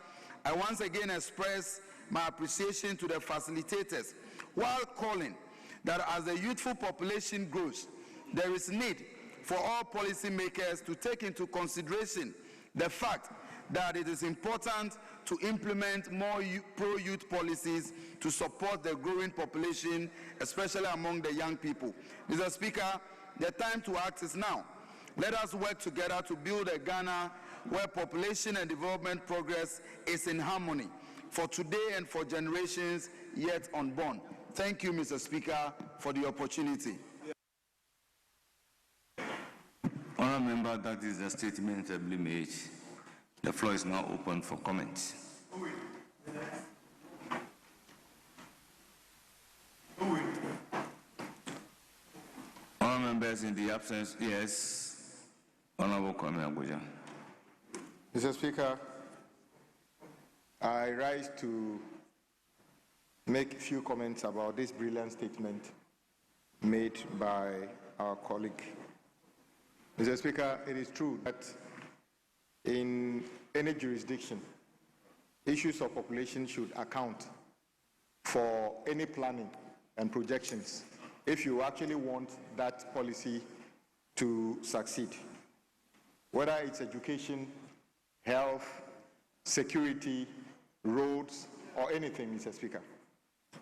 Speaker 6: I once again express my appreciation to the facilitators while calling that as the youthful population grows, there is need for all policymakers to take into consideration the fact that it is important to implement more pro-youth policies to support the growing population, especially among the young people. Mr. Speaker, the time to act is now. Let us work together to build a Ghana where population and development progress is in harmony for today and for generations yet unborn. Thank you, Mr. Speaker, for the opportunity.
Speaker 2: Honourable Member, that is a statement ably made. The floor is now open for comments. Honourable members, in the absence, yes, Honourable Kwame Abuja.
Speaker 11: Mr. Speaker, I rise to make a few comments about this brilliant statement made by our colleague. Mr. Speaker, it is true that in any jurisdiction, issues of population should account for any planning and projections if you actually want that policy to succeed. Whether it's education, health, security, roads, or anything, Mr. Speaker.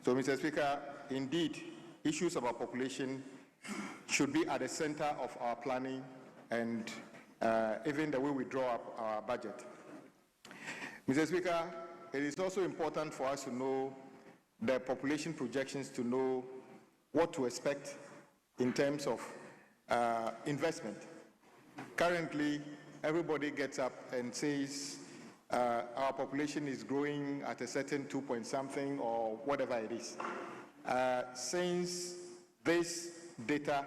Speaker 11: So, Mr. Speaker, indeed, issues about population should be at the center of our planning and even the way we draw up our budget. Mr. Speaker, it is also important for us to know the population projections, to know what to expect in terms of investment. Currently, everybody gets up and says our population is growing at a certain 2 point something or whatever it is. Since this data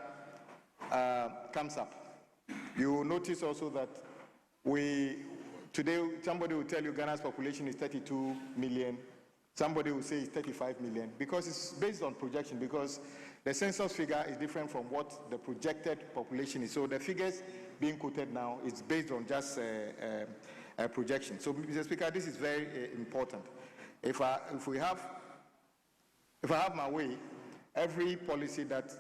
Speaker 11: comes up, you will notice also that today somebody will tell you Ghana's population is 32 million, somebody will say it's 35 million, because it's based on projection, because the census figure is different from what the projected population is. So the figures being quoted now is based on just a projection. So, Mr. Speaker, this is very important. If I have my way, every policy that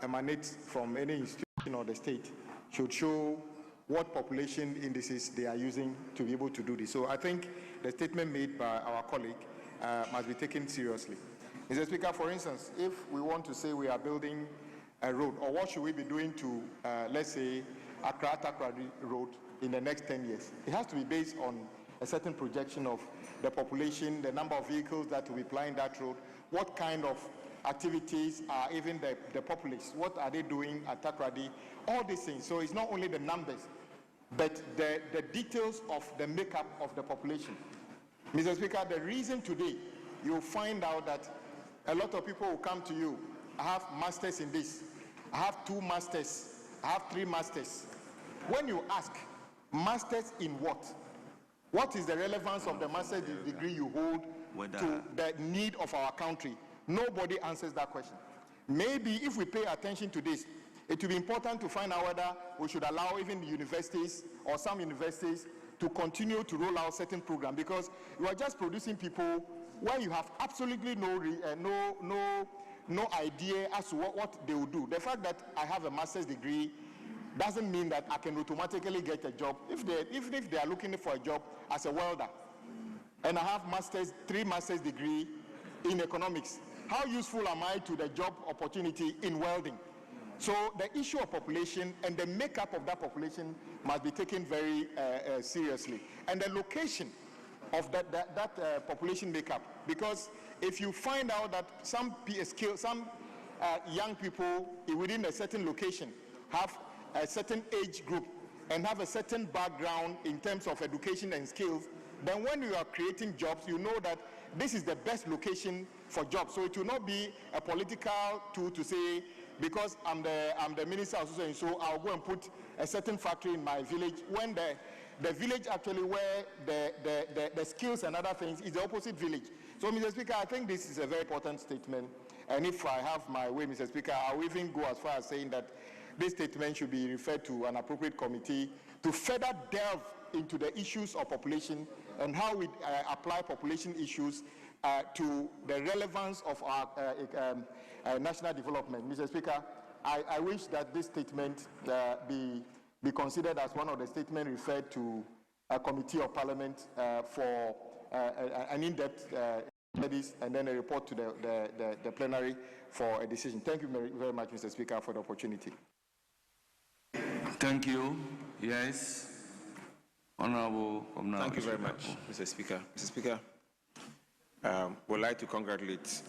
Speaker 11: emanates from any institution or the state should show what population indices they are using to be able to do this. So I think the statement made by our colleague must be taken seriously. Mr. Speaker, for instance, if we want to say we are building a road, or what should we be doing to, let's say, Accra-Takoradi Road in the next 10 years, it has to be based on a certain projection of the population, the number of vehicles that will be plying that road, what kind of activities are even the populace, what are they doing at Takoradi, all these things. So it's not only the numbers, but the details of the makeup of the population. Mr. Speaker, the reason today you'll find out that a lot of people will come to you, I have masters in this, I have 2 masters, I have 3 masters. When you ask, masters in what? What is the relevance of the master's degree you hold to the need of our country? Nobody answers that question. Maybe if we pay attention to this, it will be important to find out whether we should allow even the universities or some universities to continue to roll out certain programs, because you are just producing people where you have absolutely no idea as to what they will do. The fact that I have a master's degree doesn't mean that I can automatically get a job. If they are looking for a job as a welder, and I have 3 master's degree in economics, how useful am I to the job opportunity in welding? So the issue of population and the makeup of that population must be taken very seriously. And the location of that population makeup, because if you find out that some young people within a certain location have a certain age group and have a certain background in terms of education and skills, then when you are creating jobs, you know that this is the best location for jobs. So it will not be a political tool to say, because I'm the minister of social, so I'll go and put a certain factory in my village, when the village actually where the skills and other things is the opposite village. So, Mr. Speaker, I think this is a very important statement. And if I have my way, Mr. Speaker, I'll even go as far as saying that
Speaker 8: this statement should be referred to an appropriate committee to further delve into the issues of population and how we apply population issues to the relevance of our national development. Mr. Speaker, I wish that this statement be considered as one of the statements referred to a committee of parliament for an in-depth studies and then a report to the plenary for a decision. Thank you very much, Mr. Speaker, for the opportunity.
Speaker 2: Thank you. Yes. Honorable.
Speaker 9: Thank you very much, Mr. Speaker. Mr. Speaker, would like to congratulate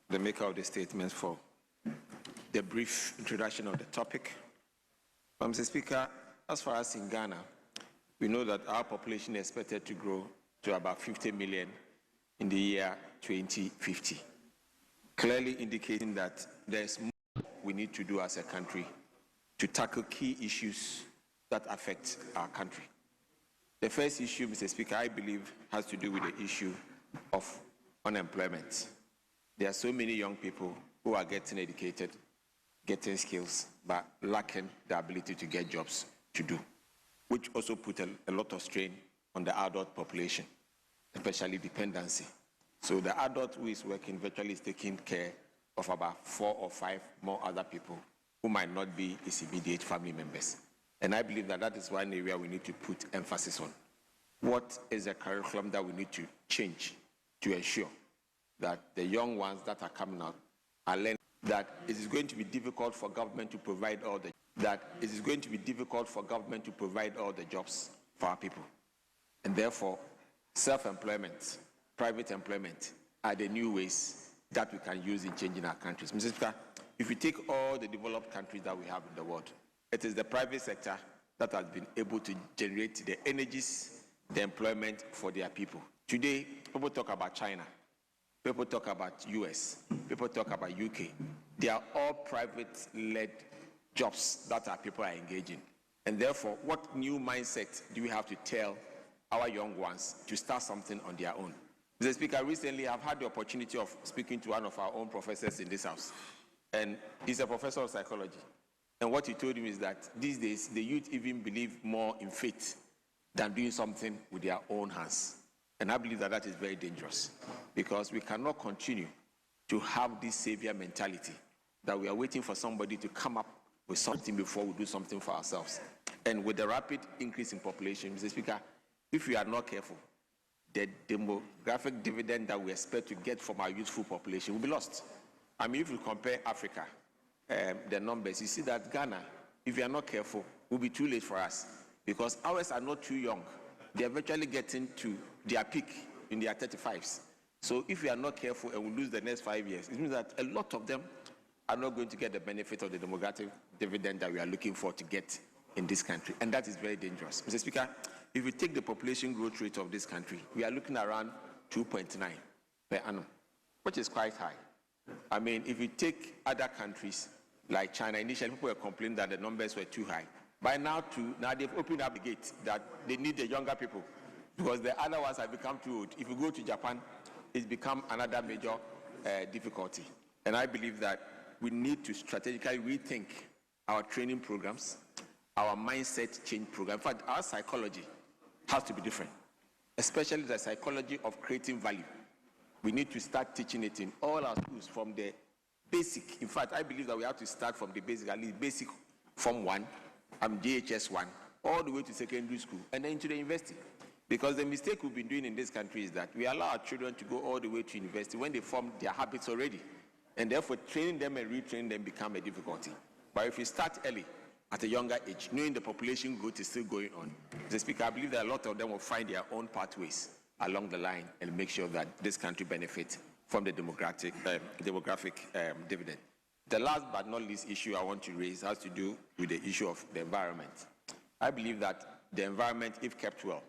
Speaker 9: the maker of the statements for the brief introduction of the topic. Mr. Speaker, as far as in Ghana, we know that our population is expected to grow to about 50 million in the year 2050, clearly indicating that there's more we need to do as a country to tackle key issues that affect our country. The first issue, Mr. Speaker, I believe has to do with the issue of unemployment. There are so many young people who are getting educated, getting skills, but lacking the ability to get jobs to do, which also put a lot of strain on the adult population, especially dependency. So the adult who is working virtually is taking care of about 4 or 5 more other people who might not be his immediate family members. And I believe that that is one area we need to put emphasis on. What is the curriculum that we need to change to ensure that the young ones that are coming out are learning that it is going to be difficult for government to provide all the jobs for our people. And therefore, self-employment, private employment are the new ways that we can use in changing our countries. Mr. Speaker, if you take all the developed countries that we have in the world, it is the private sector that has been able to generate the energies, the employment for their people. Today, people talk about China, people talk about US, people talk about UK. They are all private-led jobs that our people are engaging. And therefore, what new mindset do we have to tell our young ones to start something on their own? Mr. Speaker, recently I've had the opportunity of speaking to one of our own professors in this house, and he's a professor of psychology. And what he told me is that these days, the youth even believe more in faith than doing something with their own hands. And I believe that that is very dangerous, because we cannot continue to have this savior mentality that we are waiting for somebody to come up with something before we do something for ourselves. And with the rapid increase in population, Mr. Speaker, if we are not careful, the demographic dividend that we expect to get from our youthful population will be lost. I mean, if you compare Africa, the numbers, you see that Ghana, if we are not careful, will be too late for us, because ours are not too young. They are virtually getting to their peak in their 35s. So if we are not careful and we lose the next 5 years, it means that a lot of them are not going to get the benefit of the demographic dividend that we are looking for to get in this country. And that is very dangerous. Mr. Speaker, if we take the population growth rate of this country, we are looking around 2.9 per annum, which is quite high. I mean, if you take other countries like China, initially people were complaining that the numbers were too high. By now they've opened up the gate that they need the younger people, because the other ones have become too old. If you go to Japan, it's become another major difficulty. And I believe that we need to strategically rethink our training programs, our mindset change program. In fact, our psychology has to be different, especially the psychology of creating value. We need to start teaching it in all our schools from the basic. In fact, I believe that we have to start from the basic, at least basic Form 1, JHS 1, all the way to secondary school, and then to the university. Because the mistake we've been doing in this country is that we allow our children to go all the way to university when they form their habits already. And therefore, training them and retraining them become a difficulty. But if we start early, at a younger age, knowing the population growth is still going on, Mr. Speaker, I believe that a lot of them will find their own pathways along the line and make sure that this country benefits from the demographic dividend. The last but not least issue I want to raise has to do with the issue of the environment. I believe that the environment, if kept well,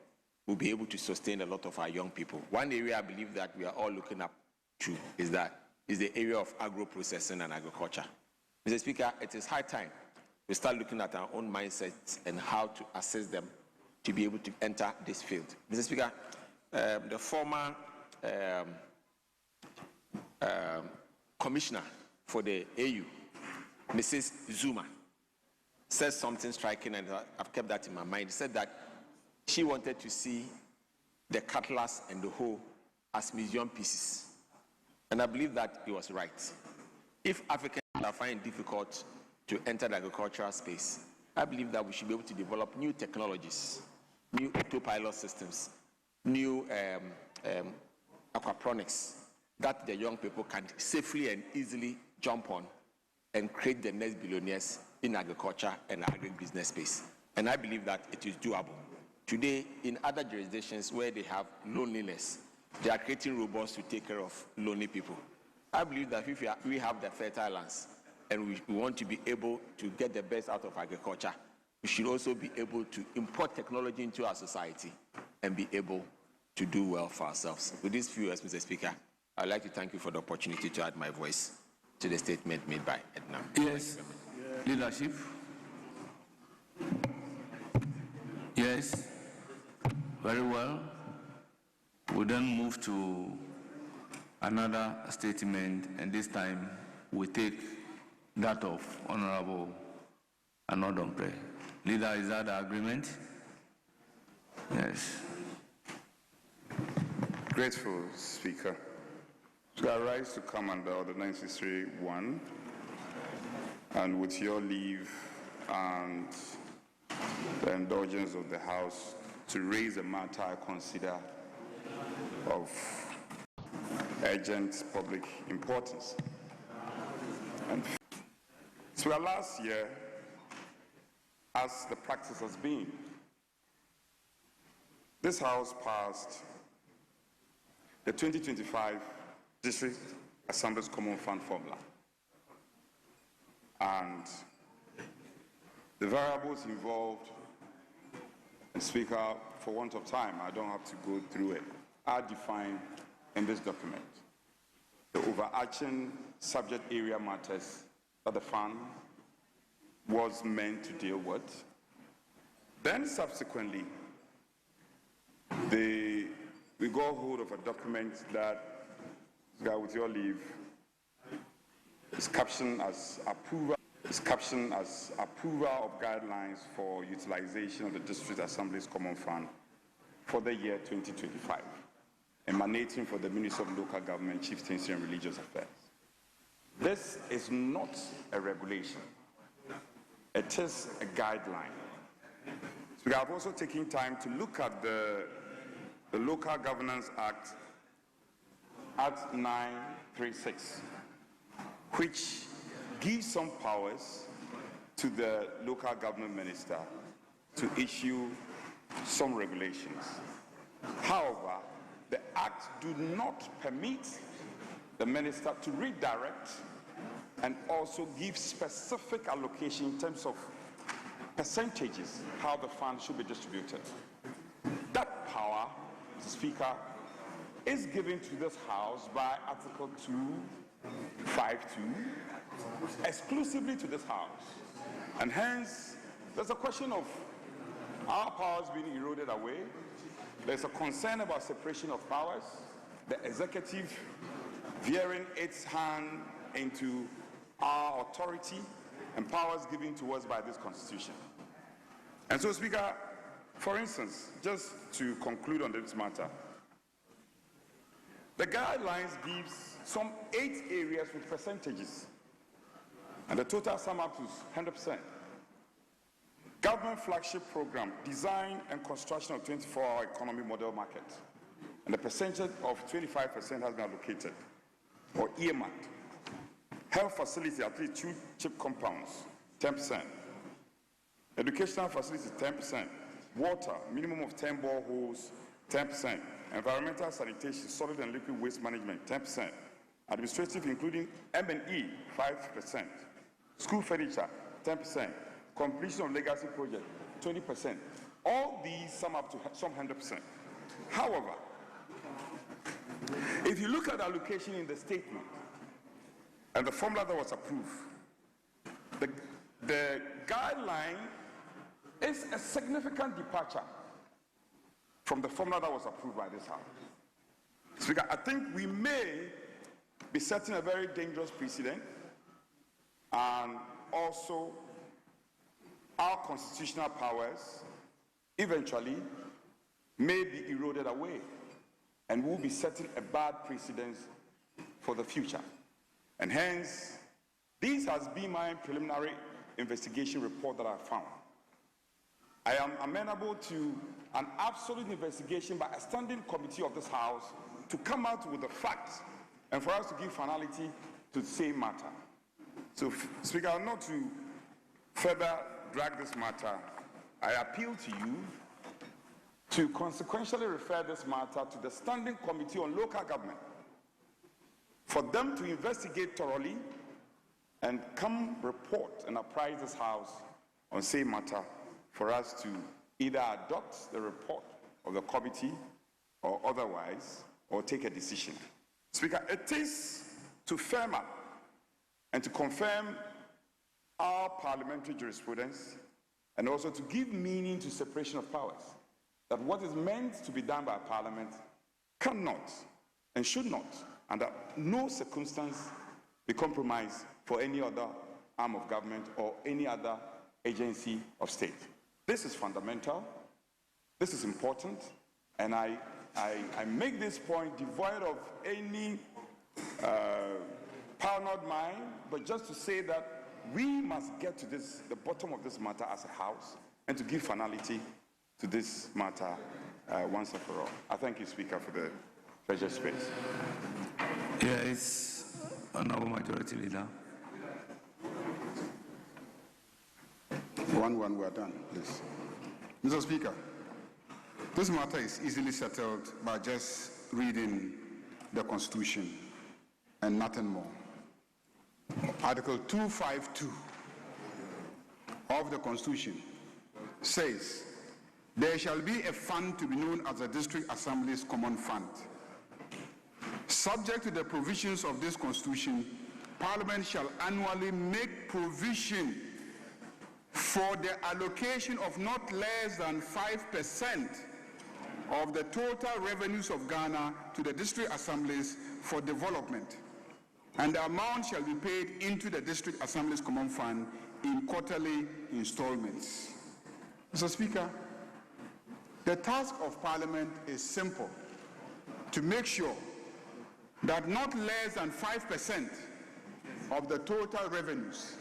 Speaker 9: will be able to sustain a lot of our young people. One area I believe that we are all looking up to is the area of agro-processing and agriculture. Mr. Speaker, it is high time we start looking at our own mindsets and how to assess them to be able to enter this field. Mr. Speaker, the former commissioner for the AU, Mrs. Zuma, said something striking, and I've kept that in my mind. He said that she wanted to see the cutlass and the hoe as museum pieces. And I believe that he was right. If Africans are finding it difficult to enter the agricultural space, I believe that we should be able to develop new technologies, new autopilot systems, new aquaponics that the young people can safely and easily jump on and create the next billionaires in agriculture and agribusiness space. And I believe that it is doable. Today, in other jurisdictions where they have loneliness, they are creating robots to take care of lonely people. I believe that if we have the fertile lands and we want to be able to get the best out of agriculture, we should also be able to import technology into our society and be able to do well for ourselves. With these few words, Mr. Speaker, I'd like to thank you for the opportunity to add my voice to the statement made by Edna.
Speaker 2: Yes, leadership. Yes, very well. We then move to another statement, and this time we take that of Honorable Anodompe. Leader, is that the agreement? Yes.
Speaker 3: Grateful, Speaker. So I rise to come under Order 93.1, and with your leave and the indulgence of the House, to raise a matter I consider of urgent public importance. And so last year, as the practice has been, this House passed the 2025 District Assembly's Common Fund Formula. And the variables involved, and Speaker, for want of time, I don't have to go through it, are defined in this document. The overarching subject area matters that the fund was meant to deal with. Then subsequently, we got hold of a document that, with your leave, is captioned as approval of guidelines for utilization of the District Assembly's Common Fund for the year 2025, emanating from the Ministry of Local Government, Chieftaincy and Religious Affairs. This is not a regulation. It is a guideline. So we have also taken time to look at the Local Governance Act, Act 936, which gives some powers to the local government minister to issue some regulations. However, the Act do not permit the minister to redirect and also give specific allocation in terms of percentages, how the fund should be distributed. That power, Mr. Speaker, is given to this House by Article 252, exclusively to this House. And hence, there's a question of our powers being eroded away. There's a concern about separation of powers, the executive veering its hand into our authority and powers given to us by this Constitution. And so, Speaker, for instance, just to conclude on this matter, the guidelines gives some 8 areas with percentages, and the total sum up to 100%. Government flagship program, design and construction of 24-hour economy model market, and the percentage of 25% has been allocated or earmarked. Health facility, at least 2 chip compounds, 10%. Educational facilities, 10%. Water, minimum of 10 boreholes, 10%. Environmental sanitation, solid and liquid waste management, 10%. Administrative, including M&E, 5%. School furniture, 10%. Completion of legacy project, 20%. All these sum up to some 100%. However, if you look at allocation in the statement and the formula that was approved, the guideline is a significant departure from the formula that was approved by this House. Speaker, I think we may be setting a very dangerous precedent and also our constitutional powers eventually may be eroded away, and will be setting a bad precedent for the future. And hence, this has been my preliminary investigation report that I found. I am amenable to an absolute investigation by a standing committee of this House to come out with the facts and for us to give finality to the same matter. So, Speaker, not to further drag this matter, I appeal to you to consequentially refer this matter to the Standing Committee on Local Government for them to investigate thoroughly and come report and apprise this House on same matter for us to either adopt the report of the committee or otherwise, or take a decision. Speaker, it is to firm up and to confirm our parliamentary jurisprudence and also to give meaning to separation of powers, that what is meant to be done by Parliament cannot and should not, under no circumstance, be compromised for any other arm of government or any other agency of state. This is fundamental, this is important, and I make this point devoid of any paranoid mind, but just to say that we must get to the bottom of this matter as a House and to give finality to this matter once and for all. I thank you, Speaker, for the precious space.
Speaker 2: Yes, Honourable Majority Leader.
Speaker 1: One, we are done, please. Mr. Speaker, this matter is easily settled by just reading the Constitution and nothing more. Article 252 of the Constitution says, there shall be a fund to be known as the District Assembly's Common Fund. Subject to the provisions of this Constitution, Parliament shall annually make provision for the allocation of not less than 5% of the total revenues of Ghana to the district assemblies for development, and the amount shall be paid into the district assemblies common fund in quarterly installments. Mr. Speaker, the task of Parliament is simple: to make sure that not less than 5% of the total revenues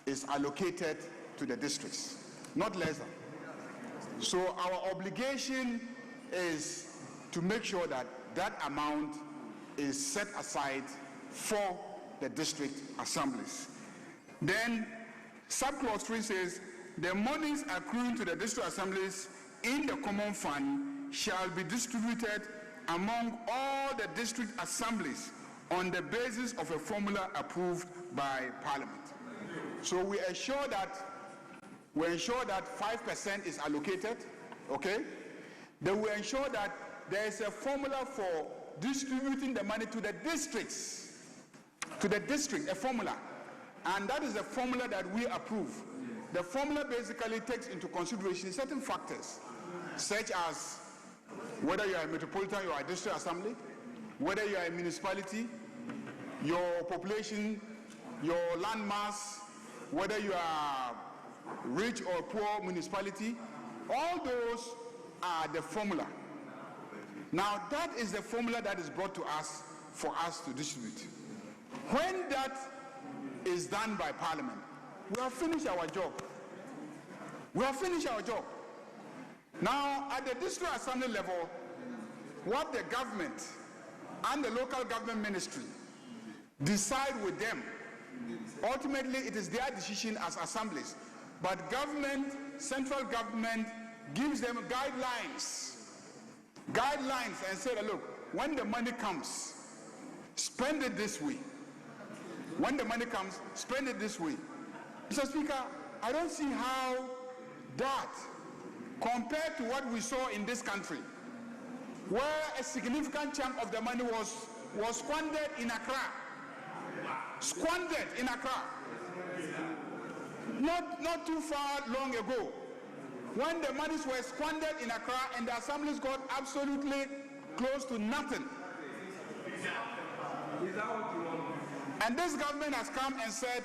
Speaker 1: is allocated to the districts, not less than. So our obligation is to make sure that that amount is set aside for the district assemblies. Then subclause 3 says, the monies accruing to the district assemblies in the common fund shall be distributed among all the district assemblies on the basis of a formula approved by Parliament. So we ensure that 5% is allocated, okay? Then we ensure that there is a formula for distributing the money to the districts, a formula. And that is the formula that we approve. The formula basically takes into consideration certain factors, such as whether you are a metropolitan, you are a district assembly, whether you are a municipality, your population, your land mass, whether you are rich or poor municipality, all those are the formula. Now that is the formula that is brought to us for us to distribute. When that is done by Parliament, we have finished our job. We have finished our job. Now at the district assembly level, what the government and the local government ministry decide with them, ultimately it is their decision as assemblies. But government, central government, gives them guidelines and say, look, when the money comes, spend it this way. When the money comes, spend it this way. Mr. Speaker, I don't see how that, compared to what we saw in this country, where a significant chunk of the money was squandered in Accra. Squandered in Accra. Not too far long ago, when the monies were squandered in Accra and the assemblies got absolutely close to nothing. And this government has come and said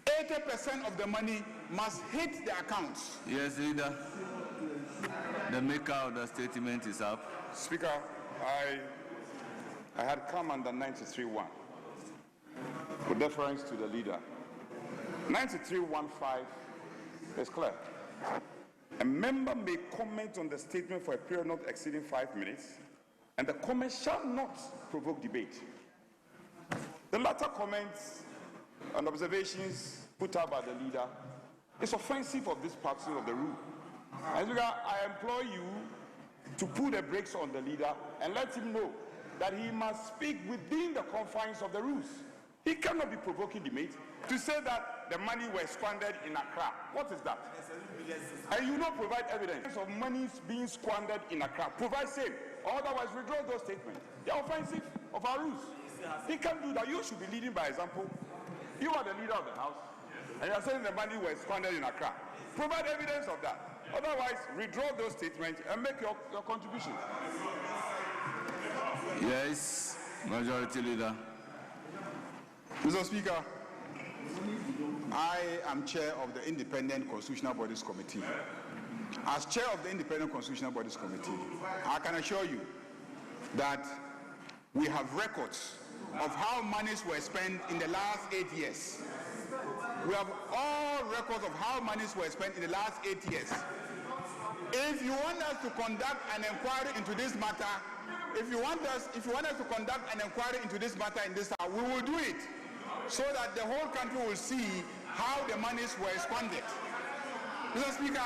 Speaker 1: 80% of the money
Speaker 6: must hit the accounts.
Speaker 2: Yes, Leader. The maker of the statement is up.
Speaker 3: Speaker, I had come under 93.1 with deference to the leader. 93.15 is clear. A member may comment on the statement for a period not exceeding 5 minutes, and the comment shall not provoke debate. The latter comments and observations put out by the leader is offensive of this part of the rule. As I implore you to put the brakes on the leader and let him know that he must speak within the confines of the rules. He cannot be provoking debate to say that the money was squandered in Accra. What is that? And you not provide evidence of money being squandered in Accra. Provide same. Otherwise, withdraw those statements. They are offensive of our rules. He can't do that. You should be leading by example. You are the leader of the house, and you are saying the money was squandered in Accra. Provide evidence of that. Otherwise, withdraw those statements and make your contribution.
Speaker 2: Yes, Majority Leader.
Speaker 1: Mr. Speaker, I am chair of the Independent Constitutional Bodies Committee. As chair of the Independent Constitutional Bodies Committee, I can assure you that we have records of how monies were spent in the last 8 years. We have all records of how monies were spent in the last 8 years. If you want us to conduct an inquiry into this matter, if you want us to conduct an inquiry into this matter in this house, we will do it so that the whole country will see how the monies were squandered. Mr. Speaker,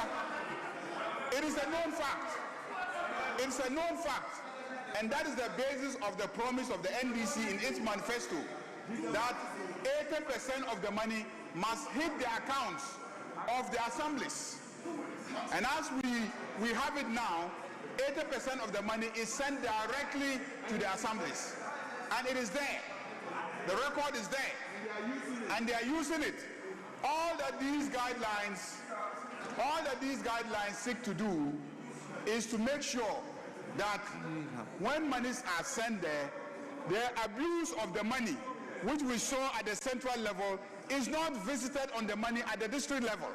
Speaker 1: it is a known fact. It's a known fact, and that is the basis of the promise of the NDC in its manifesto, that 80% of the money must hit the accounts of the assemblies. And as we have it now, 80% of the money is sent directly to the assemblies. And it is there. The record is there. And they are using it. All that these guidelines seek to do is to make sure that when monies are sent there, the abuse of the money, which we saw at the central level, is not visited on the money at the district level.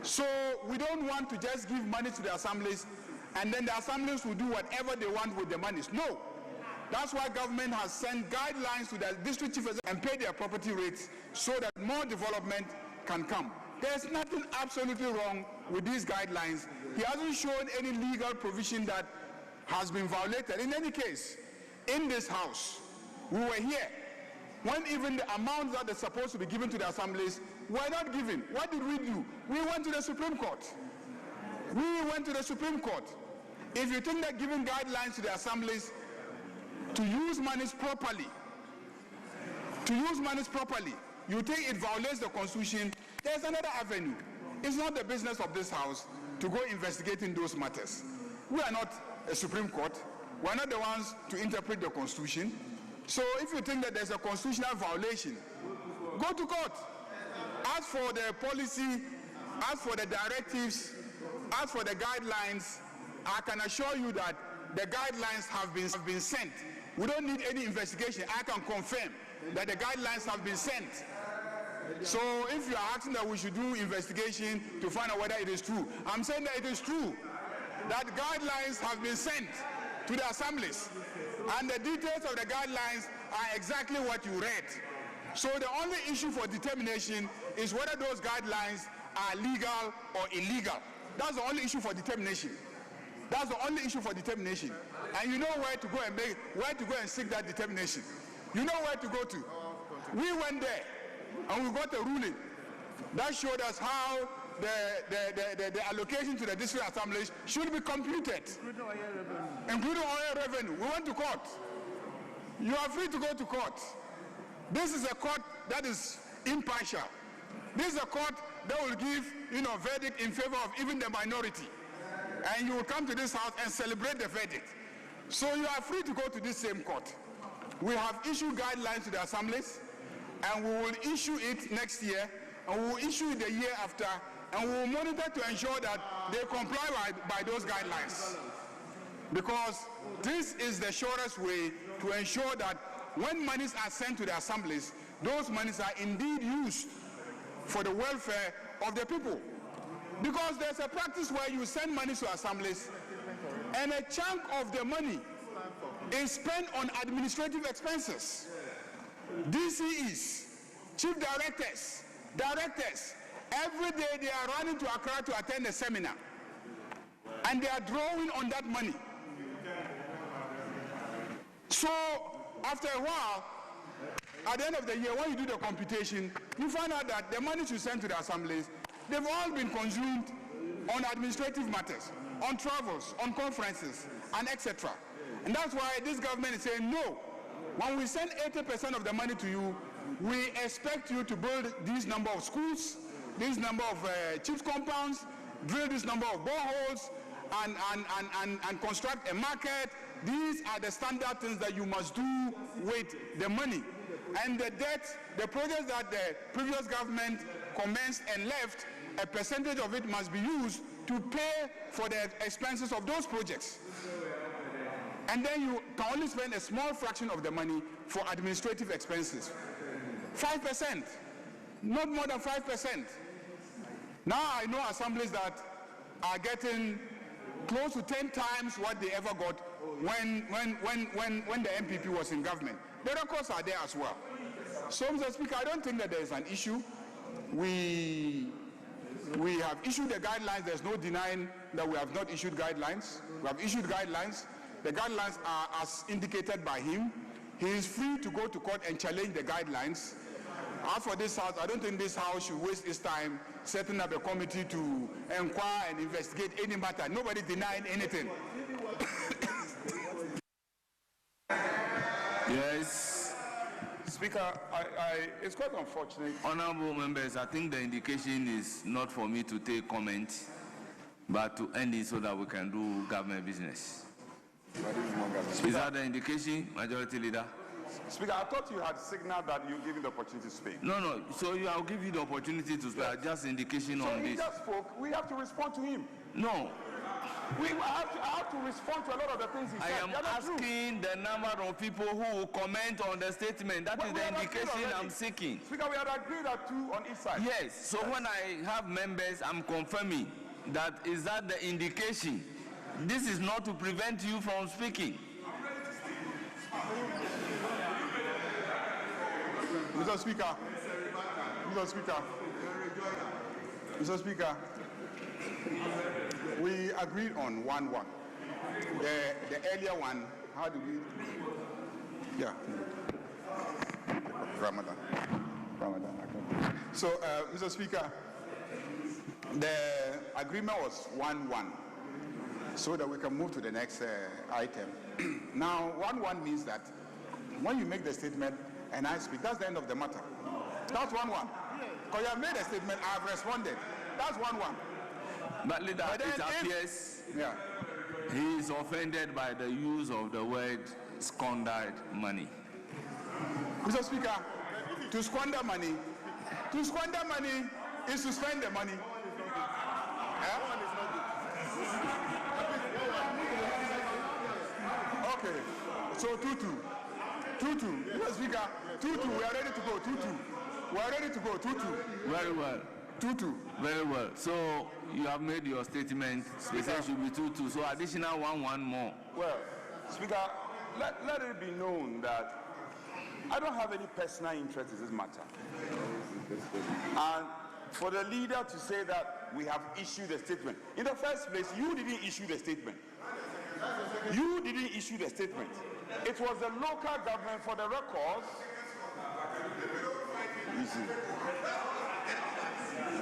Speaker 1: So we don't want to just give money to the assemblies and then the assemblies will do whatever they want with the monies. No. That's why government has sent guidelines to the district chiefs and pay their property rates so that more development can come. There's nothing absolutely wrong with these guidelines. He hasn't shown any legal provision that has been violated. In any case, in this house, we were here when even the amounts that are supposed to be given to the assemblies were not given. What did we do? We went to the Supreme Court. If you think that giving guidelines to the assemblies to use monies properly, you think it violates the Constitution, there's another avenue. It's not the business of this house to go investigating those matters. We are not a Supreme Court. We're not the ones to interpret the Constitution. So if you think that there's a constitutional violation, go to court. As for the policy, as for the directives, as for the guidelines, I can assure you that the guidelines have been sent. We don't need any investigation. I can confirm that the guidelines have been sent. So if you are asking that we should do investigation to find out whether it is true, I'm saying that it is true, that guidelines have been sent to the assemblies, and the details of the guidelines are exactly what you read. So the only issue for determination is whether those guidelines are legal or illegal. That's the only issue for determination. That's the only issue for determination. And you know where to go and seek that determination. You know where to go to. We went there and we got a ruling that showed us how the allocation to the district assemblies should be computed, including oil revenue. We went to court. You are free to go to court. This is a court that is impartial. This is a court that will give, verdict in favor of even the minority. And you will come to this house and celebrate the verdict. So you are free to go to this same court. We have issued guidelines to the assemblies, and we will issue it next year, and we will issue it the year after, and we will monitor to ensure that they comply by those guidelines. Because this is the surest way to ensure that when monies are sent to the assemblies, those monies are indeed used for the welfare
Speaker 18: of the people. Because there's a practice where you send money to assemblies and a chunk of the money is spent on administrative expenses. DCEs, chief directors, every day they are running to Accra to attend a seminar and they are drawing on that money. So after a while, at the end of the year, when you do the computation, you find out that the money you send to the assemblies, they've all been consumed on administrative matters, on travels, on conferences, and etc. And that's why this government is saying, no, when we send 80% of the money to you, we expect you to build this number of schools, this number of chiefs compounds, drill this number of boreholes, and construct a market. These are the standard things that you must do with the money. And the debt, the projects that the previous government commenced and left, a percentage of it must be used to pay for the expenses of those projects. And then you can only spend a small fraction of the money for administrative expenses. 5%, not more than 5%. Now I know assemblies that are getting close to 10 times what they ever got when the MPP was in government. The records are there as well. So, Mr. Speaker, I don't think that there is an issue. We have issued the guidelines. There's no denying that we have not issued guidelines. We have issued guidelines. The guidelines are as indicated by him. He is free to go to court and challenge the guidelines. As for this House, I don't think this House should waste its time setting up a committee to inquire and investigate any matter. Nobody denying anything.
Speaker 2: Yes.
Speaker 21: Speaker, it's quite unfortunate.
Speaker 2: Honorable members, I think the indication is not for me to take comment, but to end it so that we can do government business. Is that the indication, Majority Leader?
Speaker 3: Speaker, I thought you had signaled that you give me the opportunity to speak.
Speaker 2: No. So I'll give you the opportunity to speak. Yes. Just indication on this.
Speaker 3: So he just spoke. We have to respond to him.
Speaker 2: No.
Speaker 3: I have to respond to a lot of the things he said.
Speaker 2: I am asking the number of people who will comment on the statement. That is the indication I'm seeking.
Speaker 3: Speaker, we had agreed at 2 on each side.
Speaker 2: Yes. So when I have members, I'm confirming that is that the indication. This is not to prevent you from speaking.
Speaker 18: Mr. Speaker, we agreed on 1-1. The earlier one, how do we? Yeah. Ramadan. So, Mr. Speaker, the agreement was 1-1, so that we can move to the next item. Now, 1-1 means that when you make the statement and I speak, that's the end of the matter. That's 1-1. Because you have made a statement, I have responded. That's 1-1.
Speaker 2: But leader, it appears he is offended by the use of the word squandered money.
Speaker 18: Mr. Speaker, to squander money is to spend the money. Okay, so 2-2. Mr. Speaker, 2-2, we are ready to go, 2-2. We are ready to go, 2-2.
Speaker 2: Very well.
Speaker 18: 2-2.
Speaker 2: Very well. So you have made your statement. It should be 2-2. So additional 1-1 more.
Speaker 3: Well, Speaker, let it be known that I don't have any personal interest in this matter. And for the leader to say that we have issued a statement. In the first place, you didn't issue the statement. It was the local government, for the records.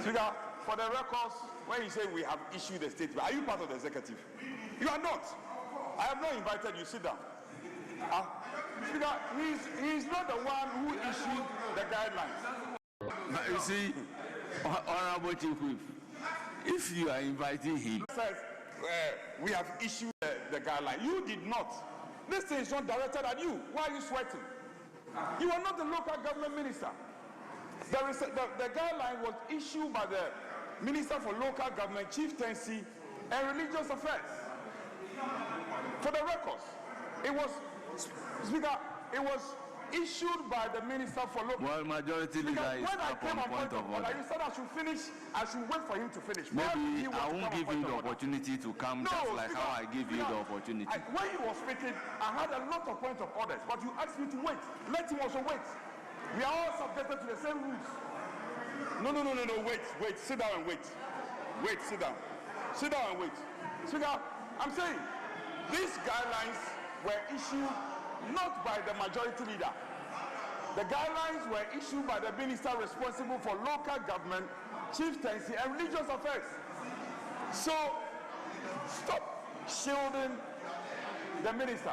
Speaker 3: Speaker, for the records, when you say we have issued a statement, are you part of the executive? You are not. I have not invited you. Sit down. Speaker, he's not the one who issued the guidelines.
Speaker 2: You see, Honorable Chief Whip, if you are inviting him,
Speaker 3: says we have issued the guideline. You did not. This thing is not directed at you. Why are you sweating? You are not the local government minister. The guideline was issued by the Minister for Local Government, Chieftaincy, and Religious Affairs. For the records, it was, Speaker, it was
Speaker 8: issued by the Minister for Local...
Speaker 2: Well, majority leader is up on point of order.
Speaker 8: You said I should finish, I should wait for him to finish.
Speaker 2: Maybe I won't give him the opportunity to come just like how I give you the opportunity.
Speaker 8: When he was speaking, I had a lot of points of orders, but you asked me to wait. Let him also wait. We are all subjected to the same rules. No, wait, sit down and wait. Wait, sit down. Sit down and wait. Speaker, I'm saying, these guidelines were issued not by the majority leader. The guidelines were issued by the minister responsible for local government, chieftaincy, and religious affairs. So, stop shielding the minister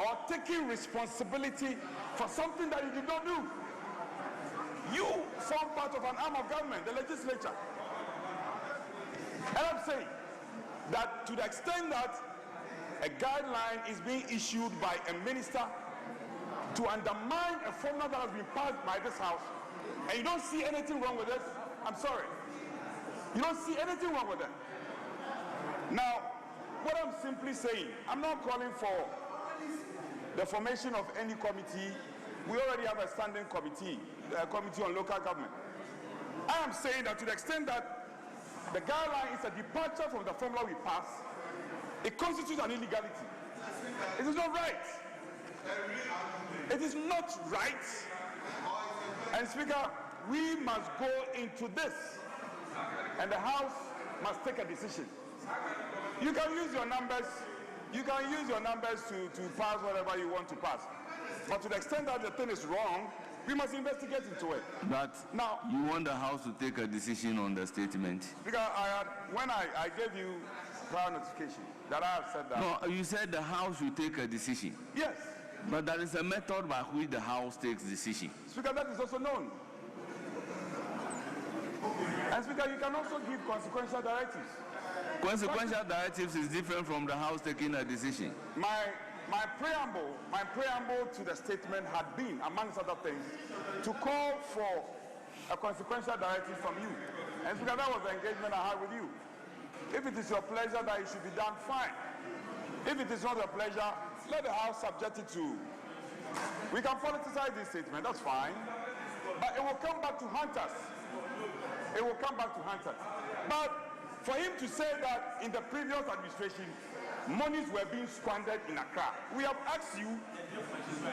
Speaker 8: or taking responsibility for something that he did not do. You form part of an arm of government, the legislature. And I'm saying that to the extent that a guideline is being issued by a minister to undermine a formula that has been passed by this house, and you don't see anything wrong with it, I'm sorry. You don't see anything wrong with it. Now, what I'm simply saying, I'm not calling for the formation of any committee. We already have a standing committee, a committee on local government. I am saying that to the extent that the guideline is a departure from the formula we pass, it constitutes an illegality. It is not right. It is not right. And Speaker, we must go into this, and the House must take a decision. You can use your numbers. You can use your numbers to pass whatever you want to pass. But to the extent that the thing is wrong, we must investigate into it.
Speaker 2: But now, you want the House to take a decision on the statement?
Speaker 8: Because when I gave you prior notification, that I have said that.
Speaker 2: No, you said the House should take a decision.
Speaker 8: Yes.
Speaker 2: But there is a method by which the House takes decision.
Speaker 8: Speaker, that is also known. And Speaker, you can also give consequential directives.
Speaker 2: Consequential directives is different from the House taking a decision.
Speaker 8: My preamble to the statement had been, amongst other things, to call for a consequential directive from you. And Speaker, that was the engagement I had with you. If it is your pleasure that it should be done, fine. If it is not your pleasure, let the House subject it to. We can politicize this statement, that's fine. But it will come back to haunt us. It will come back to haunt us. But for him to say that in the previous administration, monies were being squandered in Accra, we have asked you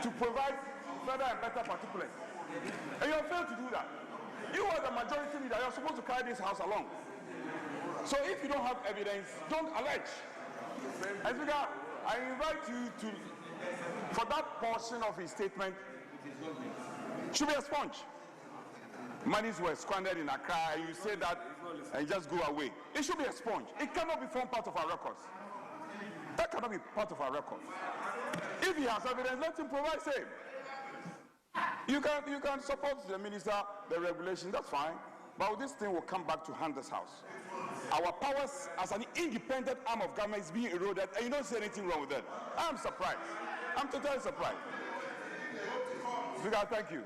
Speaker 8: to provide further and better particulars. And you have failed to do that. You are the majority leader, you are supposed to carry this House along. So if you don't have evidence, don't allege. And Speaker, I invite you to, for that portion of his statement, should be a sponge. Monies were squandered in Accra, and you say that and just go away. It should be a sponge. It cannot be formed part of our records. That cannot be part of our records. If he has evidence, let him provide same. You can support the minister, the regulation, that's fine. But this thing will come back to haunt this House. Our powers as an independent arm of government is being eroded, and you don't see anything wrong with that. I'm surprised. I'm totally surprised. Speaker, thank you.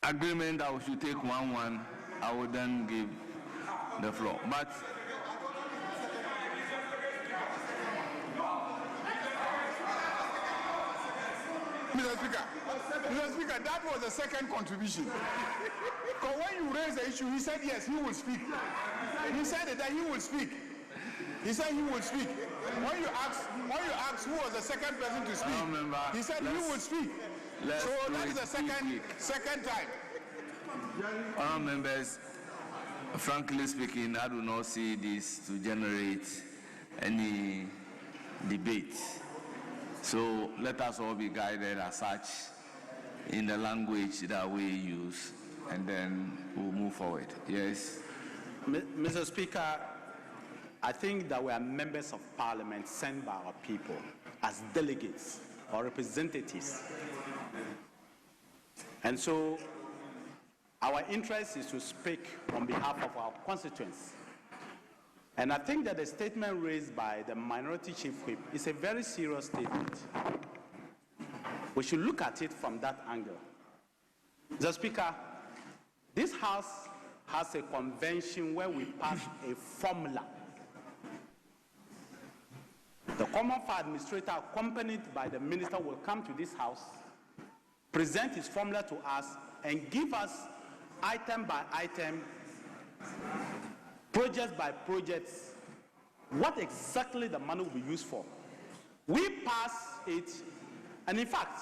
Speaker 2: Agreement that we should take 1-1, I will then give the floor. But
Speaker 18: Mr. Speaker, that was the second contribution. Because when you raised the issue, he said yes, he will speak. He said that he will speak. He said he will speak. When you asked who was the second person to speak, he said he will speak. So that is the second time.
Speaker 2: Honourable members, frankly speaking, I do not see this to generate any debate. So let us all be guided as such in the language that we use, and then we'll move forward. Yes?
Speaker 22: Mr. Speaker, I think that we are members of Parliament sent by our people as delegates or representatives. And so our interest is to speak on behalf of our constituents. And I think that the statement raised by the Minority Chief Whip is a very serious statement. We should look at it from that angle. Mr. Speaker, this House has a convention where we pass a formula. The Common Fund Administrator, accompanied by the Minister, will come to this House, present his formula to us, and give us item by item, project by project, what exactly the money will be used for. We pass it, and in fact,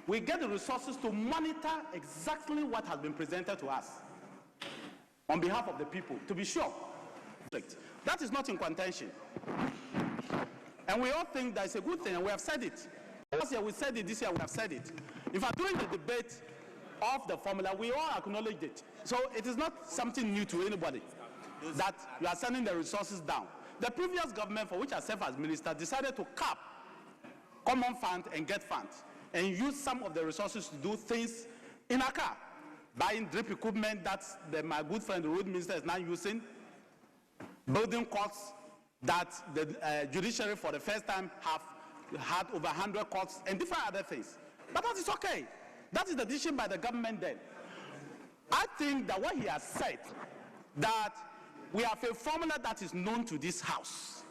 Speaker 22: we get the resources to monitor exactly what has been presented to us on behalf of the people, to be sure. That is not in contention. And we all think that's a good thing, and we have said it. Last year we said it, this year we have said it. In fact, during the debate of the formula, we all acknowledged it. So it is not something new to anybody that you are sending the resources down. The previous government, for which I served as minister, decided to cap common fund and get funds and use some of the resources to do things in Accra, buying drip equipment that my good friend, the road minister, is now using, building courts that the judiciary for the first time have had over 100 courts and different other things. But that is okay. That is the decision by the government then. I think that what he has said, that we have a formula that is known to this House,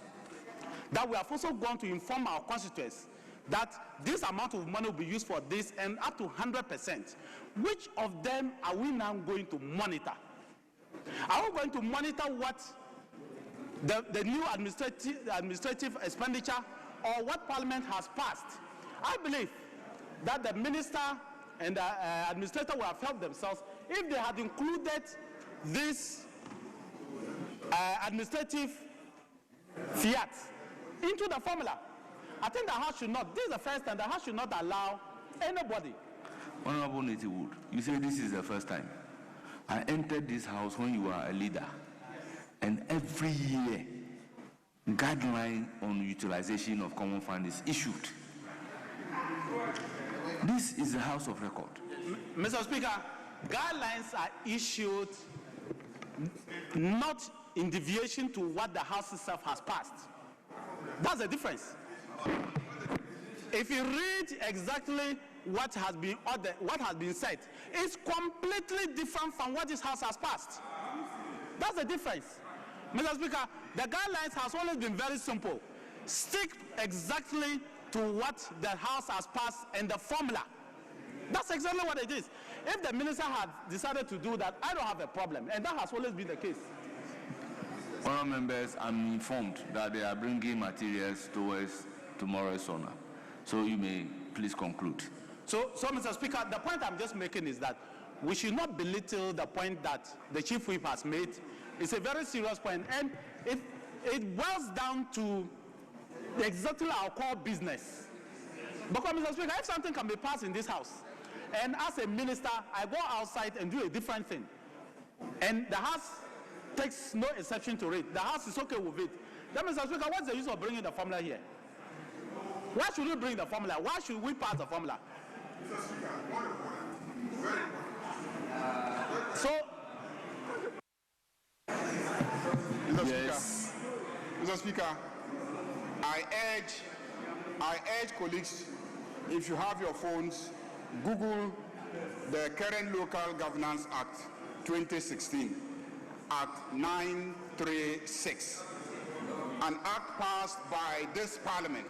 Speaker 22: that we have also gone to inform our constituents that this amount of money will be used for this and up to 100%. Which of them are we now going to monitor? Are we going to monitor what the new administrative expenditure or what Parliament has passed? I believe that the minister and the administrator will have helped themselves if they had included this administrative fiat into the formula. I think the House should not, this is the first time, the House should not allow anybody.
Speaker 2: Honorable Natty Wood, you say this is the first time. I entered this House when you were a leader, and every year, guideline on utilization of common fund is issued. This is the House of Record.
Speaker 22: Mr. Speaker, guidelines are issued not in deviation to what the House itself has passed. That's the difference. If you read exactly what has been ordered, what has been said, it's completely different from what this House has passed. That's the difference. Mr. Speaker, the guidelines has always been very simple. Stick exactly to what the House has passed and the formula. That's exactly what it is. If the minister had decided to do that, I don't have a problem, and that has always been the case.
Speaker 2: Honourable members, I'm informed that they are bringing materials towards tomorrow's honor. So you may please conclude.
Speaker 22: So, Mr. Speaker, the point I'm just making is that we should not belittle the point that the Chief Whip has made. It's a very serious point, and it boils down to exactly our core business. Because, Mr. Speaker, if something can be passed in this House, and as a minister, I go outside and do a different thing, and the House takes no exception to it, the House is okay with it, then, Mr. Speaker, what's the use of bringing the formula here? Why should we bring the formula? Why should we pass the formula?
Speaker 1: Mr. Speaker, I urge colleagues, if you have your phones, Google the current Local Governance Act 2016, Act 936, an act passed by this Parliament,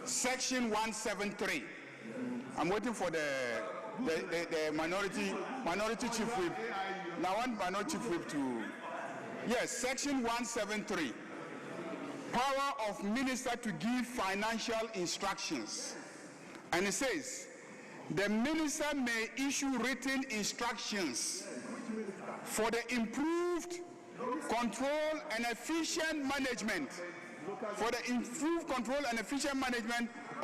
Speaker 1: Section 173. I'm waiting for the minority chief whip. Now I want minority chief whip to, yes, Section 173. Power of minister to give financial instructions. And it says, the minister may issue written instructions for the improved control and efficient management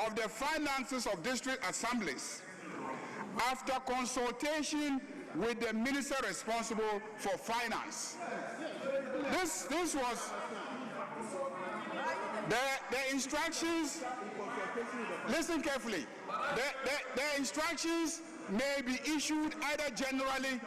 Speaker 1: of the finances of district assemblies after consultation with the minister responsible for finance. This was the instructions. Listen carefully. The instructions may be issued either generally.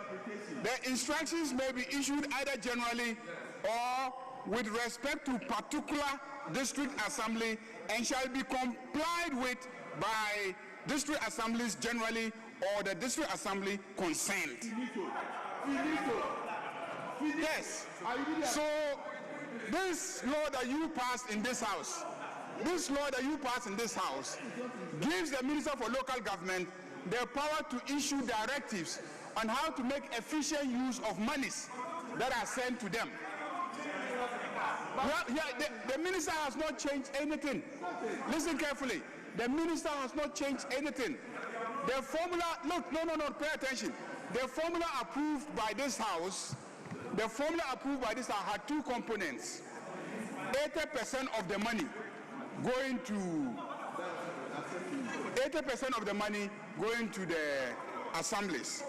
Speaker 1: The instructions may be issued either generally or with respect to particular district assembly, and shall be complied with by district assemblies generally or the district assembly concerned. Yes. So
Speaker 18: this law that you passed in this house, gives the Minister for Local Government the power to issue directives on how to make efficient use of monies that are sent to them. Well, the minister has not changed anything. Listen carefully. The minister has not changed anything. The formula, look, no, pay attention. The formula approved by this house, had two components. 80% of the money going to the assemblies.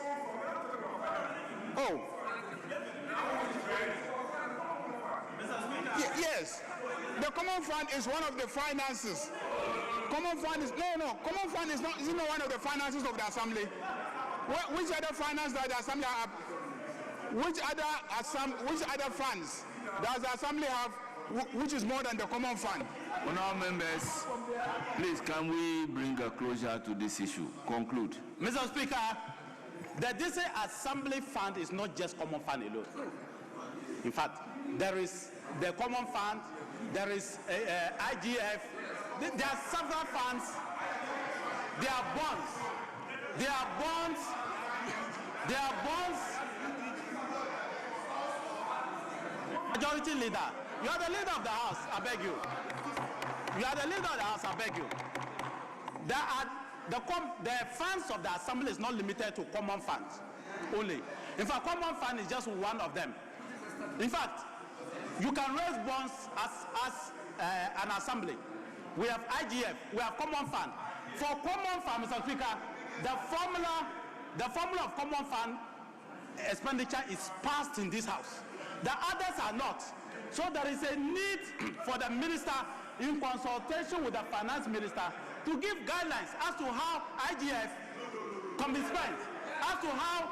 Speaker 18: Oh. Yes. The common fund is one of the finances. Common fund is not one of the finances of the assembly. Which other finance does the assembly have? Which other funds does the assembly have which is more than the common fund?
Speaker 2: Honourable members, please can we bring a closure to this issue? Conclude.
Speaker 22: Mr. Speaker, the DC Assembly Fund is not just common fund alone. In fact, there is the common fund, there is IGF, there are several funds, there are bonds. Majority leader, you are the leader of the house, I beg you. The funds of the assembly is not limited to common funds only. In fact, common fund is just one of them. In fact, you can raise bonds as an assembly. We have IGF, we have common fund. For common fund, Mr. Speaker, the formula of common fund expenditure is passed in this house. The others are not. So there is a need for the minister, in consultation with the finance minister, to give guidelines as to how IGF can be spent, as to how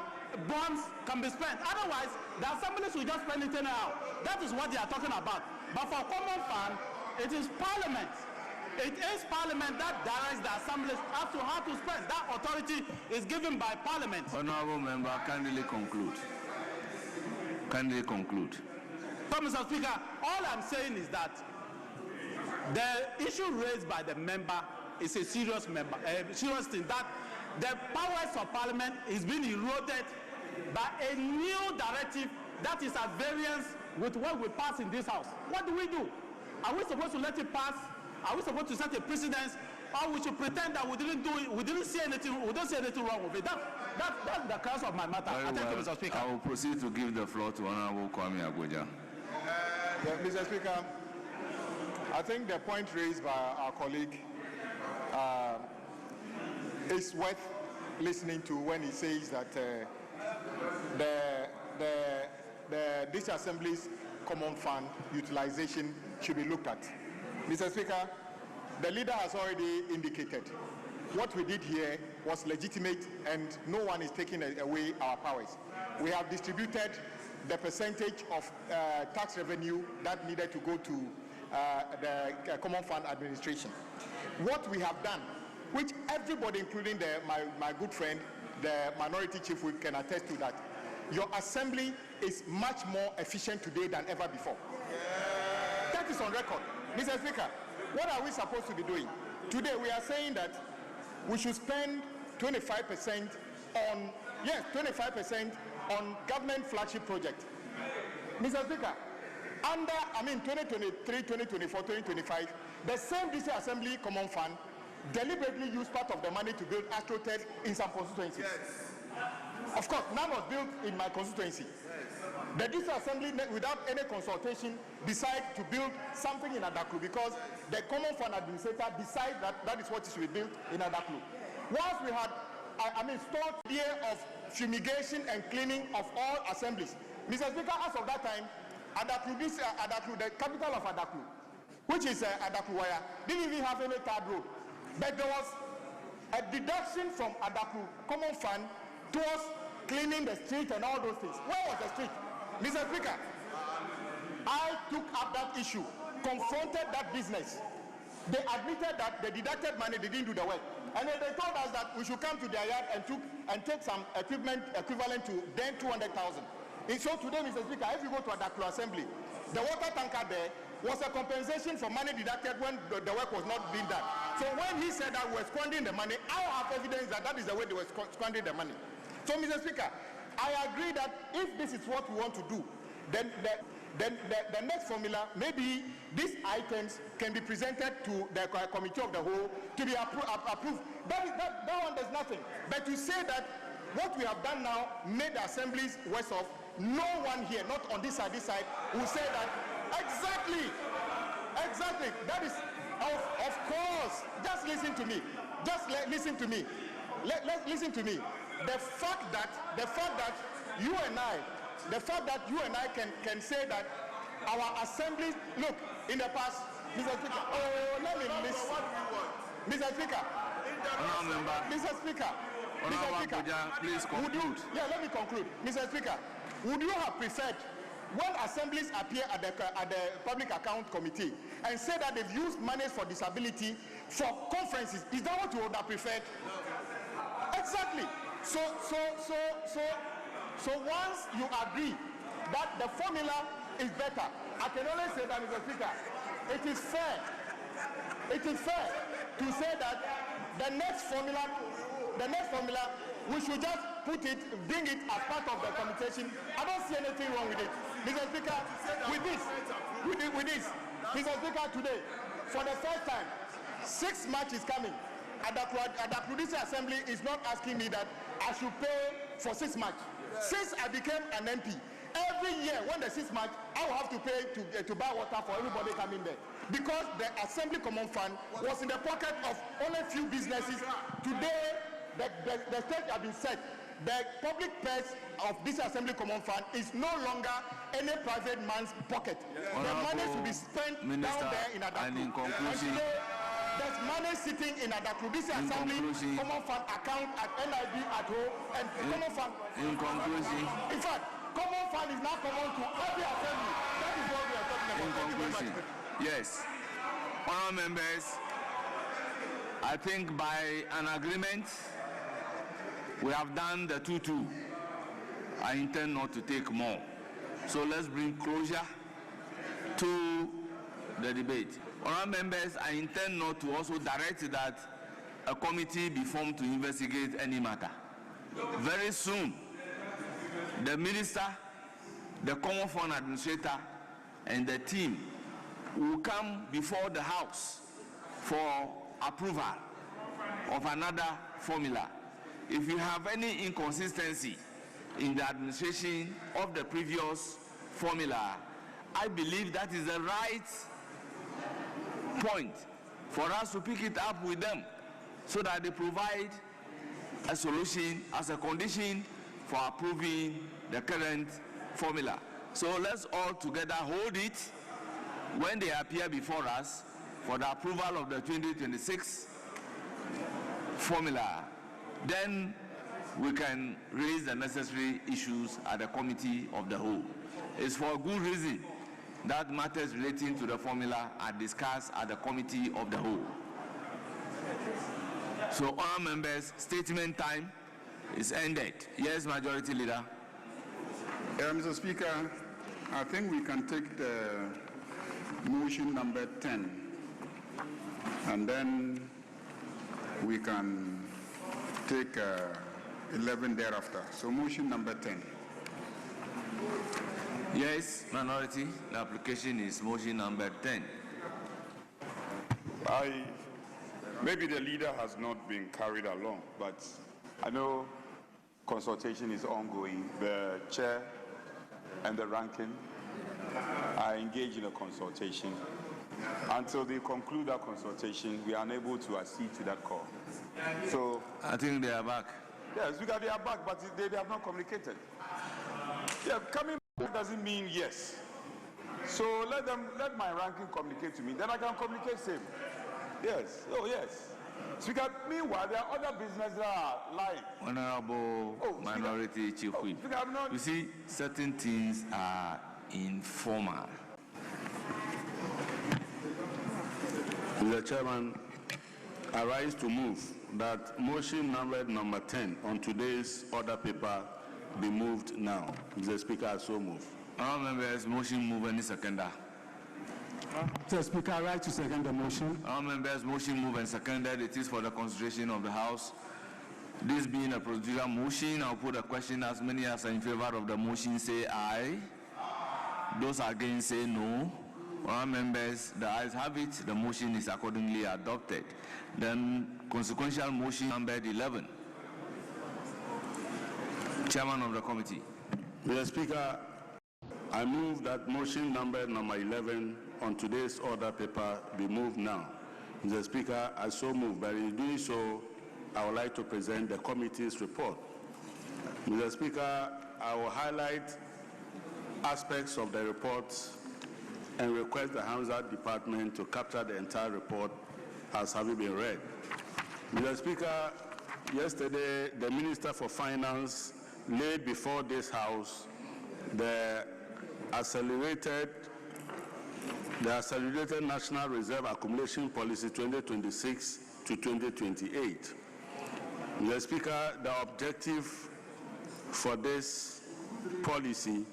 Speaker 22: bonds can be spent. Otherwise, the assemblies will just spend it anyhow. That is what they are talking about. But for common fund, it is Parliament. It is Parliament that directs the assemblies as to how to spend. That authority is given by Parliament.
Speaker 2: Honourable member, kindly conclude.
Speaker 22: So, Mr. Speaker, all I'm saying is that the issue raised by the member is a serious thing, that the powers of Parliament is being eroded by a new directive that is at variance with what we pass in this house. What do? Are we supposed to let it pass? Are we supposed to set a precedence? Or we should pretend that we didn't do it, we don't see anything wrong with it? That's the cause of my matter. Thank you, Mr. Speaker.
Speaker 2: I will proceed to give the floor to Honourable Kwame Agboja.
Speaker 8: Mr. Speaker, I think the point raised by our colleague is worth listening to when he says that this Assembly's common fund utilization should be looked at. Mr. Speaker, the leader has already indicated what we did here was legitimate and no one is taking away our powers. We have distributed the percentage of tax revenue that needed to go to the common fund administration. What we have done, which everybody, including my good friend, the minority chief, we can attest to that, your assembly is much more efficient today than ever before. That is on record. Mr. Speaker, what are we supposed to be doing? Today we are saying that we should spend 25% on, 25% on government flagship project. Mr. Speaker, under, 2023, 2024, 2025, the same DC Assembly Common Fund deliberately used part of the money to build AstroTech in some constituencies. Yes. Of course, none was built in my constituency. Yes. The DC Assembly, without any consultation, decided to build something in Adaklu because the Common Fund Administrator decided that is what should be built in Adaklu. Once we had, stored a year of fumigation and cleaning of all assemblies. Mr. Speaker, as of that time, Adaklu, the capital of Adaklu, which is Adaklu Wire, didn't even have any third road. But there was a deduction from Adaklu Common Fund towards cleaning the street and all those things. Where was the street? Mr. Speaker, I took up that issue, confronted that business. They admitted that the deducted money, they didn't do the work. And then they told us that we should come to their yard and take some equipment equivalent to then 200,000. And so today, Mr. Speaker, if you go to Adaklu Assembly, the water tanker there was a compensation for money deducted when the work was not being done. So when he said that we were squandering the money, I have evidence that that is the way they were squandering the money. So, Mr. Speaker, I agree that if this is what we want to do, then the next formula, maybe these items can be presented to the committee of the whole to be approved. That one does nothing. But to say that what we have done now made the assemblies worse off, no one here, not on this side, will say that. Exactly. That is, of course. Just listen to me. Listen to me. Listen to me. The fact that you and I can say that our assemblies, look, in the past, Mr. Speaker, let me listen. Mr. Speaker,
Speaker 2: please conclude.
Speaker 8: Let me conclude. Mr. Speaker, would you have preferred when assemblies appear at the Public Account Committee and say that they've used monies for disability for conferences? Is that what you would have preferred? Exactly. So once you agree that the formula is better, I can only say that, Mr. Speaker, it is fair to say that the next formula, we should just bring it as part of the commutation. I don't see anything wrong with it. Mr. Speaker, with this, Mr. Speaker, today, for the first time, 6 March is coming. And the producer assembly is not asking me that I should pay for 6 March. Since I became an MP, every year when the 6 March, I will have to pay to buy water for everybody coming there. Because the Assembly Common Fund was in the pocket of only few businesses. Today, the stage has been set. The public purse of this Assembly Common Fund is no longer any private man's pocket. The money should be spent down there in Adaklu.
Speaker 2: And in conclusion,
Speaker 8: there's money sitting in Adaklu. This Assembly Common Fund account at NIB at home and Common Fund.
Speaker 2: In conclusion,
Speaker 8: in fact, Common Fund is now common to every assembly. That is what we are talking about.
Speaker 2: In conclusion, yes. Honourable members, I think by an agreement, we have done the 2-2. I intend not to take more. So let's bring closure to the debate. Honourable members, I intend not to also direct that a committee be formed to investigate any matter. Very soon, the minister, the Common Fund Administrator, and the team will come before the House for approval of another formula. If you have any inconsistency in the administration of the previous formula, I believe that is the right point for us to pick it up with them so that they provide a solution as a condition for approving the current formula. So let's all together hold it when they appear before us for the approval of the 2026 formula. Then we can raise the necessary issues at the committee of the whole. It's for a good reason that matters relating to the formula are discussed at the committee of the whole. So, honourable members, statement time is ended. Yes, Majority Leader.
Speaker 1: Mr. Speaker, I think we can take the motion number 10, and then we can take 11 thereafter. So motion number 10.
Speaker 2: Yes, minority. The application is motion number 10.
Speaker 3: Maybe the leader has not been carried along, but I know consultation is ongoing. The chair and the ranking are engaged in a consultation. Until they conclude that consultation, we are unable to accede to that call. So
Speaker 2: I think they are back.
Speaker 3: Yes, because they are back, but they have not communicated. Yeah, coming back doesn't mean yes. So let my ranking communicate to me, then I can communicate same. Yes. Oh yes. Speaker, meanwhile, there are other businesses that are lying.
Speaker 2: Honorable Minority Chief Whip. You see, certain things are informal.
Speaker 20: Mr. Chairman, I rise to move that motion number 10 on today's order paper be moved now. Mr. Speaker, I so move.
Speaker 2: All members, motion move any seconder.
Speaker 10: Mr. Speaker, I rise to second the motion.
Speaker 2: All members, motion move and seconded. It is for the consideration of the House. This being a procedural motion, I'll put a question. As many as are in favor of the motion say aye. Those against say no. All members, the ayes have it. The motion is accordingly adopted. Then consequential motion number 11. Chairman of the committee.
Speaker 20: Mr. Speaker, I move that motion number 11 on today's order paper be moved now. Mr. Speaker, I so move, but in doing so, I would like to present the committee's report. Mr. Speaker, I will highlight aspects of the report and request the Housing Department to capture the entire report as having been read. Mr. Speaker, yesterday the Minister for Finance laid before this House the accelerated National Reserve Accumulation Policy 2026 to 2028. Mr. Speaker, the objective for this policy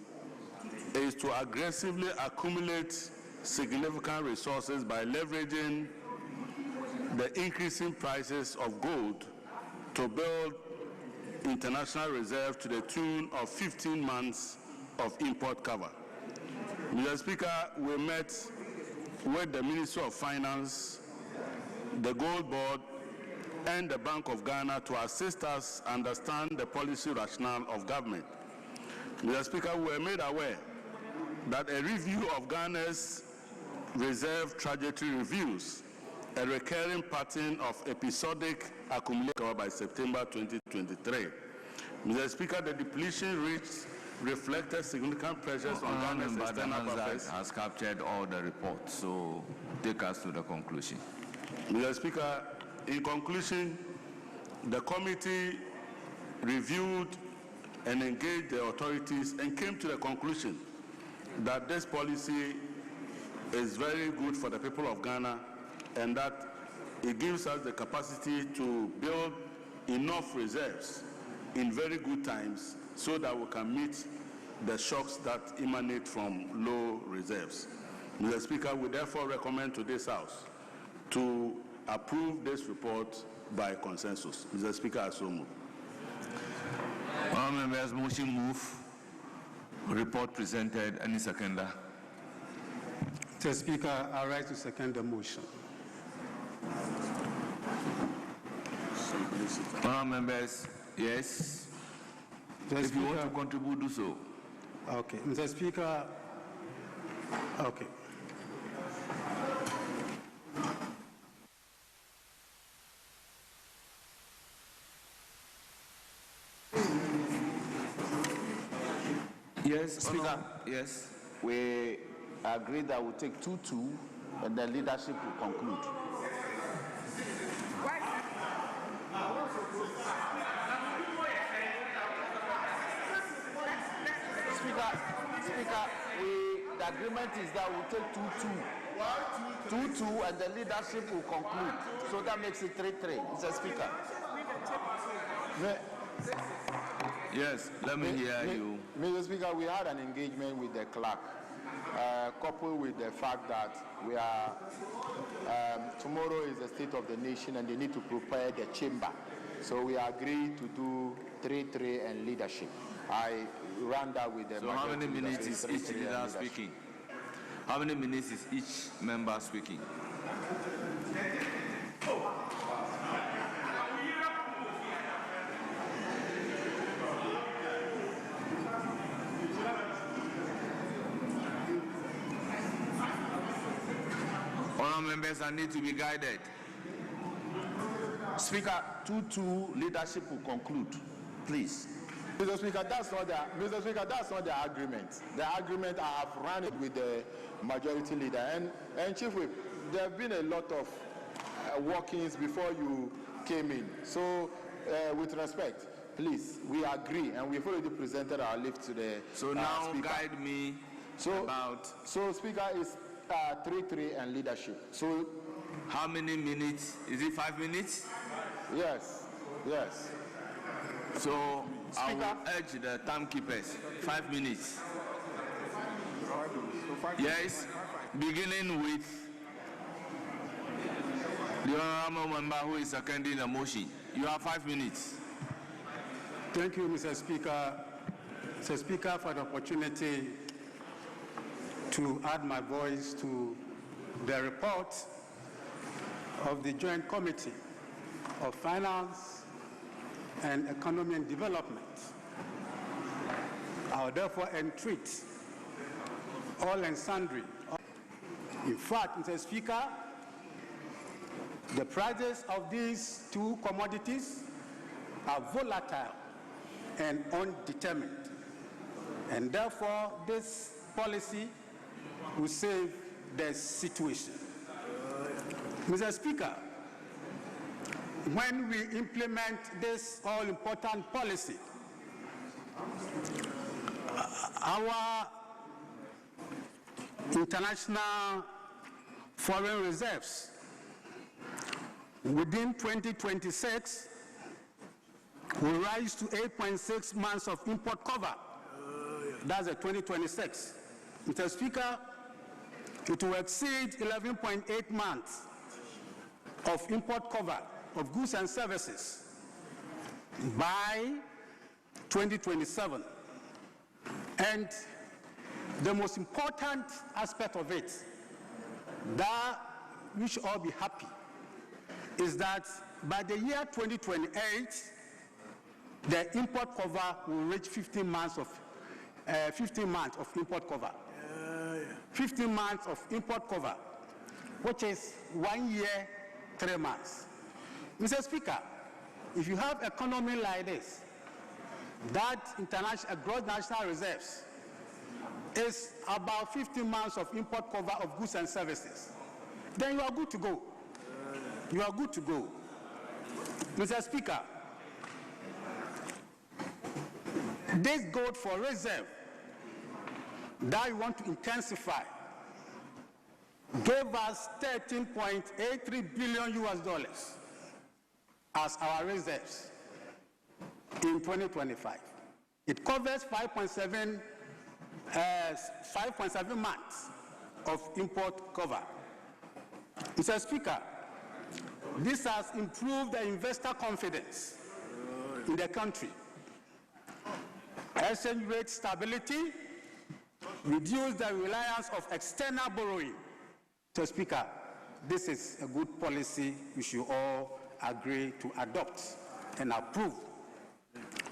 Speaker 20: is to aggressively accumulate significant resources by leveraging the increasing prices of gold to build international reserves to the tune of 15 months of import cover. Mr. Speaker, we met with the Ministry of Finance, the Gold Board, and the Bank of Ghana to assist us understand the policy rationale of government. Mr. Speaker, we were made aware that a review of Ghana's reserve trajectory reviews a recurring pattern of episodic accumulation by September 2023. Mr. Speaker, the depletion rates reflected significant pressures on Ghana's external buffers.
Speaker 2: Has captured all the reports, so take us to the conclusion.
Speaker 20: Mr. Speaker, in conclusion, the committee reviewed and engaged the authorities and came to the conclusion that this policy is very good for the people of Ghana and that it gives us the capacity to build enough reserves in very good times so that we can meet the shocks that emanate from low reserves. Mr. Speaker, we therefore recommend to this House to approve this report by consensus. Mr. Speaker, I so move.
Speaker 2: All members, motion move. Report presented. Any seconder?
Speaker 10: Mr. Speaker, I rise to second the motion.
Speaker 2: All members, yes.
Speaker 10: Mr.
Speaker 2: If
Speaker 10: Speaker,
Speaker 2: you want to contribute, do so.
Speaker 10: Okay. Mr. Speaker, okay.
Speaker 9: Yes, Speaker. Yes, we agree that we'll take 2-2 and the leadership will conclude. Speaker, the agreement is that we'll take 2-2 and the leadership will conclude. So that makes it 3-3. Mr. Speaker.
Speaker 2: Yes, let me hear you.
Speaker 11: Mr. Speaker, we had an engagement with the clerk, coupled with the fact that we are, tomorrow is the State of the Nation and they need to prepare the chamber. So we agreed to do 3-3 and leadership. I ran that with the
Speaker 2: So how many minutes is each leader speaking? How many minutes is each member speaking? All members are need to be guided.
Speaker 9: Speaker, 2-2 leadership will conclude. Please.
Speaker 11: Mr. Speaker, that's not the agreement. The agreement, I have run it with the majority leader. And Chief Whip, there have been a lot of workings before you came in. So, with respect, please, we agree, and we've already presented our lift to the
Speaker 2: So now
Speaker 11: Speaker.
Speaker 2: guide me about...
Speaker 11: So, Speaker, is 3-3 and leadership. So,
Speaker 2: how many minutes? Is it 5 minutes?
Speaker 11: Yes, yes.
Speaker 2: So I will urge the timekeepers, 5 minutes. Yes, beginning with the honorable member who is seconding the motion. You have 5 minutes.
Speaker 10: Thank you, Mr. Speaker. Mr. Speaker, for the opportunity to add my voice to the report of the Joint Committee of Finance and Economy and Development. I will therefore entreat all and sundry. In fact, Mr. Speaker, the prices of these two commodities are volatile and undetermined. And therefore, this policy will save the situation. Mr. Speaker, when we implement this all-important policy, our international foreign reserves within 2026 will rise to 8.6 months of import cover. That's a 2026. Mr. Speaker, it will exceed 11.8 months of import cover of goods and services by 2027. And the most important aspect of it, that we should all be happy, is that by the year 2028, the import cover will reach 15 months of import cover. 15 months of import cover, which is 1 year, 3 months. Mr. Speaker, if you have economy like this, that international gross national reserves is about 15 months of import cover of goods and services, then you are good to go. You are good to go. Mr. Speaker, this gold for reserve that we want to intensify gave us 13.83 billion US dollars as our reserves in 2025. It covers 5.7 months of import cover. Mr. Speaker, this has improved the investor confidence in the country. Exchange rate stability, reduced the reliance of external borrowing. Mr. Speaker, this is a good policy we should all agree to adopt and approve.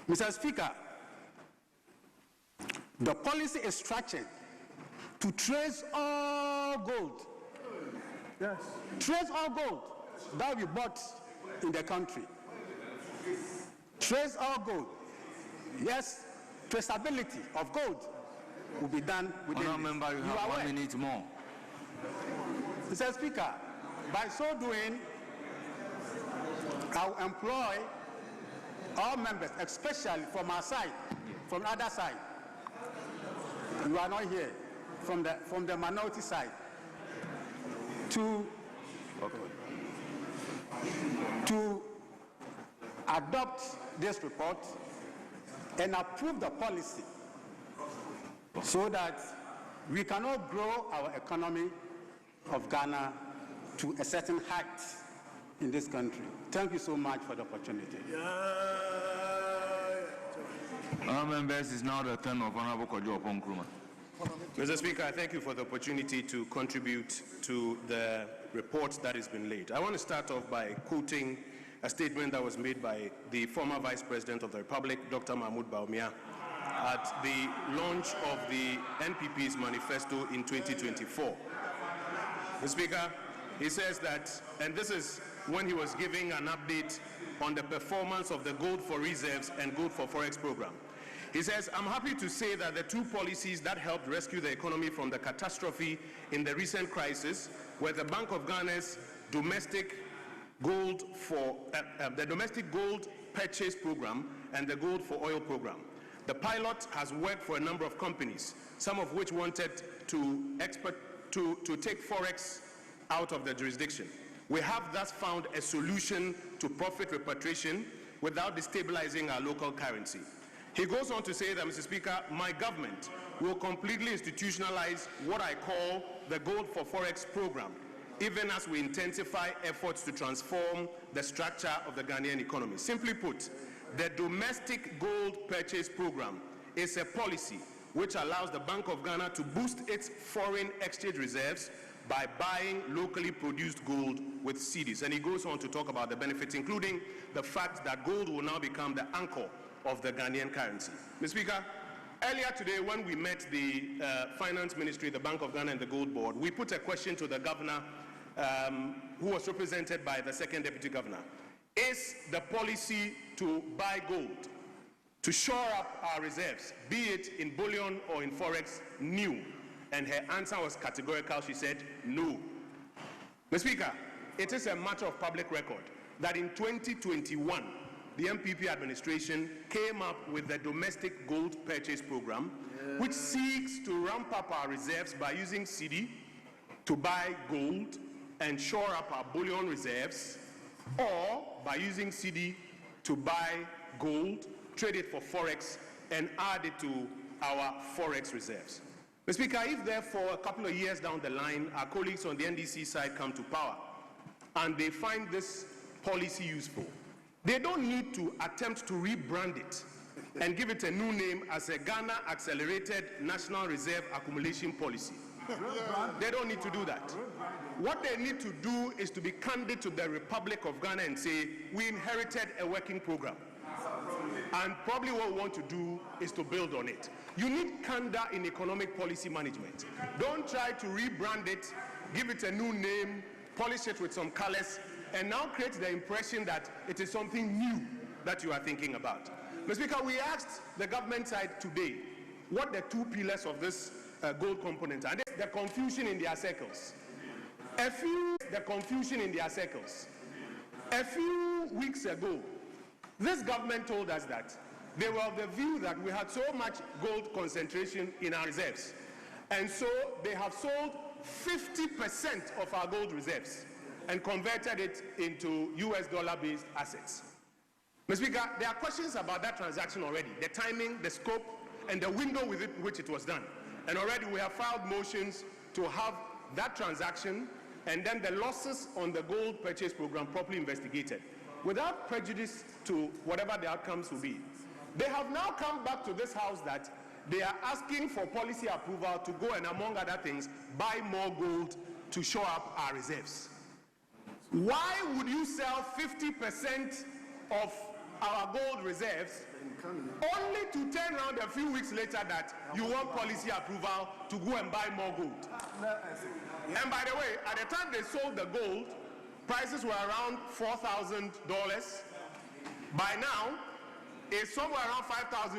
Speaker 10: Mr. Speaker, the policy is structured to trace all gold. Yes. Trace all gold that we bought in the country. Trace all gold. Yes, traceability of gold will be done within this.
Speaker 2: Member, you have 1 minute more.
Speaker 10: Mr. Speaker, by so doing, I will employ all members, especially from our side, from the other side. You are not here, from the minority side, to adopt this report and approve the policy so that we cannot grow our economy of Ghana to a certain height in this country. Thank you so much for the opportunity.
Speaker 2: Honourable members, is now the turn of Honourable Kojo Nkrumah.
Speaker 7: Mr. Speaker, I thank you for the opportunity to contribute to the report that has been laid. I want to start off by quoting a statement that was made by the former Vice President of the Republic, Dr. Mahmoud Bawumia, at the launch of the NPP's manifesto in 2024. Mr. Speaker, he says that, and this is when he was giving an update on the performance of the Gold for Reserves and Gold for Forex program. He says, I'm happy to say that the two policies that helped rescue the economy from the catastrophe in the recent crisis were the Bank of Ghana's domestic gold for the domestic gold purchase program and the gold for oil program. The pilot has worked for a number of companies, some of which wanted to take Forex out of the jurisdiction. We have thus found a solution to profit repatriation without destabilizing our local currency.
Speaker 12: He goes on to say that, Mr. Speaker, my government will completely institutionalize what I call the Gold for Forex program, even as we intensify efforts to transform the structure of the Ghanaian economy. Simply put, the domestic gold purchase program is a policy which allows the Bank of Ghana to boost its foreign exchange reserves by buying locally produced gold with cedis. And he goes on to talk about the benefits, including the fact that gold will now become the anchor of the Ghanaian currency. Mr. Speaker, earlier today when we met the Finance Ministry, the Bank of Ghana and the Gold Board, we put a question to the governor who was represented by the second deputy governor. Is the policy to buy gold to shore up our reserves, be it in bullion or in forex, new? And her answer was categorical. She said, no. Mr. Speaker, it is a matter of public record that in 2021, the MPP administration came up with the domestic gold purchase program, which seeks to ramp up our reserves by using cedi to buy gold and shore up our bullion reserves, or by using cedi to buy gold, trade it for forex, and add it to our forex reserves. Mr. Speaker, if therefore a couple of years down the line, our colleagues on the NDC side come to power and they find this policy useful, they don't need to attempt to rebrand it and give it a new name as a Ghana Accelerated National Reserve Accumulation Policy. They don't need to do that. What they need to do is to be candid to the Republic of Ghana and say, we inherited a working program. And probably what we want to do is to build on it. You need candor in economic policy management. Don't try to rebrand it, give it a new name, polish it with some colors, and now create the impression that it is something new that you are thinking about. Mr. Speaker, we asked the government side today what the two pillars of this gold component are. And the confusion in their circles. A few weeks ago, this government told us that they were of the view that we had so much gold concentration in our reserves. And so they have sold 50% of our gold reserves and converted it into US dollar-based assets. Mr. Speaker, there are questions about that transaction already, the timing, the scope, and the window within which it was done. And already we have filed motions to have that transaction and then the losses on the gold purchase program properly investigated, without prejudice to whatever the outcomes will be. They have now come back to this house that they are asking for policy approval to go and, among other things, buy more gold to shore up our reserves. Why would you sell 50% of our gold reserves only to turn around a few weeks later that you want policy approval to go and buy more gold? And by the way, at the time they sold the gold, prices were around $4,000. By now, it's somewhere around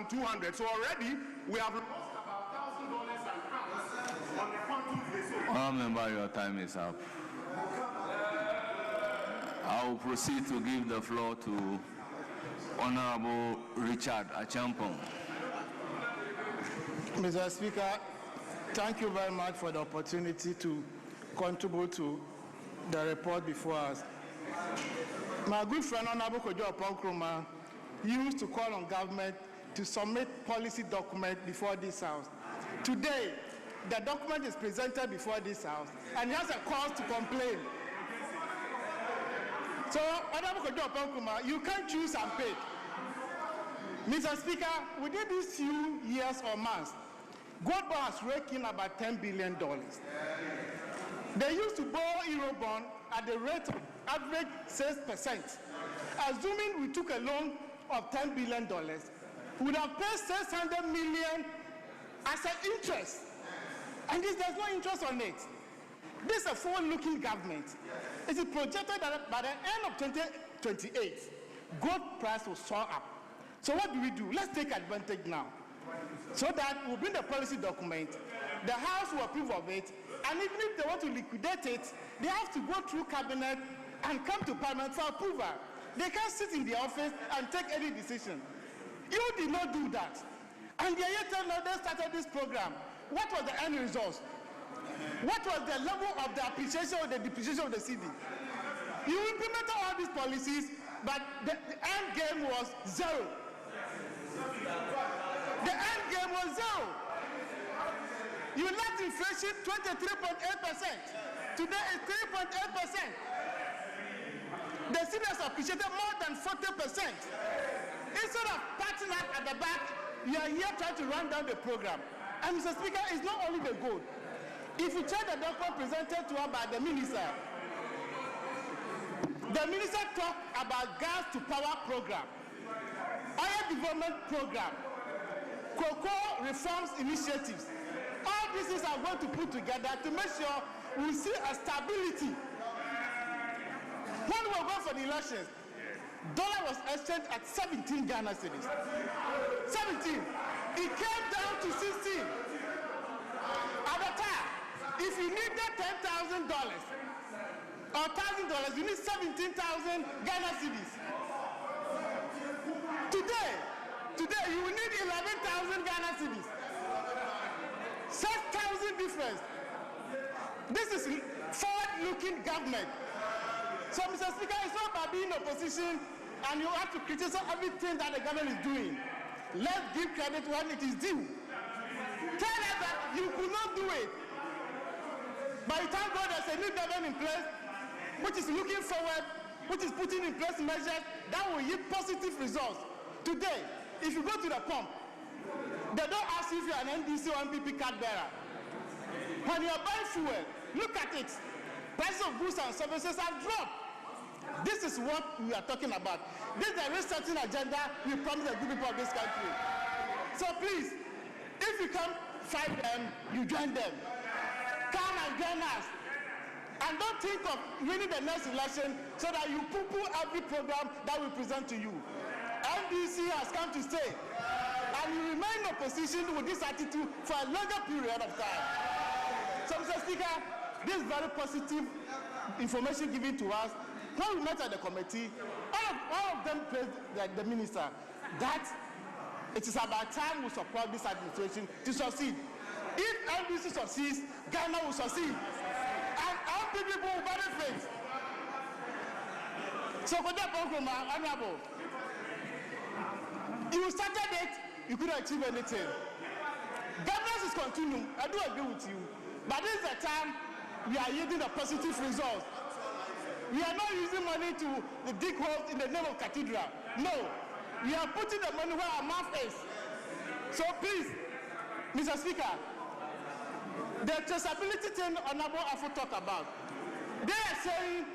Speaker 12: $5,200. So already we have lost about $1,000 an ounce on the quantum they sold.
Speaker 2: Honourable member, your time is up. I will proceed to give the floor to Honourable Richard Achampong.
Speaker 13: Mr. Speaker, thank you very much for the opportunity to contribute to the report before us. My good friend Honorable Kojo Oponkroma used to call on government to submit policy document before this house. Today, the document is presented before this house and he has a cause to complain. So, Honorable Kojo Oponkroma, you can't choose and pick. Mr. Speaker, within these few years or months, Gold Bar has raked in about $10 billion. They used to borrow Eurobond at the rate of average 6%. Assuming we took a loan of $10 billion, we would have paid $600 million as an interest. And there's no interest on it. This is a forward-looking government. It is projected that by the end of 2028, gold price will soar up. So what do? Let's take advantage now. So that we'll bring the policy document, the House will approve of it, and even if they want to liquidate it, they have to go through cabinet and come to Parliament for approval. They can't sit in the office and take any decision. You did not do that. And yet they started this program. What was the end result? What was the level of the appreciation or the depreciation of the cedi? You implemented all these policies, but the end game was zero. The end game was zero. You let inflation 23.8%. Today it's 3.8%. The seniors appreciated more than 40%. Instead of patching up at the back, you are here trying to run down the program. And Mr. Speaker, it's not only the gold. If you check the document presented to us by the minister talked about gas to power program, oil development program, cocoa reforms initiatives. All these things are going to put together to make sure we see a stability. When we were going for the elections, dollar was exchanged at 17 Ghana cedis. 17. It came down to 16. At the time, if you needed $10,000 or $1,000, you need 17,000 Ghana cedis. Today you will need 11,000 Ghana cedis. 6,000 difference. This is forward-looking government. So, Mr. Speaker, it's not about being opposition and you have to criticize everything that the government is doing. Let's give credit when it is due. Tell us that you could not do it. By the time God has a new government in place, which is looking forward, which is putting in place measures that will yield positive results. Today, if you go to the pump, they don't ask you if you're an NDC or MPP card bearer. When you're buying fuel, look at it. Prices of goods and services have dropped. This is what we are talking about. This is the resetting agenda we promise the good people of this country. So please, if you come fight them, you join them. Come and join us. And don't think of winning the next election so that you poo-poo every program that we present to you. NDC has come to stay. And you remain in opposition with this attitude for a longer period of time. So, Mr. Speaker, this very positive information given to us, when we met at the committee, all of them praised the minister that it is about time we support this administration to succeed. If NDC succeeds, Ghana will succeed. And all people will benefit. So for that program, Honorable, you started it, you couldn't achieve anything. Governance is continuing. I do agree with you. But this is the time we are yielding a positive result. We are not using money to dig holes in the name of cathedral. No. We are putting the money where our mouth is. So please, Mr. Speaker, the traceability thing Honorable Afo talk about, they are saying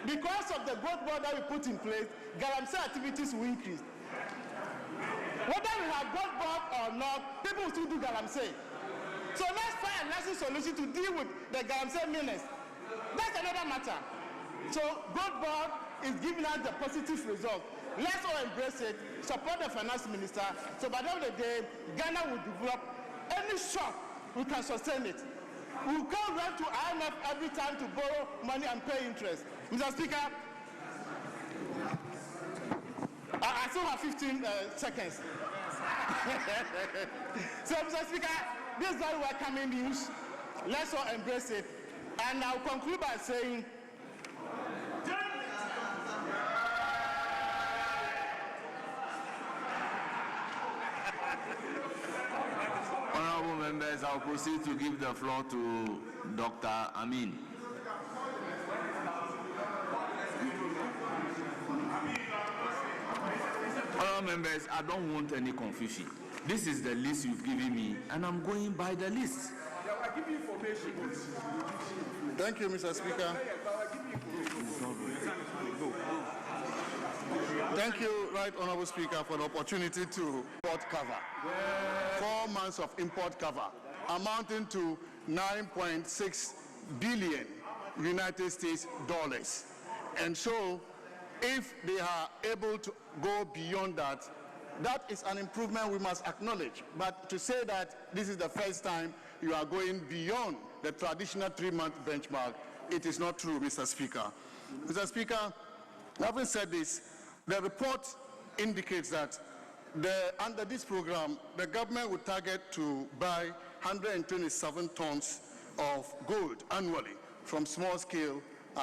Speaker 13: because of the growth board that we put in place, Galamsey activities will increase. Whether we have growth board or not, people will still do Galamsey. So let's find a lasting solution to deal with the Galamsey menace. That's another matter. So growth board is giving us the positive result. Let's all embrace it, support the finance minister, so by the end of the day, Ghana will develop any shock, we can sustain it. We will go run to IMF every time to borrow money and pay interest. Mr. Speaker, I still have 15 seconds. So, Mr. Speaker, this is very welcoming news. Let's all embrace it. And I'll conclude by saying,
Speaker 2: Honorable members, I'll proceed to give the floor to Dr. Amin. Honorable members, I don't want any confusion. This is the list you've given me, and I'm going by the list.
Speaker 13: I'll give you information.
Speaker 18: Thank you, Mr. Speaker. Thank you, Right Honorable Speaker, for the opportunity to import cover. 4 months of import cover, amounting to 9.6 billion United States dollars. And so, if they are able to go beyond that, that is an improvement we must acknowledge. But to say that this is the first time you are going beyond the traditional 3-month benchmark, it is not true, Mr. Speaker. Mr. Speaker, having said this, the report indicates that under this program, the government will target to buy 127 tons of gold annually from small-scale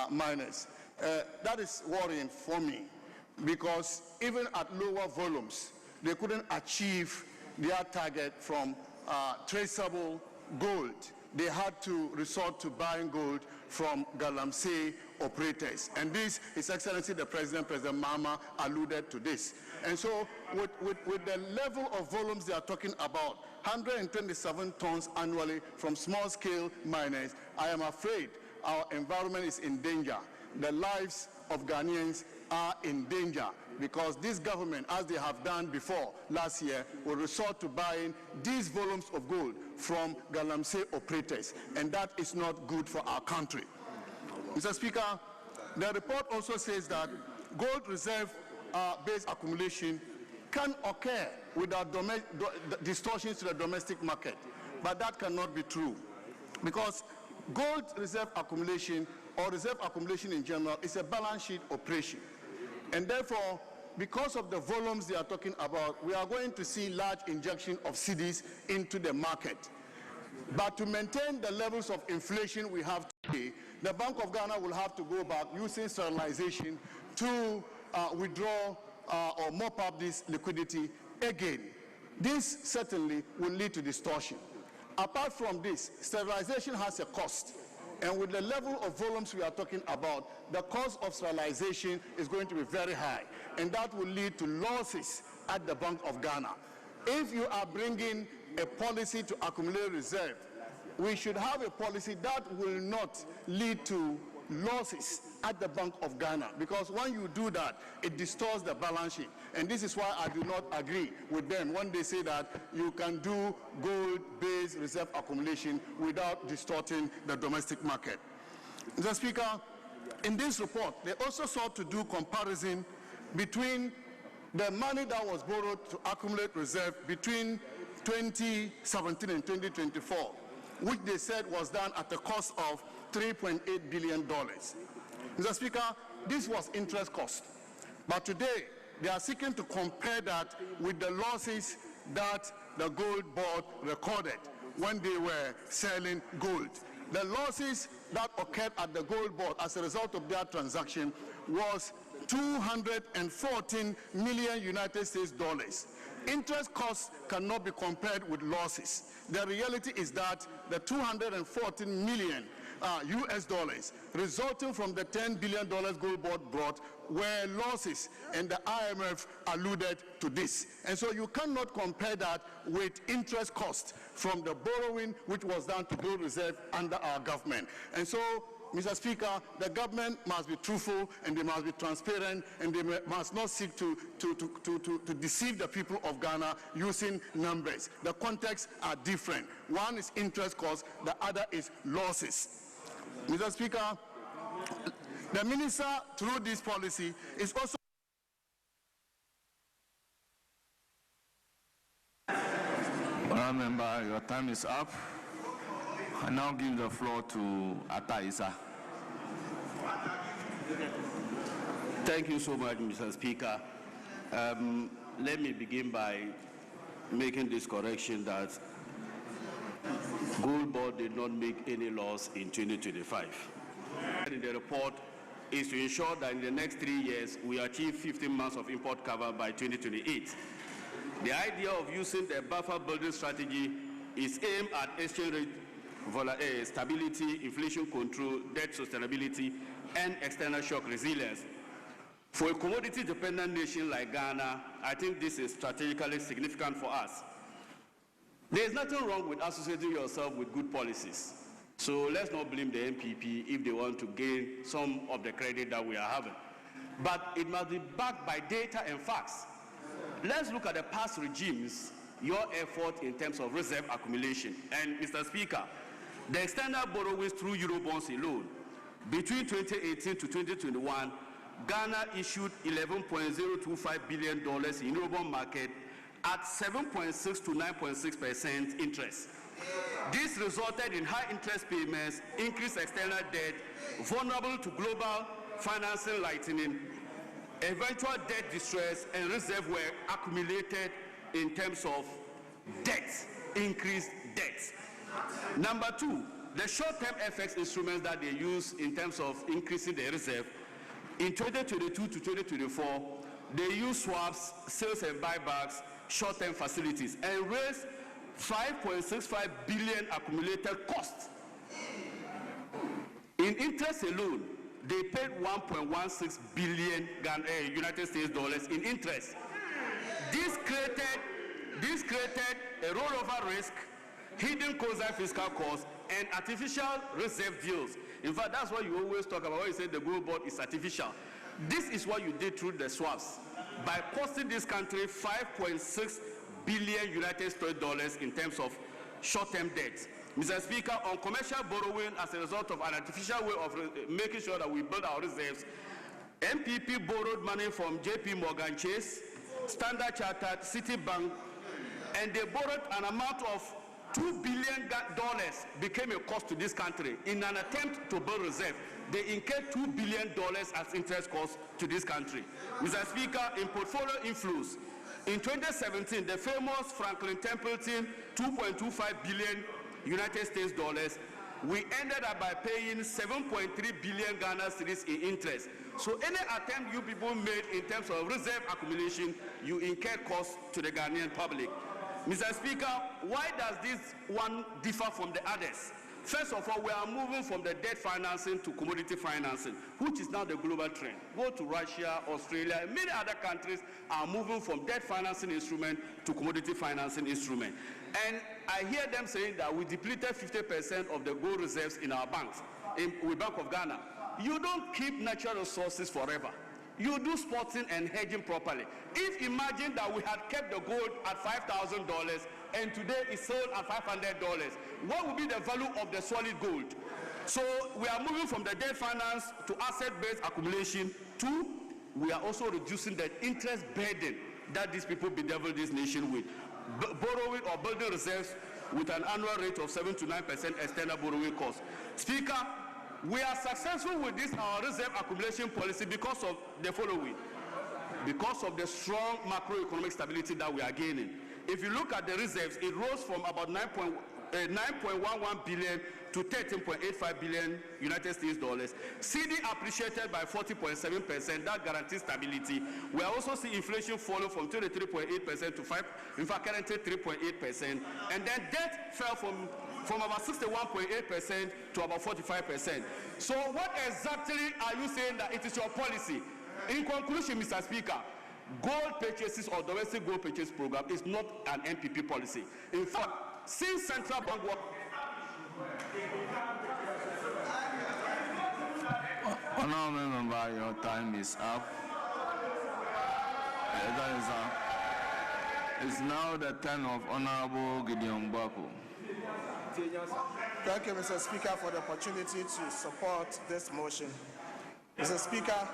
Speaker 18: miners. That is worrying for me, because even at lower volumes, they couldn't achieve their target from traceable gold. They had to resort to buying gold from galamsey operators. And this, His Excellency the President, President Mahama, alluded to this. And so with the level of volumes they are talking about, 127 tons annually from small-scale miners, I am afraid our environment is in danger. The lives of Ghanaians are in danger because this government, as they have done before last year, will resort to buying these volumes of gold from galamsey operators, and that is not good for our country. Mr. Speaker, the report also says that gold reserve-based accumulation can occur without distortions to the domestic market, but that cannot be true because gold reserve accumulation or reserve accumulation in general is a balance sheet operation. And therefore, because of the volumes they are talking about, we are going to see large injection of cedis into the market. But to maintain the levels of inflation we have today, the Bank of Ghana will have to go back using sterilization to withdraw or mop up this liquidity again. This certainly will lead to distortion. Apart from this, sterilization has a cost. And with the level of volumes we are talking about, the cost of sterilization is going to be very high. And that will lead to losses at the Bank of Ghana. If you are bringing a policy to accumulate reserve, we should have a policy that will not lead to losses at the Bank of Ghana, because when you do that, it distorts the balance sheet. And this is why I do not agree with them when they say that you can do gold-based reserve accumulation without distorting the domestic market. Mr. Speaker, in this report, they also sought to do comparison between the money that was borrowed to accumulate reserve between 2017 and 2024, which they said was done at a cost of $3.8 billion. Mr. Speaker, this was interest cost. But today, they are seeking to compare that with the losses that the gold board recorded when they were selling gold. The losses that occurred at the gold board as a result of their transaction was 214 million United States dollars. Interest costs cannot be compared with losses. The reality is that the 214 million US dollars resulting from the $10 billion gold board brought were losses, and the IMF alluded to this. And so you cannot compare that with interest costs from the borrowing which was done to gold reserve under our government. And so, Mr. Speaker, the government must be truthful and they must be transparent, and they must not seek to deceive the people of Ghana using numbers. The contexts are different. One is interest costs, the other is losses. Mr. Speaker, the minister, through this policy, is also...
Speaker 2: Honourable Member, your time is up. I now give the floor to Atta Issa.
Speaker 22: Thank you so much, Mr. Speaker. Let me begin by making this correction that Gold Board did not make any loss in 2025. In the report is to ensure that in the next 3 years we achieve 15 months of import cover by 2028. The idea of using the buffer building strategy is aimed at exchange rate stability, inflation control, debt sustainability, and external shock resilience. For a commodity-dependent nation like Ghana, I think this is strategically significant for us. There is nothing wrong with associating yourself with good policies. So let's not blame the NPP if they want to gain some of the credit that we are having. But it must be backed by data and facts. Let's look at the past regimes, your effort in terms of reserve accumulation. And Mr. Speaker, the external borrowings through Eurobonds alone, between 2018 to 2021, Ghana issued $11.025 billion in Eurobond market at 7.6 to 9.6% interest. This resulted in high interest payments, increased external debt, vulnerable to global financing lightening, eventual debt distress, and reserve were accumulated in terms of debt, increased debt. Number two, the short-term FX instruments that they use in terms of increasing the reserve, in 2022 to 2024, they use swaps, sales and buybacks
Speaker 12: short-term facilities and raised 5.65 billion accumulated costs. In interest alone, they paid 1.16 billion United States dollars in interest. This created a rollover risk, hidden quasi-fiscal costs, and artificial reserve deals. In fact, that's what you always talk about when you say the gold board is artificial. This is what you did through the swaps by costing this country 5.6 billion United States dollars in terms of short-term debt. Mr. Speaker, on commercial borrowing as a result of an artificial way of making sure that we build our reserves, MPP borrowed money from JP Morgan Chase, Standard Chartered, Citibank, and they borrowed an amount of $2 billion became a cost to this country. In an attempt to build reserve, they incurred $2 billion as interest costs to this country. Mr. Speaker, in portfolio inflows, in 2017, the famous Franklin Templeton 2.25 billion United States dollars, we ended up by paying 7.3 billion Ghana cedis in interest. So any attempt you people made in terms of reserve accumulation, you incur costs to the Ghanaian public. Mr. Speaker, why does this one differ from the others? First of all, we are moving from the debt financing to commodity financing, which is now the global trend. Go to Russia, Australia, and many other countries are moving from debt financing instrument to commodity financing instrument. And I hear them saying that we depleted 50% of the gold reserves in our banks, with Bank of Ghana. You don't keep natural resources forever. You do spotting and hedging properly. If imagine that we had kept the gold at $5,000 and today it's sold at $500, what would be the value of the solid gold? So we are moving from the debt finance to asset-based accumulation to we are also reducing the interest burden that these people bedevil this nation with. Borrowing or building reserves with an annual rate of 7 to 9% external borrowing cost. Speaker, we are successful with this our reserve accumulation policy because of the following. Because of the strong macroeconomic stability that we are gaining. If you look at the reserves, it rose from about 9.11 billion to 13.85 billion United States dollars. CD appreciated by 40.7%. That guarantees stability. We are also seeing inflation falling from 23.8% to 5, in fact, currently 3.8%. And then debt fell from about 61.8% to about 45%. So what exactly are you saying that it is your policy? In conclusion, Mr. Speaker, gold purchases or domestic gold purchase program is not an MPP policy. In fact, since central bank work...
Speaker 2: Honorable member, your time is up. It's now the turn of Honorable Gideon Bako.
Speaker 14: Thank you, Mr. Speaker, for the opportunity to support this motion. Mr. Speaker,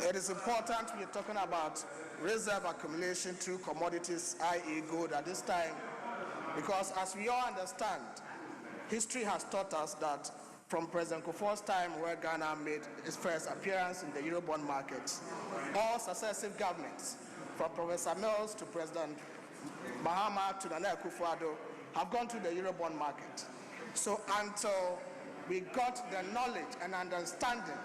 Speaker 14: it is important we are talking about reserve accumulation through commodities, i.e. gold, at this time, because as we all understand, history has taught us that from President Kufuor's time, where Ghana made its first appearance in the Eurobond market, all successive governments, from Professor Mills to President Mahama to Nana Akufo-Addo, have gone to the Eurobond market. So until we got the knowledge and understanding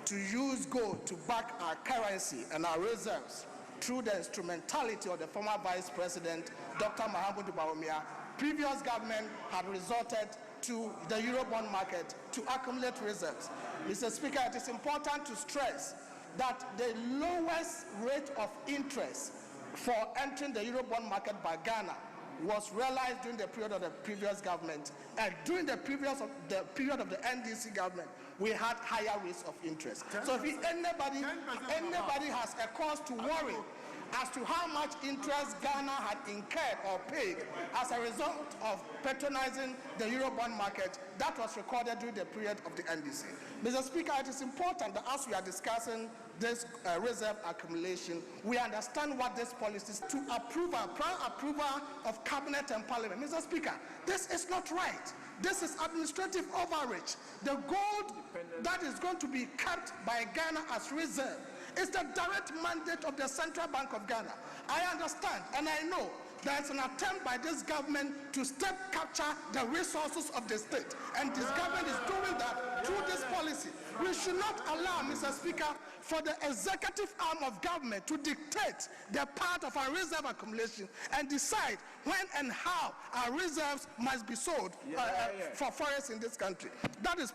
Speaker 14: to use gold to back our currency and our reserves through the instrumentality of the former Vice President, Dr. Mahamudu Bawumia, previous government had resorted to the Eurobond market to accumulate reserves. Mr. Speaker, it is important to stress that the lowest rate of interest for entering the Eurobond market by Ghana was realized during the period of the previous government, and during the period of the NDC government, we had higher rates of interest. So if anybody has a cause to worry as to how much interest Ghana had incurred or paid as a result of patronizing the Eurobond market, that was recorded during the period of the NDC. Mr. Speaker, it is important that as we are discussing this reserve accumulation, we understand what this policy is to approve, prior approval of Cabinet and Parliament. Mr. Speaker, this is not right. This is administrative overreach. The gold that is going to be kept by Ghana as reserve is the direct mandate of the Central Bank of Ghana. I understand and I know there's an attempt by this government to step capture the resources of the state. And this government is doing that through this policy. We should not allow, Mr. Speaker, for the executive arm of government to dictate the part of our reserve accumulation and decide when and how our reserves must be sold for forests in this country. That is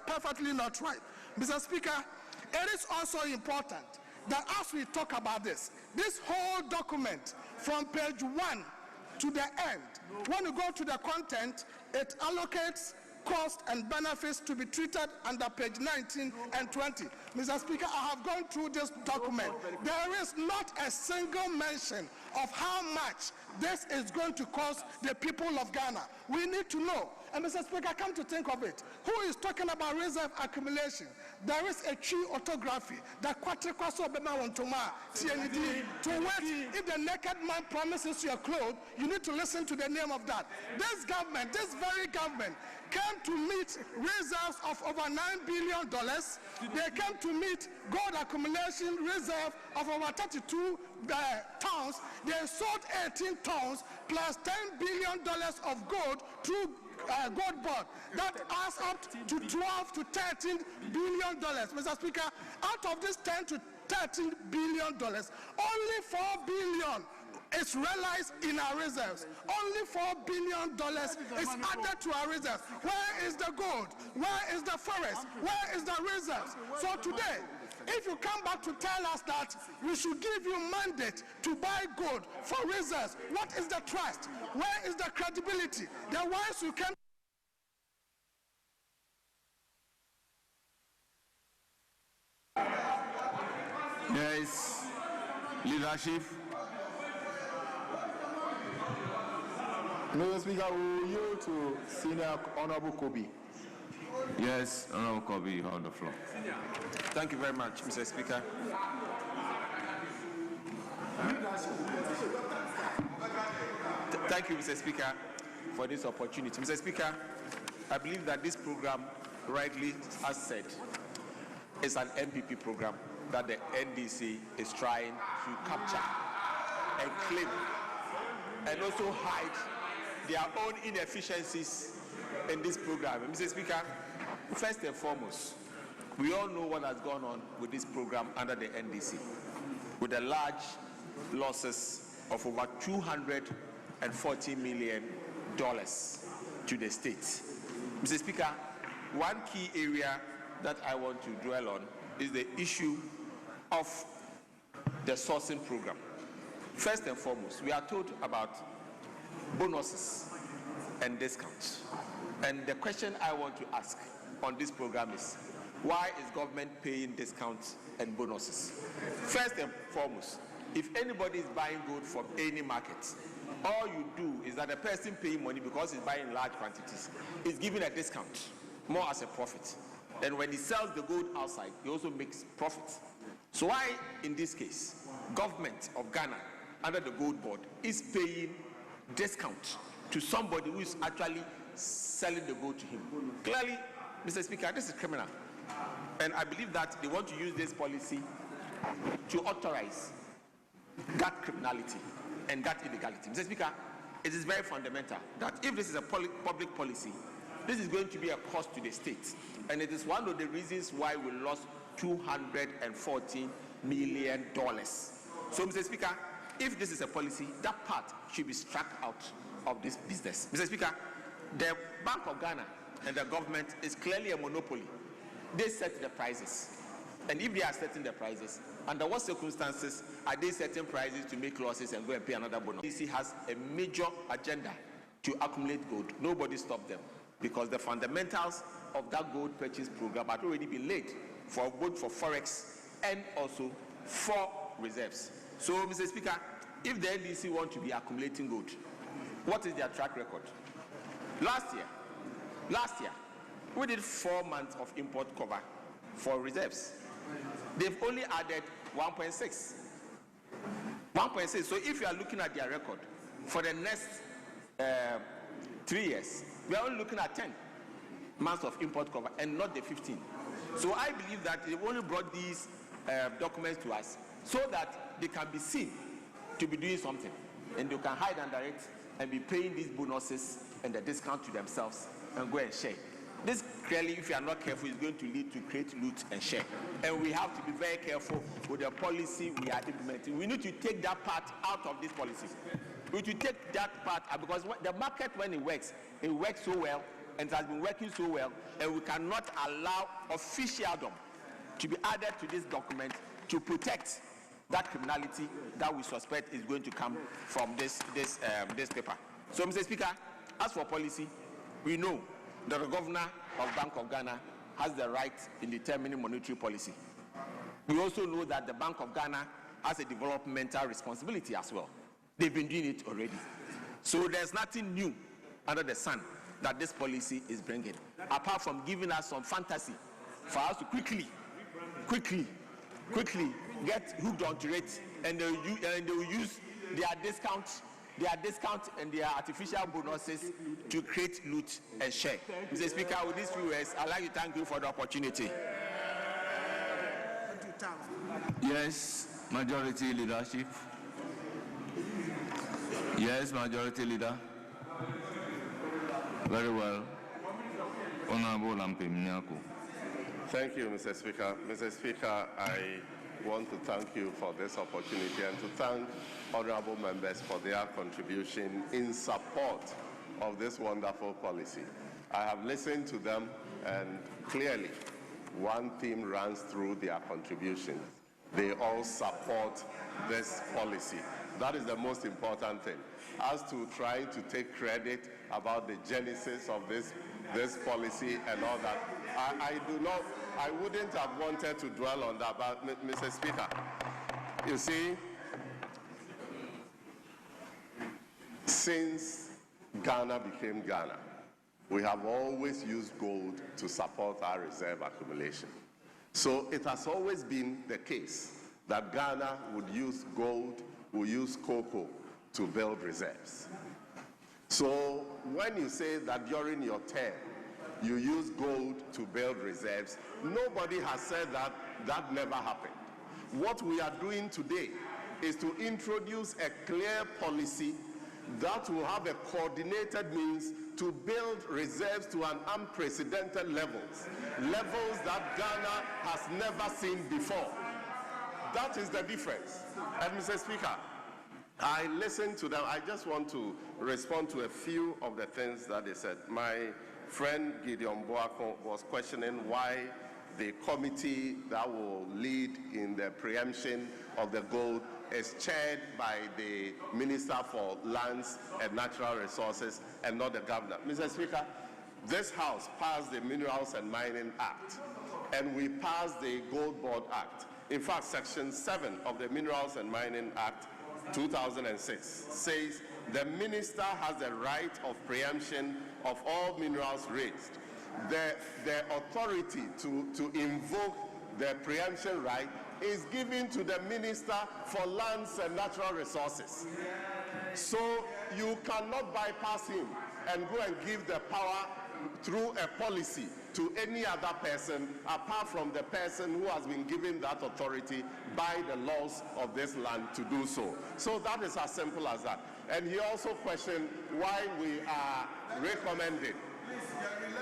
Speaker 14: perfectly not right. Mr. Speaker, it is also important that as we talk about this whole document from page 1 to the end, when you go to the content, it allocates costs and benefits to be treated under page 19 and 20. Mr. Speaker, I have gone through this document. There is not a single mention of how much this is going to cost the people of Ghana. We need to know. And Mr. Speaker, come to think of it, who is talking about reserve accumulation? There is a tree autography that Kwatrikwaso Bema Wontoma, TND, to wait. If the naked man promises you a clothes, you need to listen to the name of that. This government, this very government, came to meet reserves of over $9 billion. They came to meet gold accumulation reserve of over 32 tons. They sold 18 tons plus $10 billion of gold through gold board. That adds up to 12 to 13 billion dollars. Mr. Speaker, out of this 10 to 13 billion dollars, only 4 billion is realized in our reserves. Only $4 billion is added to our reserves. Where is the gold? Where is the forest? Where is the reserves? So today, if you come back to tell us that we should give you mandate to buy gold for reserves, what is the trust? Where is the credibility? The ones you can.
Speaker 2: There is leadership.
Speaker 11: Mr. Speaker, will you to Senior Honorable Kobe?
Speaker 2: Yes, Honorable Kobe, you have the floor.
Speaker 9: Thank you very much, Mr. Speaker. Thank you, Mr. Speaker, for this opportunity. Mr. Speaker, I believe that this program, rightly as said, is an MPP program that the NDC is trying to capture and claim and also hide their own inefficiencies in this program. Mr. Speaker, first and foremost, we all know what has gone on with this program under the NDC, with the large losses of over $240 million to the state. Mr. Speaker, one key area that I want to dwell on is the issue of the sourcing program. First and foremost, we are told about bonuses and discounts. And the question I want to ask on this program is, why is government paying discounts and bonuses? First and foremost, if anybody is buying gold from any market, all you do is that the person paying money because he's buying large quantities is giving a discount, more as a profit. And when he sells the gold outside, he also makes profits. So why, in this case, government of Ghana, under the gold board, is paying discount to somebody who is actually selling the gold to him? Clearly, Mr. Speaker, this is criminal. And I believe that they want to use this policy to authorize that criminality and that illegality. Mr. Speaker, it is very fundamental that if this is a public policy, this is going to be a cost to the state. And it is one of the reasons why we lost $214 million. So, Mr. Speaker, if this is a policy, that part should be struck out of this business. Mr. Speaker, the Bank of Ghana and the government is clearly a monopoly. They set the prices. And if they are setting the prices, under what circumstances are they setting prices to make losses and go and pay another bonus? DC has a major agenda to accumulate gold. Nobody stopped them because the fundamentals of that gold purchase program had already been laid for both for forex and also for reserves. So, Mr. Speaker, if the NDC want to be accumulating gold, what is their track record? Last year, we did 4 months of import cover for reserves. They've only added 1.6. 1.6. So if you are looking at their record for the next 3 years, we are only looking at 10 months of import cover and not the 15. So I believe that they only brought these documents to us so that they can be seen to be doing something. and they can hide under it and be paying these bonuses and the discount to themselves and go and share. This clearly, if you are not careful, is going to lead to create loot and share. And we have to be very careful with the policy we are implementing. We need to take that part out of this policy. We need to take that part out because the market, when it works so well, and it has been working so well, and we cannot allow officialdom to be added to this document to protect that criminality that we suspect is going to come from this paper. So, Mr. Speaker, as for policy, we know that the governor of Bank of Ghana has the right in determining monetary policy. We also know that the Bank of Ghana has a developmental responsibility as well. They've been doing it already. So there's nothing new under the sun that this policy is bringing, apart from giving us some fantasy for us to quickly get hooked onto it, and they will use their discount and their artificial bonuses to create loot and share. Mr. Speaker, with these few words, I'd like to thank you for the opportunity.
Speaker 2: Yes, Majority Leadership. Yes, Majority Leader. Very well. Honorable Lampim Nyako.
Speaker 15: Thank you, Mr. Speaker. Mr. Speaker, I want to thank you for this opportunity and to thank honorable members for their contribution in support of this wonderful policy. I have listened to them, and clearly one theme runs through their contributions. They all support this policy. That is the most important thing. As to trying to take credit about the genesis of this policy and all that, I wouldn't have wanted to dwell on that, but Mr. Speaker, you see, since Ghana became Ghana, we have always used gold to support our reserve accumulation. So it has always been the case that Ghana would use gold, would use cocoa to build reserves. So when you say that during your term, you use gold to build reserves, nobody has said that that never happened. What we are doing today is to introduce a clear policy that will have a coordinated means to build reserves to an unprecedented levels that Ghana has never seen before. That is the difference. And Mr. Speaker, I listened to them. I just want to respond to a few of the things that they said. My friend Gideon Boako was questioning why the committee that will lead in the preemption of the gold is chaired by the Minister for Lands and Natural Resources and not the governor. Mr. Speaker, this House passed the Minerals and Mining Act, and we passed the Gold Board Act. In fact, Section 7 of the Minerals and Mining Act 2006 says the minister has the right of preemption of all minerals raised. The authority to invoke the preemption right is given to the Minister for Lands and Natural Resources. So you cannot bypass him and go and give the power through a policy to any other person apart from the person who has been given that authority by the laws of this land to do so. So that is as simple as that. And he also questioned why we are recommending.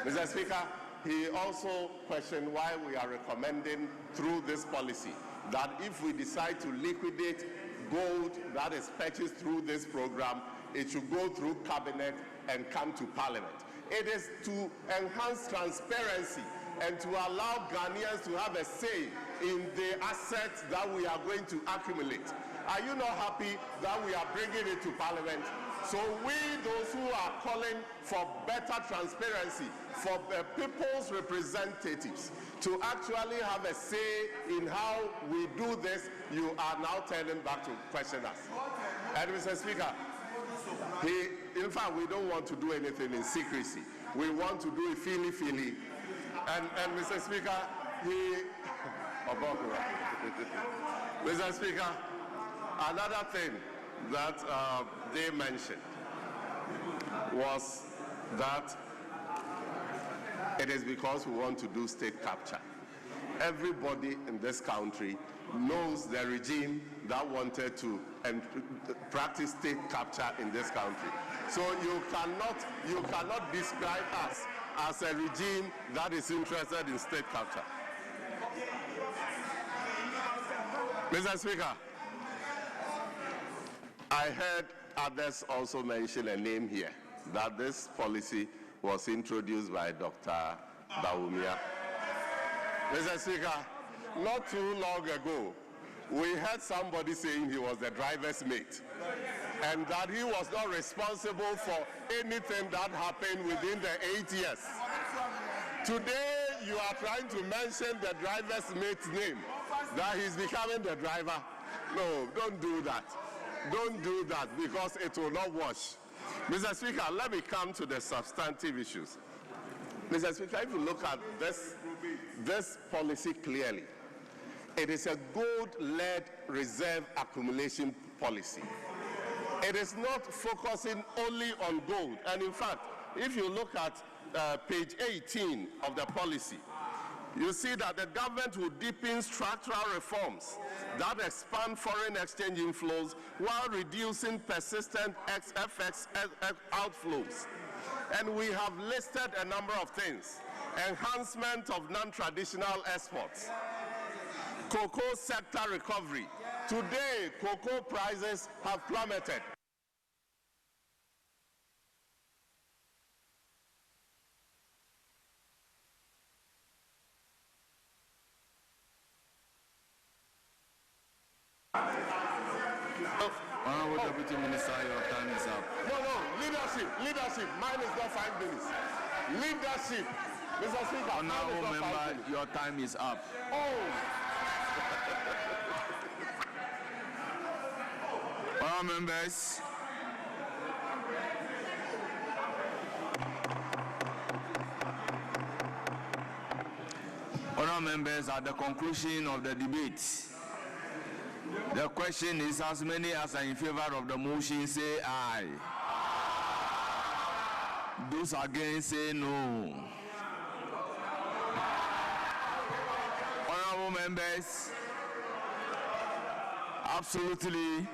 Speaker 15: Mr. Speaker, he also questioned why we are recommending through this policy that if we decide to liquidate gold that is purchased through this program, it should go through cabinet and come to Parliament. It is to enhance transparency and to allow Ghanaians to have a say in the assets that we are going to accumulate. Are you not happy that we are bringing it to Parliament? So we, those who are calling for better transparency, for people's representatives to actually have a say in how we do this, you are now turning back to question us. And Mr. Speaker, in fact, we don't want to do anything in secrecy. We want to do it feely. And Mr. Speaker, Mr. Speaker, another thing that they mentioned was that it is because we want to do state capture. everybody in this country knows the regime that wanted to practice state capture in this country. So you cannot describe us as a regime that is interested in state capture. Mr. Speaker, I heard others also mention a name here, that this policy was introduced by Dr. Bawumia. Mr. Speaker, not too long ago, we heard somebody saying he was the driver's mate and that he was not responsible for anything that happened within the 8 years. Today, you are trying to mention the driver's mate's name, that he's becoming the driver. No, don't do that. Don't do that because it will not wash. Mr. Speaker, let me come to the substantive issues. Mr. Speaker, if you look at this policy clearly, it is a gold-led reserve accumulation policy. It is not focusing only on gold. And in fact, if you look at page 18 of the policy, you see that the government will deepen structural reforms that expand foreign exchange inflows while reducing persistent FX outflows. And we have listed a number of things. Enhancement of non-traditional exports, cocoa sector recovery. Today, cocoa prices have plummeted.
Speaker 2: Honorable Deputy Minister, your time is up.
Speaker 15: No, leadership. Mine is not 5 minutes. Leadership. Mr. Speaker,
Speaker 2: Honorable member, your time is up. Honorable members, honorable members, at the conclusion of the debate, the question is, as many as are in favor of the motion say aye. Those against say no. Honorable members, absolutely,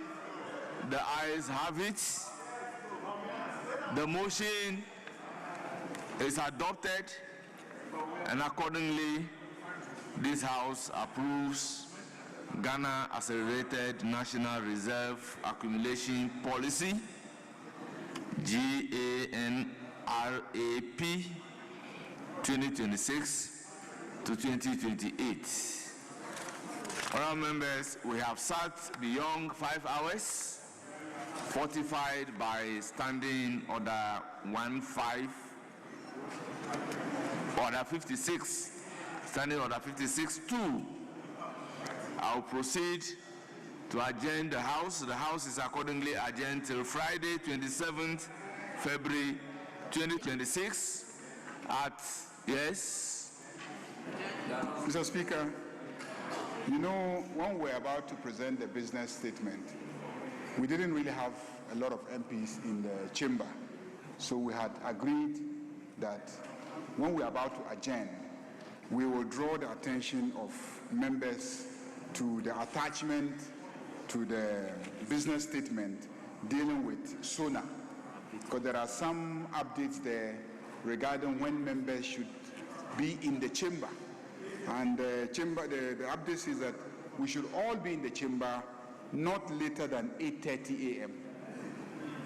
Speaker 2: the ayes have it. The motion is adopted, and accordingly, this House approves Ghana Accelerated National Reserve Accumulation Policy, GANRAP 2026 to 2028. Honorable members, we have sat beyond 5 hours, fortified by Standing Order 56, Standing Order 56-2. I'll proceed to adjourn the House. The House is accordingly adjourned till Friday, 27th February 2026 at, yes?
Speaker 1: Mr. Speaker, you know, when we're about to present the business statement, we didn't really have a lot of MPs in the chamber. So we had agreed that when we're about to adjourn, we will draw the attention of members to the attachment to the business statement dealing with SONA, because there are some updates there regarding when members should be in the chamber. And the update is that we should all be in the chamber not later than 8:30 a.m.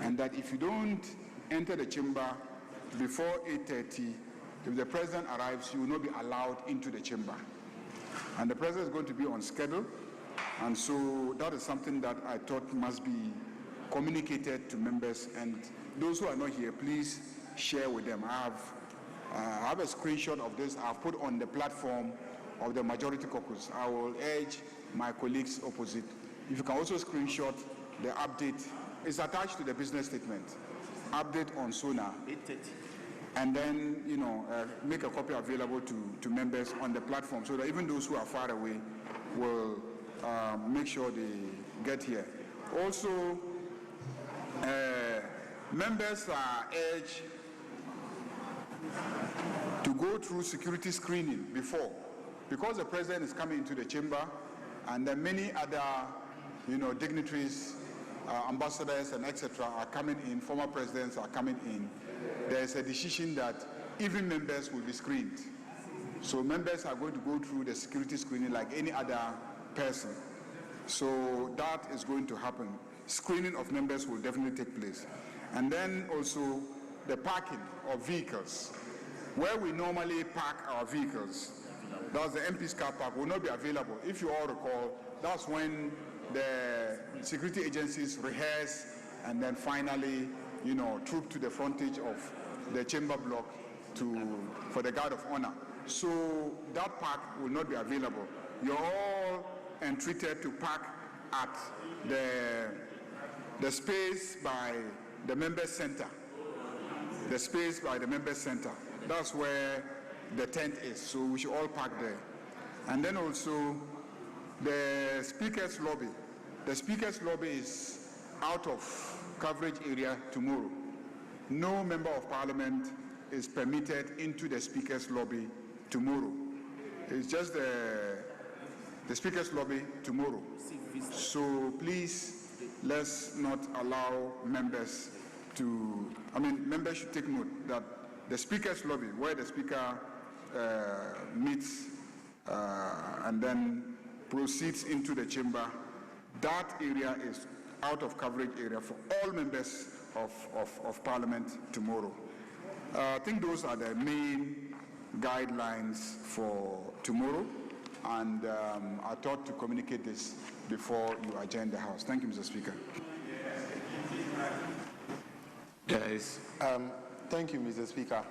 Speaker 1: And that if you don't enter the chamber before 8:30, if the president arrives, you will not be allowed into the chamber. And the president is going to be on schedule, and so that is something that I thought must be communicated to members, and those who are not here, please share with them. I have a screenshot of this I've put on the platform of the majority caucus. I will urge my colleagues opposite, if you can also screenshot the update. It's attached to the business statement, update on SONA. 8:30. And then, make a copy available to members on the platform so that even those who are far away will make sure they get here. Also, members are urged to go through security screening before because the president is coming into the chamber, and then many other, dignitaries, ambassadors and etc. are coming in, former presidents are coming in, there is a decision that even members will be screened. So members are going to go through the security screening like any other person. So that is going to happen. Screening of members will definitely take place. And then also the parking of vehicles. Where we normally park our vehicles, that's the MP's car park, will not be available. If you all recall, that's when the security agencies rehearse and then finally, troop to the frontage of the chamber block for the guard of honor. So that park will not be available. You're all entreated to park at the space by the member center. The space by the member center. That's where the tent is, so we should all park there. And then also the speaker's lobby. The speaker's lobby is out of coverage area tomorrow. No member of parliament is permitted into the speaker's lobby tomorrow. It's just the speaker's lobby tomorrow. So please, let's not allow members to, members should take note that the speaker's lobby, where the speaker meets and then proceeds into the chamber, that area is out of coverage area for all members of parliament tomorrow. I think those are the main guidelines for tomorrow, and I thought to communicate this before you adjourn the House. Thank you, Mr. Speaker.
Speaker 2: Yes.
Speaker 11: Thank you, Mr. Speaker.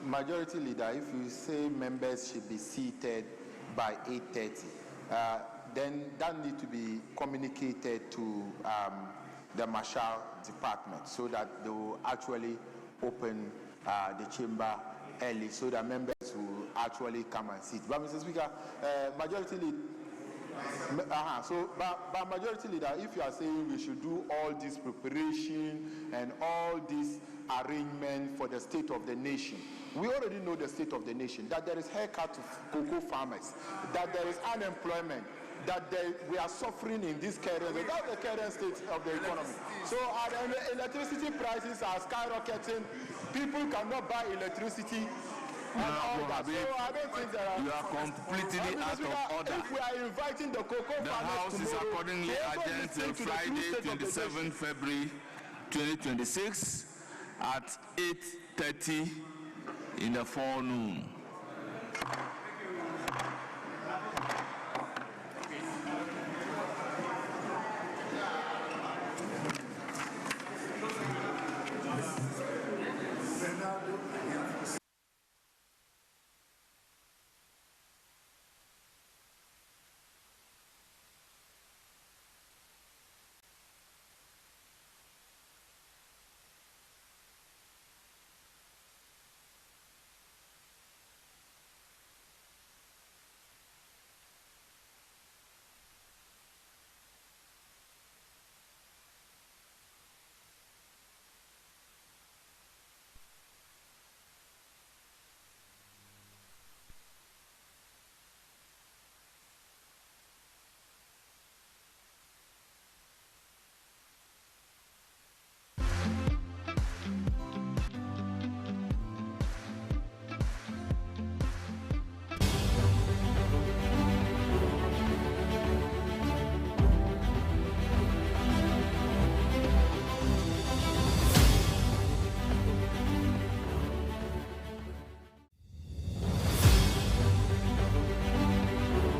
Speaker 11: Majority Leader, if you say members should be seated by 8:30, then that needs to be communicated to the Marshal Department so that they will actually open the chamber early so that members will actually come and sit. But Mr. Speaker, Majority Leader, but Majority Leader, if you are saying we should do all this preparation and all this arrangement for the state of the nation, we already know the state of the nation, that there is haircut to cocoa farmers, that there is unemployment, that we are suffering in this current, that's the current state of the economy. So the electricity prices are skyrocketing, people cannot buy electricity, and all that. So I don't think there are...
Speaker 2: You are completely out of order.
Speaker 11: If we are inviting the cocoa farmers
Speaker 2: tomorrow... The House is accordingly adjourned till Friday, 27 February 2026 at 8:30 in the forenoon.